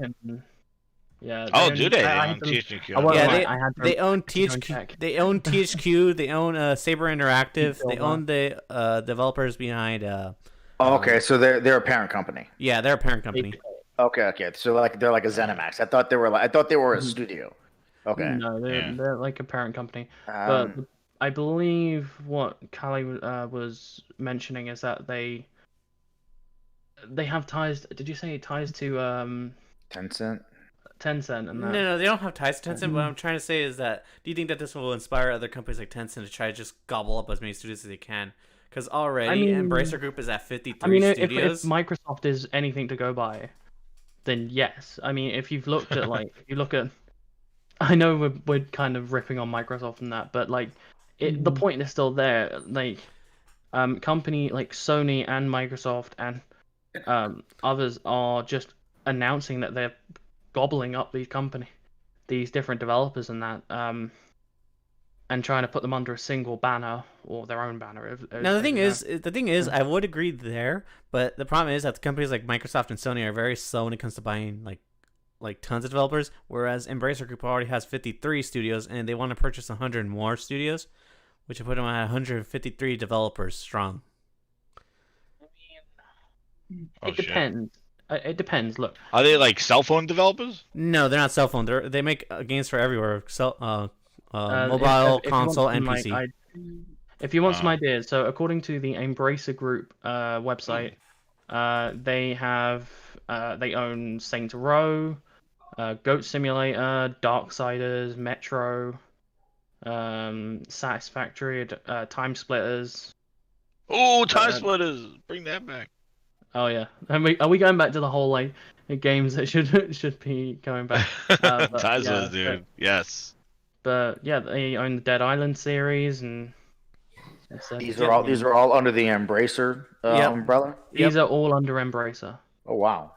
Yeah. Oh, own, do they? They I own had them- THQ. I won't Yeah, lie, they, I had they to- own to go and THQ. check. They own THQ. They own Saber Interactive. They Silver. own the developers behind. Oh, okay, so they're a parent company. Yeah, they're a parent company. Okay. So like they're like a ZeniMax. I thought they were a studio. Okay. No, Yeah. they're like a parent company. But I believe what Callie was mentioning is that they have ties. Did you say ties to Tencent. Tencent and that? No, they don't have ties to Tencent. What I'm trying to say is that, do you think that this will inspire other companies like Tencent to try to just gobble up as many studios as they can? Because already, Embracer Group is at 53 I mean, if studios. Microsoft is anything to go by, then yes. I mean, if you've looked at if you look at, I know we're kind of ripping on Microsoft and that, but like, the point is still there. Like, company like Sony and Microsoft and others are just announcing that they're gobbling up these different developers and that, and trying to put them under a single banner or their own banner. Now the thing is, I would agree there, but the problem is that the companies like Microsoft and Sony are very slow when it comes to buying like tons of developers, whereas Embracer Group already has 53 studios and they want to purchase 100 more studios, which would put them at 153 developers strong. It depends. It depends. Look, Are they like cell phone developers? No, they're not cell phone. They make games for everywhere. Mobile, if console, you and want PC. if you want some ideas, so according to the Embracer Group website, they own Saints Row, Goat Simulator, Darksiders, Metro, Satisfactory, Time Splitters. Oh, Time Splitters! Bring that back. Oh yeah, are we going back to the whole like games that should be going back? Time Splitters, dude. Yes. But yeah, they own the Dead Island series, and These are all under the Embracer umbrella. These are all under Embracer. Oh wow.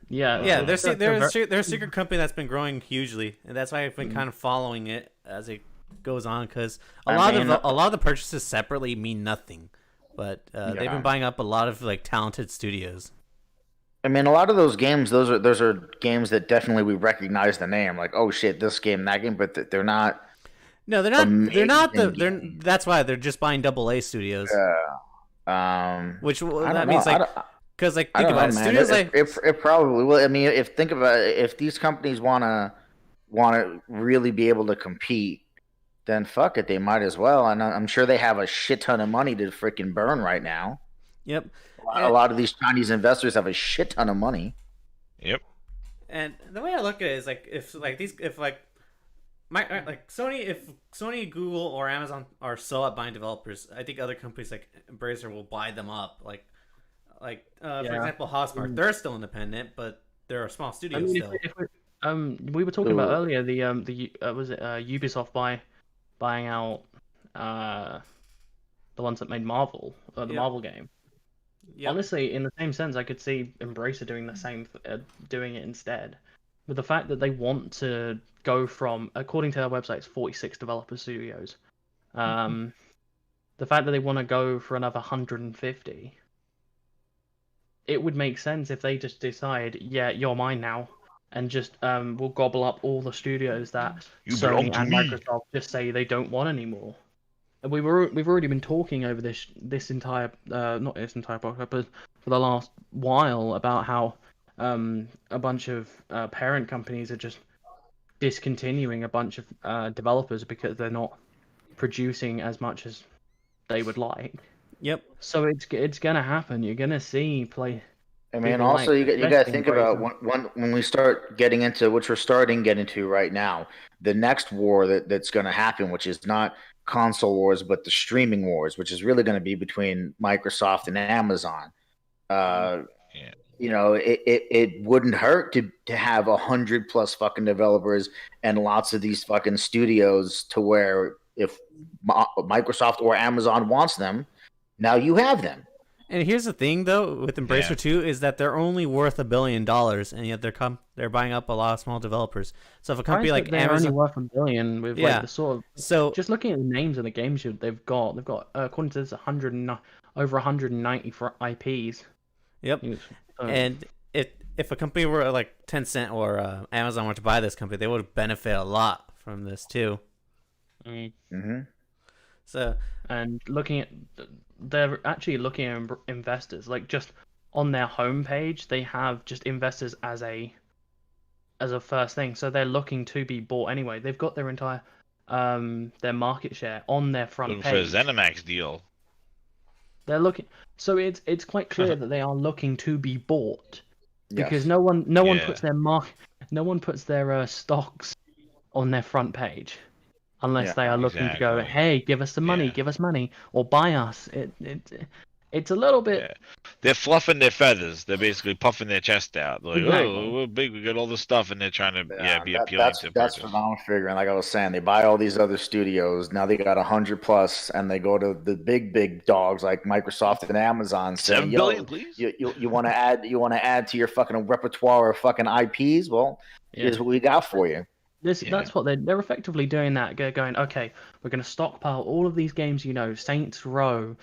Yeah, they're a secret company that's been growing hugely, and that's why I've been kind of following it as it goes on, because a lot of the purchases separately mean nothing, but they've been buying up a lot of like talented studios. I mean, a lot of those games, those are games that definitely we recognize the name, like, oh shit, this game, that game, but they're not. No, they're not. That's why they're just buying AA studios. Which that means like, because like think about it, studios like it probably will. I mean, think about it, if these companies wanna really be able to compete, then fuck it, they might as well. And I'm sure they have a shit ton of money to freaking burn right now. Yep. A lot of these Chinese investors have a shit ton of money. Yep. And the way I look at it is like if Sony, Google, or Amazon are so at buying developers, I think other companies like Embracer will buy them up. For example, Housemarque, they're still independent, but they're a small studio still. We were talking about earlier was it Ubisoft buying out the ones that made Marvel, Marvel game. Yep. Honestly, in the same sense, I could see Embracer doing the same, doing it instead. With the fact that they want to go from, according to their website, it's 46 developer studios. The fact that they want to go for another 150, it would make sense if they just decide, yeah, you're mine now, and just we'll gobble up all the studios that Sony and Microsoft just say they don't want anymore. We've already been talking over this entire not this entire podcast, but for the last while about how a bunch of parent companies are just discontinuing a bunch of developers because they're not producing as much as they would like. Yep. So it's gonna happen. You're gonna see play. I mean, also you got to think about when we start getting into, which we're starting to get into right now, the next war that's going to happen, which is not console wars, but the streaming wars, which is really going to be between Microsoft and Amazon. You know, it wouldn't hurt to have 100+ fucking developers and lots of these fucking studios to where if Microsoft or Amazon wants them, now you have them. And here's the thing, though, with Embracer 2 is that they're only worth $1 billion, and yet they're buying up a lot of small developers. So if a company like they're Amazon, only worth $1 billion with like the sort of just looking at the names of the games they've got according to this over 190 for IPs. Yep. And if a company were like Tencent or Amazon were to buy this company, they would benefit a lot from this too. Mm-hmm. So, and they're actually looking at investors. Like just on their homepage, they have just investors as a first thing. So they're looking to be bought anyway. They've got their entire their market share on their front Looking for a page. ZeniMax deal. They're looking. So it's quite clear that they are looking to be bought because Yes. no one Yeah. puts their stocks on their front page unless Yeah, they are looking to go, exactly. hey, give us the money, Yeah. give us money, or buy us. It's a little bit. Yeah. They're fluffing their feathers. They're basically puffing their chest out. They're like, Exactly. oh, we're big. We got all this stuff, and they're trying to be appealing that's to that's purchase. what I'm figuring. Like I was saying, they buy all these other studios. Now they got 100 plus, and they go to the big dogs like Microsoft and Amazon. Say, 7 billion, please. You want to add to your fucking repertoire of fucking IPs? Well, here's what we got for you. That's what they're effectively doing. That going, okay, we're going to stockpile all of these games. Saints Row,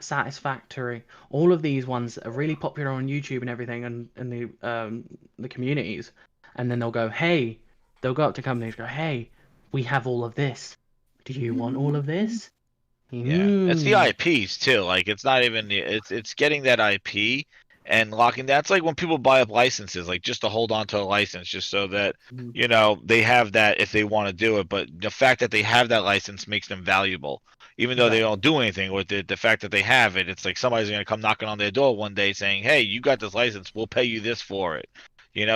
Satisfactory, all of these ones that are really popular on YouTube and everything, and the communities, and then they'll go up to companies, go, hey, we have all of this. Do you want all of this? Yeah, it's the IPs too. Like it's not even it's getting that IP and locking that. It's like when people buy up licenses, like just to hold on to a license, just so that they have that if they want to do it. But the fact that they have that license makes them valuable, even though they don't do anything with it. The fact that they have it, it's like somebody's gonna come knocking on their door one day saying, "Hey, you got this license. We'll pay you this for it."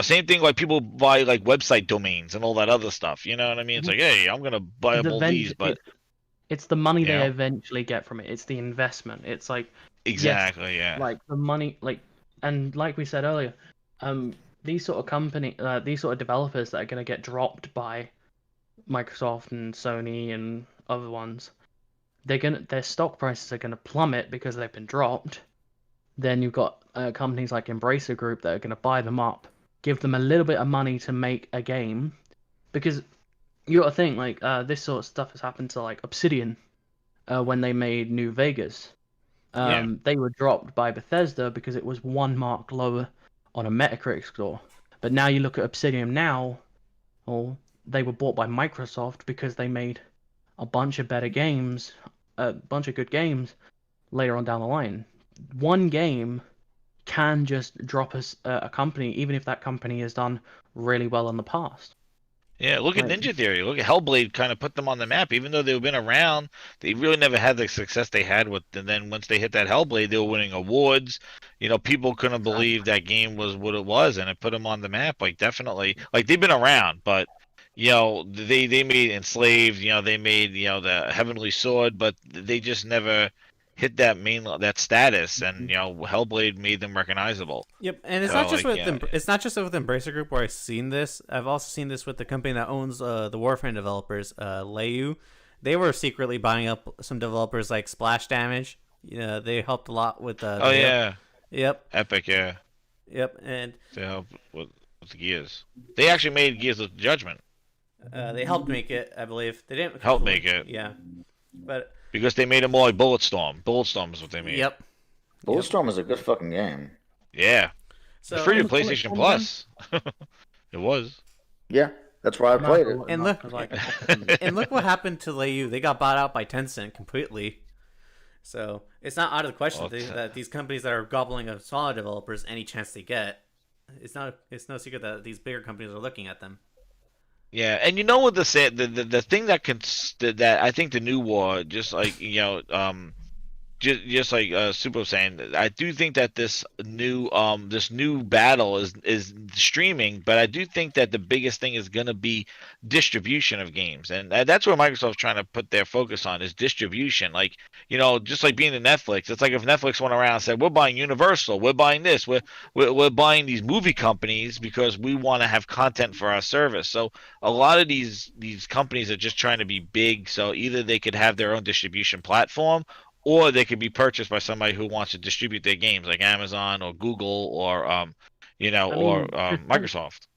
Same thing like people buy like website domains and all that other stuff. You know what I mean? It's like, hey, I'm gonna buy up all these, but it's the money they eventually get from it. It's the investment. It's like exactly, yeah. Like the money, and like we said earlier, these sort of these sort of developers that are going to get dropped by Microsoft and Sony and other ones, their stock prices are gonna plummet because they've been dropped. Then you've got companies like Embracer Group that are gonna buy them up, give them a little bit of money to make a game, because you got to think this sort of stuff has happened to like Obsidian when they made New Vegas. They were dropped by Bethesda because it was 1 mark lower on a Metacritic score. But now you look at Obsidian now, they were bought by Microsoft because they made a bunch of better games, a bunch of good games later on down the line. One game can just drop a company, even if that company has done really well in the past. Yeah, look at Ninja Theory. Look at Hellblade kind of put them on the map. Even though they've been around, they really never had the success they had with. And then once they hit that Hellblade, they were winning awards. People couldn't believe that game was what it was, and it put them on the map. Like definitely, like they've been around, but they made Enslaved. They made the Heavenly Sword, but they just never hit that status, and Hellblade made them recognizable. Yep, and it's not just it's not just with Embracer Group where I've seen this. I've also seen this with the company that owns the Warframe developers, Layu. They were secretly buying up some developers like Splash Damage. They helped a lot with. Yep. Epic, yeah. Yep, and to help with the Gears. They actually made Gears of Judgment. They helped make it, I believe. They didn't help make it. Yeah, but. Because they made it more like Bulletstorm. Bulletstorm is what they made. Yep. Bulletstorm is a good fucking game. Yeah. So, it's free to PlayStation Plus. It was. Yeah, that's why I played it. And look, and look what happened to Layu. They got bought out by Tencent completely. So it's not out of the question that these companies that are gobbling up smaller developers any chance they get. It's no secret that these bigger companies are looking at them. Yeah, and what the thing that I think the new war, just like just like Super was saying, I do think that this new battle is streaming, but I do think that the biggest thing is going to be distribution of games, and that's where Microsoft's trying to put their focus on is distribution. Like just like being in Netflix, it's like if Netflix went around and said, "We're buying Universal, we're buying this, we're buying these movie companies because we want to have content for our service." So a lot of these companies are just trying to be big, so either they could have their own distribution platform, or they could be purchased by somebody who wants to distribute their games, like Amazon or Google or Microsoft.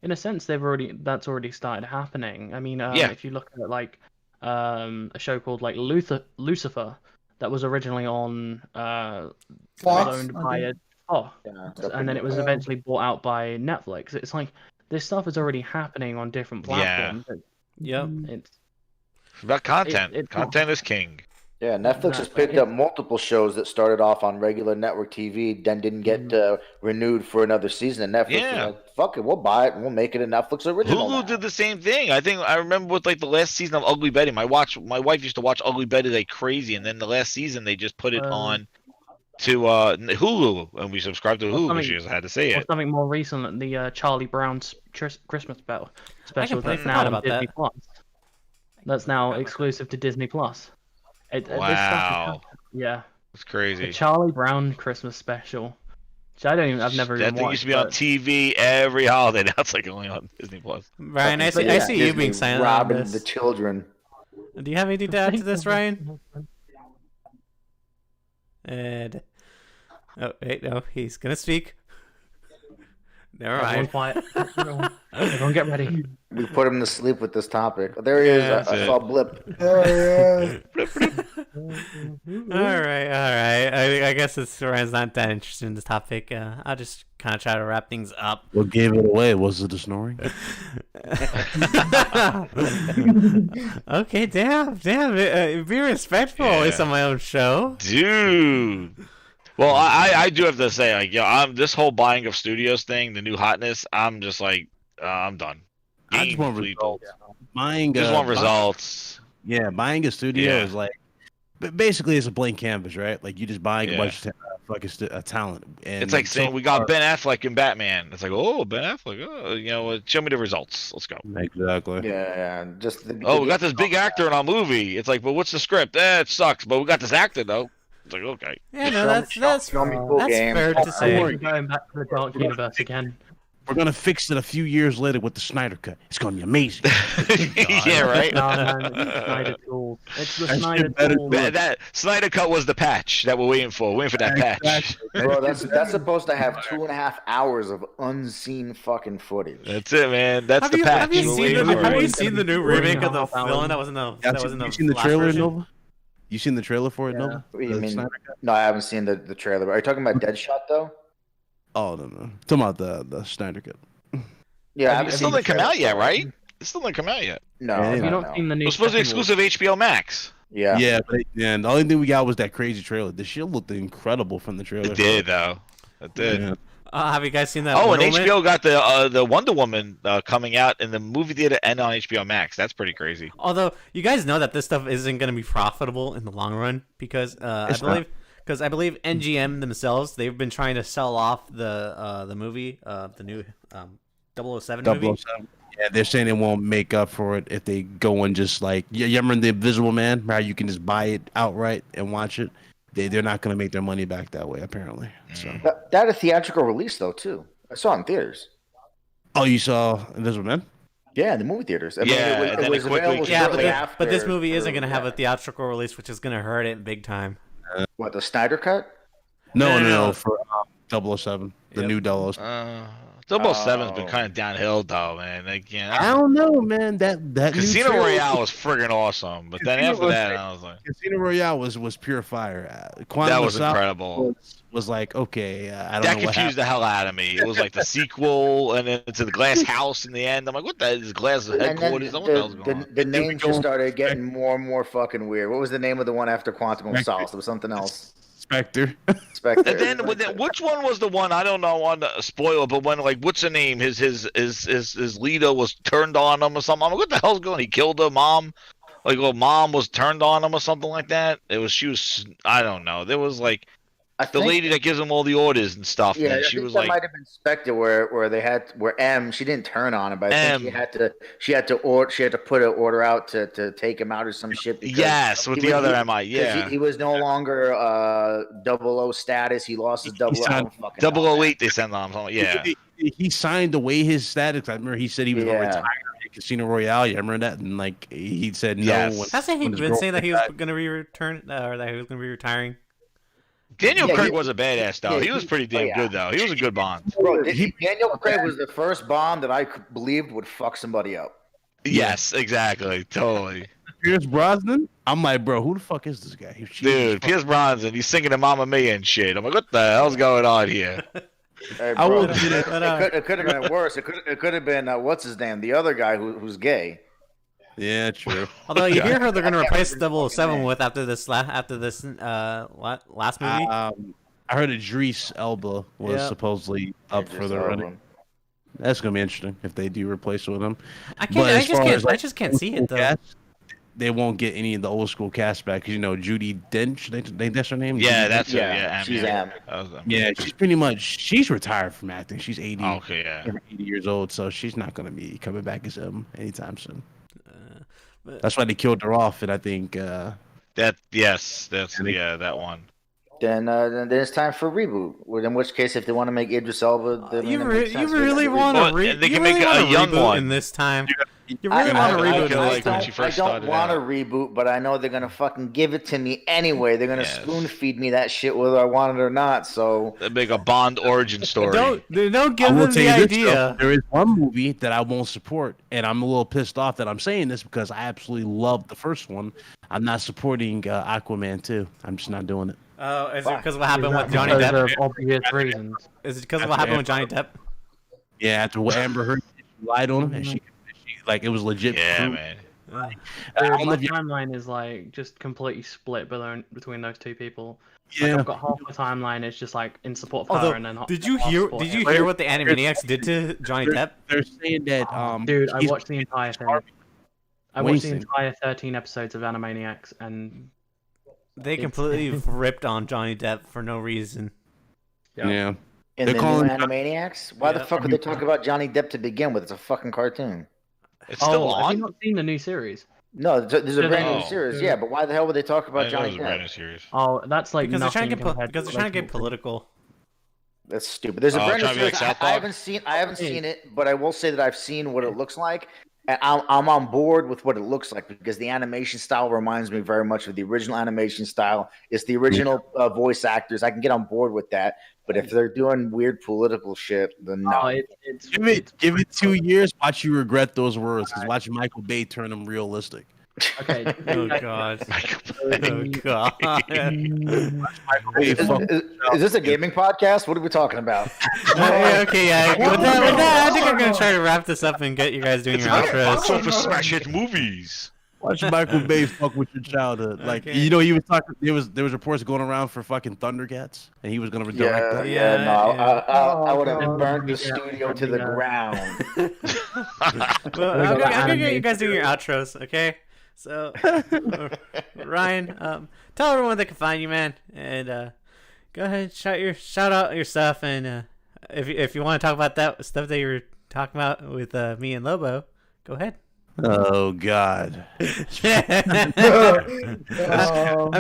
In a sense, that's already started happening. I mean, if you look at a show called Lucifer, that was originally on Fox, owned by Fox, Yeah, and then it was eventually bought out by Netflix. It's like this stuff is already happening on different platforms. Yep. It's about content. it's Content is king. Yeah, Netflix has Exactly. picked up multiple shows that started off on regular network TV, then didn't get renewed for another season. And Netflix was like, "Fuck it, we'll buy it and we'll make it a Netflix original." Hulu now. did the same thing. I think I remember with like the last season of Ugly Betty. My wife used to watch Ugly Betty like crazy, and then the last season they just put it on to Hulu, and we subscribed to Hulu because she just had to say Or it. something more recent, the Charlie Brown's Christmas special completely that's forgot now on about Disney that. Plus. That's now exclusive to Disney Plus. This stuff is Wow, yeah. it's The crazy. Charlie Brown Christmas special. Which I've never even That thing watched. used to be on TV every holiday. Now it's like only on Disney Plus. Ryan, I But see, I yeah, see you Disney being silent on robbing this. the children. Do you have anything to add to this, Ryan? And oh wait, no, he's gonna speak. Never Everyone mind. quiet. Everyone get ready. We put him to sleep with this topic. There he is. Yeah, I saw a blip. All right. I guess it's Ryan's not that interested in this topic. I'll just kind of try to wrap things up. What gave it away? Was it the snoring? Okay, damn. Be respectful. Yeah. It's on my own show. Dude. Well, I do have to say, like, I'm this whole buying of studios thing, the new hotness. I'm just like, I'm done. I just want People. Buying, Just want results. Yeah, buying a studio Yeah. is like, but basically it's a blank canvas, right? Like you just buying Yeah. a bunch of fucking talent. And It's like so saying we got far- Ben Affleck in Batman. It's like, oh, Ben Affleck. Oh, show me the results. Let's go. Exactly. Yeah. Just Oh, we got this big actor in our movie. It's like, but what's the script? It sucks, but we got this actor though. It's like, okay. Yeah, no, that's show me cool games. fair to say. We're going back to the Dark Universe again. We're gonna fix it a few years later with the Snyder Cut. It's gonna be amazing. Yeah, right. No, man, it's the Snyder Tool. It's the That shit Snyder better Tool. That Snyder Cut was the patch that we're waiting for. Waiting for that patch. Bro, that's supposed to have 2.5 hours of unseen fucking footage. That's it, man. That's Have the you, patch. have you We're seen waiting the for Have it. you seen the new remake of the 3.5 villain that was in the You seen the last trailer, version? Nova? You seen the trailer for it, Nova? What do you The mean? Snyder Cut? No, I haven't seen the trailer. Are you talking about Deadshot though? Oh no. Talking about the Snyder Cut. Yeah, I It haven't still seen the didn't come trailer. out yet, right? It still didn't come out yet. No, Yeah, Have you no, not no. seen the It new? was supposed to be Steppenwolf? exclusive HBO Max. Yeah. Yeah, and the only thing we got was that crazy trailer. The shit looked incredible from the trailer. It did though. It did. Yeah. Have you guys seen that? Oh, and Wonder Woman? HBO got the Wonder Woman coming out in the movie theater and on HBO Max. That's pretty crazy. Although you guys know that this stuff isn't going to be profitable in the long run because I believe NGM themselves they've been trying to sell off the movie the new 007 movie. 007. Yeah, they're saying they won't make up for it if they go and just like you remember the Invisible Man, how you can just buy it outright and watch it. They're not going to make their money back that way apparently. So. That a theatrical release though too. I saw it in theaters. Oh, you saw Invisible Man? Yeah, in the movie theaters. I Yeah, and then it quickly available came Yeah, out shortly but this after movie isn't going to have a yeah. theatrical release, which is going to hurt it big time. What, the Snyder Cut? No, for 007, the Yep. new 007. 007's been Oh. kind of downhill though, man. Like, I yeah, don't know, man. That new Casino trailer- Royale was friggin' awesome, but then Casino after was- that, I was like, Casino Royale was pure fire. Quantum that of was Solace incredible. was like okay. I don't That know what confused the hell out of me. It was like the sequel, and then to the glass house in the end. I'm like, what the is glass And then headquarters? What the hell's going on? the names just started getting more and more fucking weird. What was the name of the one after Quantum of Spectre. Solace? It was something else. Spectre. Spectre. And then, which one was the one? I don't know on the spoiler, but when like what's her name? His leader was turned on him or something. I'm like, what the hell's going on? He killed her mom. Like, well, mom was turned on him or something like that. She was. I don't know. There was like I the think- lady that gives him all the orders and stuff. Yeah, and I she think was that like, might have been Spectre where M she didn't turn on him, but I think she had to put an order out to take him out or some shit. because yes, with he the was- other he- MI. 'cause Yeah, he was no longer 00 status. He lost his double. I don't fucking know, 008 they sent on him. Yeah. He signed away his status. I remember he said he was going to Yeah. retire at Casino Royale. You remember that? And like he said no. Yes. when- Hasn't he when his been saying that he was girlfriend going to be returned or that he was going to be retiring? Daniel Yeah, Craig he- was a badass though. yeah, He was pretty damn yeah. good though. He was a good Bond. Bro, Daniel Craig was the first Bond that I believed would fuck somebody up. Yes, exactly, totally. Pierce Brosnan. I'm like, bro, who the fuck is this guy? Dude, Pierce Bronson, he's singing to Mamma Mia and shit. I'm like, what the hell's going on here? Hey, I bro, will do that. it could have been worse. It could have been what's his name, the other guy who's gay. Yeah, true. Although you hear her, they're gonna I can't replace remember his 007 name. with after this last movie. I heard Idris Elba was Yeah. supposedly up for the running. That's gonna be interesting if they do replace it with him. I But can't. I as just far can't. as, like, I just can't see it though. cast, they won't get any of the old school cast back because Judi Dench. That's her name. Yeah, Judi that's Dench? it. Yeah, she's Am. Yeah, she's pretty much she's retired from acting. She's 80, Okay, yeah. 80 years old, so she's not gonna be coming back as him anytime soon. But- That's why they killed her off, and I think That that one. Then it's time for a reboot. In which case, if they want to make Idris Elba, then You it makes sense for them really to want reboot. to Well, they can make a young reboot one. in this time. You I- really want to I- reboot I in feel this like time. when she first I don't started want a out. reboot, but I know they're gonna fucking give it to me anyway. They're gonna Yes. spoon feed me that shit whether I want it or not. So They make a Bond origin story. Don't I give will them tell the you this, though, idea. there is one movie that I won't support, and I'm a little pissed off that I'm saying this because I absolutely loved the first one. I'm not supporting Aquaman 2. I'm just not doing it. Oh, is it Fuck. because of what happened Is with that Johnny because Depp? of obvious reasons. Is it because of what happened with Johnny Depp? Yeah, after what Amber Heard lied on him, and she like it was legit. Yeah, proof. man. I Dude, don't know my if you- timeline is like just completely split between those two people. Like, Yeah. I've got half the timeline is just like in support of Although, her, and then did you half hear? support Did him. you hear what the Animaniacs did to Johnny Depp? They're saying that Dude, I he's- watched the entire thing. I watched the entire 13 episodes of Animaniacs, and They completely ripped on Johnny Depp for no reason. Yeah. in They're the new calling- Animaniacs, why the Yeah. fuck would they talk about Johnny Depp to begin with? It's a fucking cartoon. It's still have you on? not seen the new series? No, there's a Yeah, brand they- new series. yeah. Yeah, but why the hell would they talk I about know it Johnny was a brand new Depp? series. Oh, that's like Because they're trying to nothing get compared because they're trying to get original series. political. That's stupid. There's a Oh, brand new trying to be like series. South I Park? haven't seen it, but I will say that I've seen what it looks like. And I'm on board with what it looks like because the animation style reminds me very much of the original animation style. It's the original voice actors. I can get on board with that. But if they're doing weird political shit, then no. Oh, it's Give it 2 years. Watch you regret those words. Because watch Michael Bay turn them realistic. okay. Oh god. Oh god. Michael Bay fuck- Is this a gaming podcast? What are we talking about? Okay, yeah. With that, I think I'm gonna try to wrap this up and get you guys doing your Box outros. office smash hit movies. Watch Michael Bay fuck with your childhood. Like Okay. he was talking. There was reports going around for fucking Thundercats, and he was gonna direct Yeah, that. yeah, no. I would have Oh, burned the yeah. studio to the Yeah. ground. Well, I'm gonna get you guys doing your outros, okay? So, Ryan, tell everyone they can find you, man, and go ahead, shout out your stuff, and if you want to talk about that stuff that you were talking about with me and Lobo, go ahead. Oh God. I'm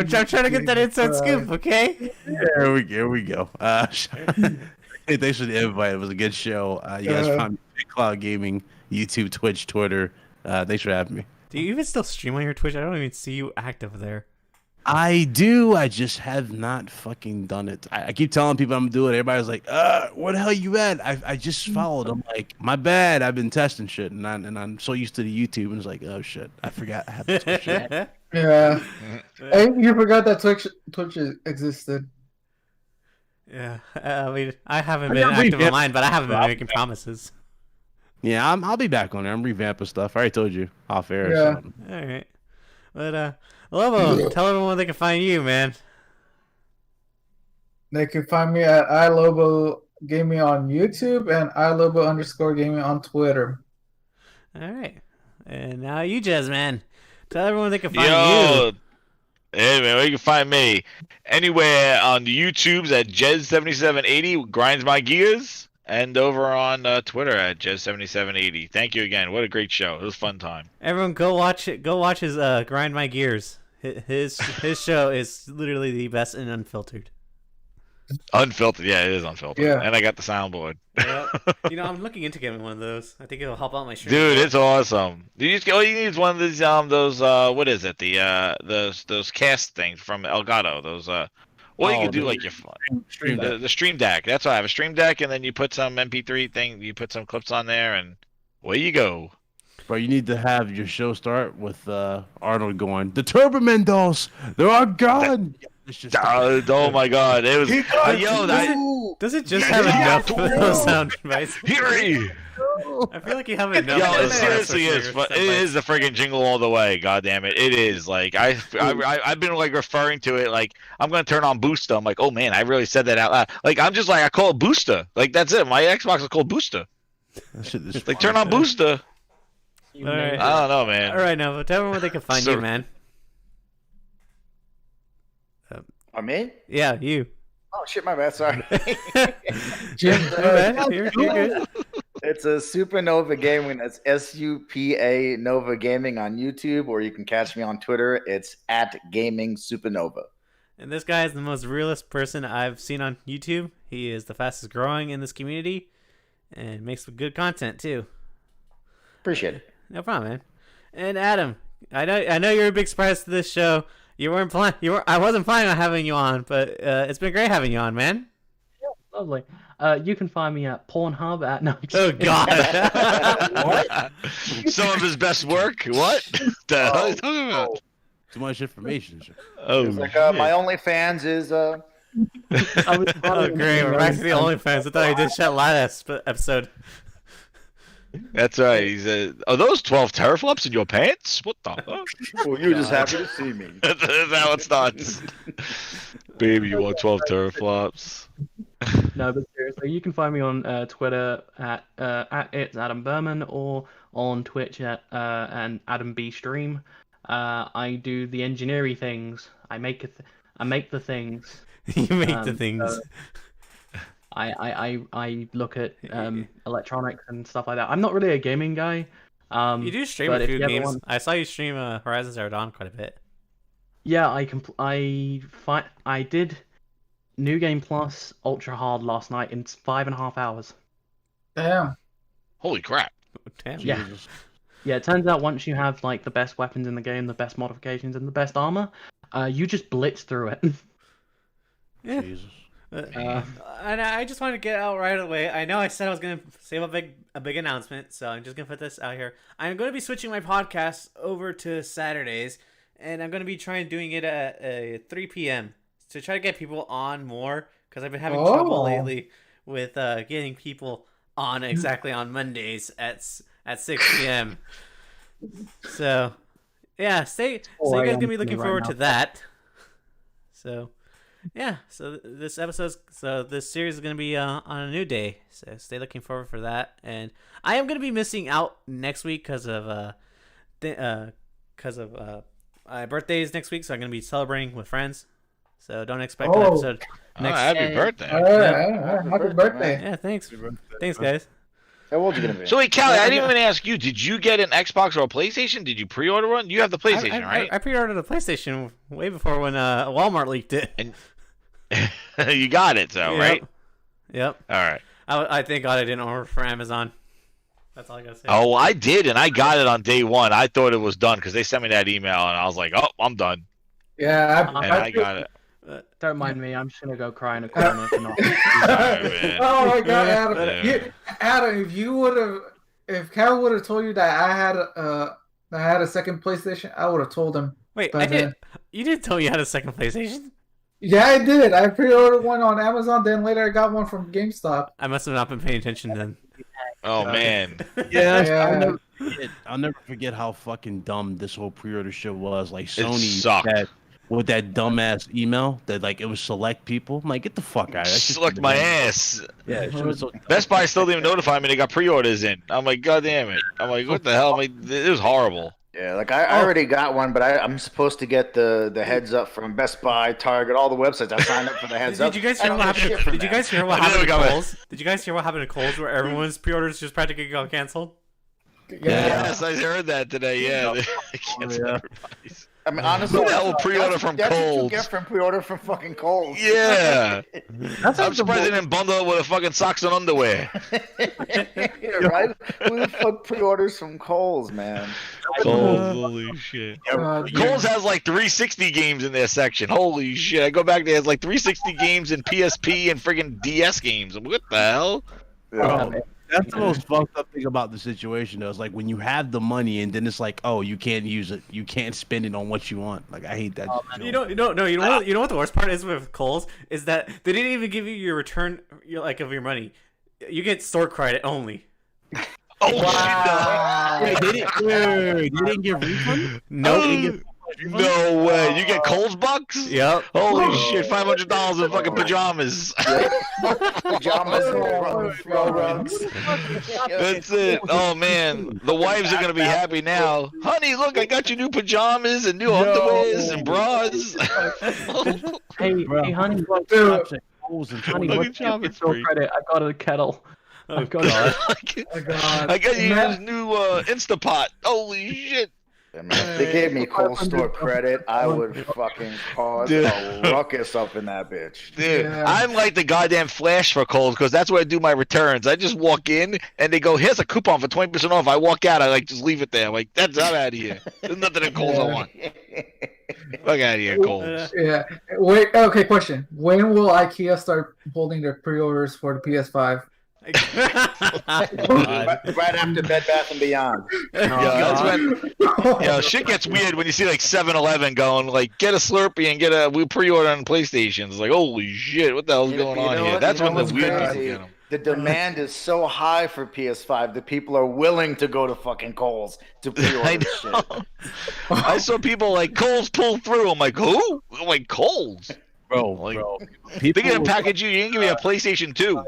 trying to get that inside scoop, okay? Here we go. Hey, thanks for the invite. It was a good show. You guys found me on Big Cloud Gaming, YouTube, Twitch, Twitter. Thanks for having me. Do you even still stream on your Twitch? I don't even see you active there. I do. I just have not fucking done it. I keep telling people I'm gonna do it. Everybody's like, where the hell you at? I just followed. I'm like, my bad. I've been testing shit, and I'm so used to the YouTube, and it's like, oh shit, I forgot I have to switch it. Yeah. Hey, you forgot that Twitch existed. Yeah, I mean, I haven't I been mean, active yeah. on mine, but I haven't been making promises. Yeah, I'll be back on there. I'm revamping stuff. I already told you off air. Yeah. So. All right, but Lobo, tell everyone where they can find you, man. They can find me at iLobo Gaming on YouTube and iLobo_gaming on Twitter. All right, and now you, Jez, man. Tell everyone they can find you. Yo, hey man, where you can find me? Anywhere on the YouTubes at Jez7780 grinds my gears, and over on Twitter at Jez7780. Thank you again. What a great show. It was a fun time. Everyone, go watch it. Go watch his grind my gears. His show is literally the best and unfiltered. Unfiltered, yeah, it is unfiltered. Yeah. And I got the soundboard. I'm looking into getting one of those. I think it'll help out my stream. Dude, it's awesome. All you need is one of these those what is it? Those cast things from Elgato. Those you can do like your the Stream Deck. That's why I have a Stream Deck, and then you put some MP3 thing. You put some clips on there, and away you go. Bro, you need to have your show start with Arnold going, the Turbomen dolls, they're all gone. It's just Oh my god, it was Does it just have enough of those sound bites? Fury. I feel like you have enough. Yo, of it those seriously sound is. bites. But it is the friggin' jingle all the way. God damn it, it is. Like I've been like referring to it. Like I'm gonna turn on Booster. I'm like, oh man, I really said that out loud. Like I'm just like I call it Booster. Like that's it. My Xbox is called Booster. Like turn on Booster. All right. I don't know, man. All right, now tell everyone where they can find So- you, man. I mean, Yeah, you. oh shit, my bad. Sorry. Jim, You're good. It's a Supernova Gaming. That's SUPA Nova Gaming on YouTube, or you can catch me on Twitter. It's at Gaming Supernova. And this guy is the most realist person I've seen on YouTube. He is the fastest growing in this community, and makes good content too. Appreciate it. No problem, man. And Adam, I know you're a big surprise to this show. You weren't planning. I wasn't planning on having you on, but it's been great having you on, man. Lovely. You can find me at Pornhub at no. Oh God. What? Some of his best work. What? The hell are you talking about? too much information. Oh, It's like my OnlyFans is Oh great, we're back to the OnlyFans. I thought I did shit last episode. that's right. He's are those 12 teraflops in your pants? What the fuck? well, you're just happy to see me. That's how it starts. Baby, you want 12 teraflops? No, but seriously, you can find me on Twitter at it's Adam Berman, or on Twitch at and Adam B Stream. I do the engineering things. I make the things. You make the things. I look at electronics and stuff like that. I'm not really a gaming guy. You do stream but a if few you ever games. want- I saw you stream Horizon Zero Dawn quite a bit. Yeah, I did New Game Plus Ultra Hard last night in 5.5 hours. damn. Holy crap. Damn. Yeah. Yeah, it turns out once you have like the best weapons in the game, the best modifications, and the best armor, you just blitz through it. Yeah. Jesus. And I just wanted to get out right away. I know I said I was gonna save a big announcement, so I'm just gonna put this out here. I'm gonna be switching my podcast over to Saturdays, and I'm gonna be doing it at 3 p.m. to try to get people on more, because I've been having trouble lately with getting people on exactly on Mondays at 6 p.m. So yeah, so you guys gonna be looking forward to that. So. Yeah, so this series is gonna be on a new day, so stay looking forward for that. And I am gonna be missing out next week because of my birthday is next week, so I'm gonna be celebrating with friends. So don't expect an episode next. Happy birthday. Happy birthday. Yeah, thanks, guys. How old you gonna be? So wait, Callie, I didn't even ask you. Did you get an Xbox or a PlayStation? Did you pre-order one? You have the PlayStation, right? I pre-ordered a PlayStation way before when Walmart leaked it. And you got it, though, right? Yep. All right. I thank God I didn't order from Amazon. That's all I gotta say. Oh, I did, and I got it on day one. I thought it was done because they sent me that email, and I was like, "Oh, I'm done." Yeah, And I got it. Don't mind me. I'm just gonna go cry in a corner for not. Sorry, man. Oh my God, Adam! Yeah. Adam, if Cal would have told you that I had a second PlayStation, I would have told him. Wait, But you didn't tell me you had a second PlayStation? Yeah, I did. I pre-ordered one on Amazon. Then later, I got one from GameStop. I must have not been paying attention then. Oh man. Yeah, Yeah. I'll never forget how fucking dumb this whole pre-order shit was. Like It Sony sucked. with that dumbass email that like it was select people. I'm like, get the fuck out. Sucked my ass. Yeah, it was so Best Buy still didn't even notify me they got pre-orders in. I'm like, God damn it. I'm like, what the hell? I'm like, it was horrible. Yeah, like I already got one, but I'm supposed to get the heads up from Best Buy, Target, all the websites. I signed up for the heads up. Did you guys I hear don't what get happened? shit from Did you them. guys hear what I happened to never got it. Kohl's? Did you guys hear what happened to Kohl's, where everyone's pre-orders just practically got canceled? Yes, I heard that today. Yeah. They canceled yeah. everybody's. I mean, honestly, Who the hell will pre-order from that's what you Kohl's? get from pre-order from fucking Kohl's. Yeah. I'm surprised they didn't bundle it with a fucking socks and underwear. Yeah, right? Who the fuck pre-orders from Kohl's, man? Holy shit. God, Kohl's has like 360 games in their section. Holy shit. I go back there, it's like 360 games and PSP and friggin' DS games. What the hell? Yeah. That's the most fucked up thing about the situation, though. It's like when you have the money and then it's like, oh, you can't use it. You can't spend it on what you want. Like I hate that. You know what the worst part is with Kohl's is that they didn't even give you your return, of your money. You get store credit only. Oh Wow. Wait, they didn't get refund? no, no way! You get Kohl's bucks? Yep. Holy shit! $500 in fucking pajamas. Pajamas and throw rugs. That's it. Oh man, the wives are gonna be happy now. Honey, look, I got you new pajamas and new underwears and bras. Hey, Bro. hey, honey, Dude, honey, Look what's at John, your it's store free. credit? I got a kettle. I've got it. oh God. I got you Matt- this new Instapot. Holy shit! Yeah, man, if they gave me cold store credit, I would fucking cause Dude. a ruckus up in that bitch. Dude, Yeah. I'm like the goddamn Flash for Kohl's because that's where I do my returns. I just walk in and they go, "Here's a coupon for 20% off." I walk out, I like just leave it there. I'm like, I'm out of here. There's nothing in Kohl's I want. Fuck out of here, Kohl's. Yeah. Wait. Okay. Question: when will IKEA start holding their pre-orders for the PS5? Right after Bed Bath and Beyond. That's when shit gets weird when you see like 7-Eleven going like, get a Slurpee and we pre-order on PlayStation. It's like, holy shit, what the hell's going on here? That's when the what's weird people crazy? get them. The demand is so high for PS5 that people are willing to go to fucking Kohl's to pre-order I this know. shit. I saw people like Kohl's pull through. I'm like, who? I'm like, Kohl's. Bro, Like, bro. They're gonna package you. You didn't give me a PlayStation 2.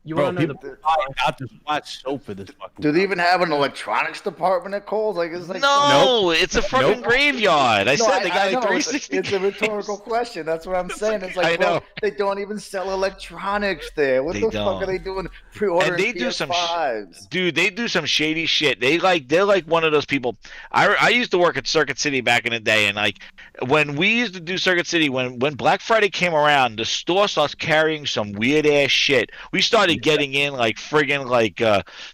You Bro, want to know people buy out this watch soap for this fucking. Do they even have an electronics department at Kohl's? Like, it's like No, it's a fucking graveyard. I No, said they got know. like 360. It's a rhetorical question. That's what I'm saying. It's like, I know. bro, they don't even sell electronics there. What They the don't. fuck are they doing pre-ordering And they do some PS5s? Dude, they do some shady shit. They're like one of those people. I used to work at Circuit City back in the day, and like when we used to do Circuit City, when Black Friday came around, the store starts carrying some weird ass shit. We started getting in like friggin' like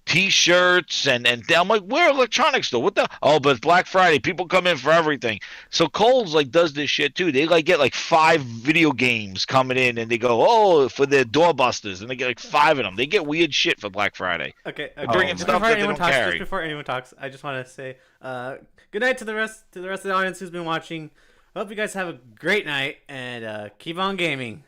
t-shirts and I'm like, we're electronics store. What the? Oh, but it's Black Friday. People come in for everything. So Kohl's like does this shit too. They like get like 5 video games coming in, and they go, oh, for their doorbusters, and they get like 5 of them. They get weird shit for Black Friday. Okay. Bringing Just stuff before that they anyone don't talks, carry. just before anyone talks, I just want to say good night to the rest of the audience who's been watching. Hope you guys have a great night and keep on gaming.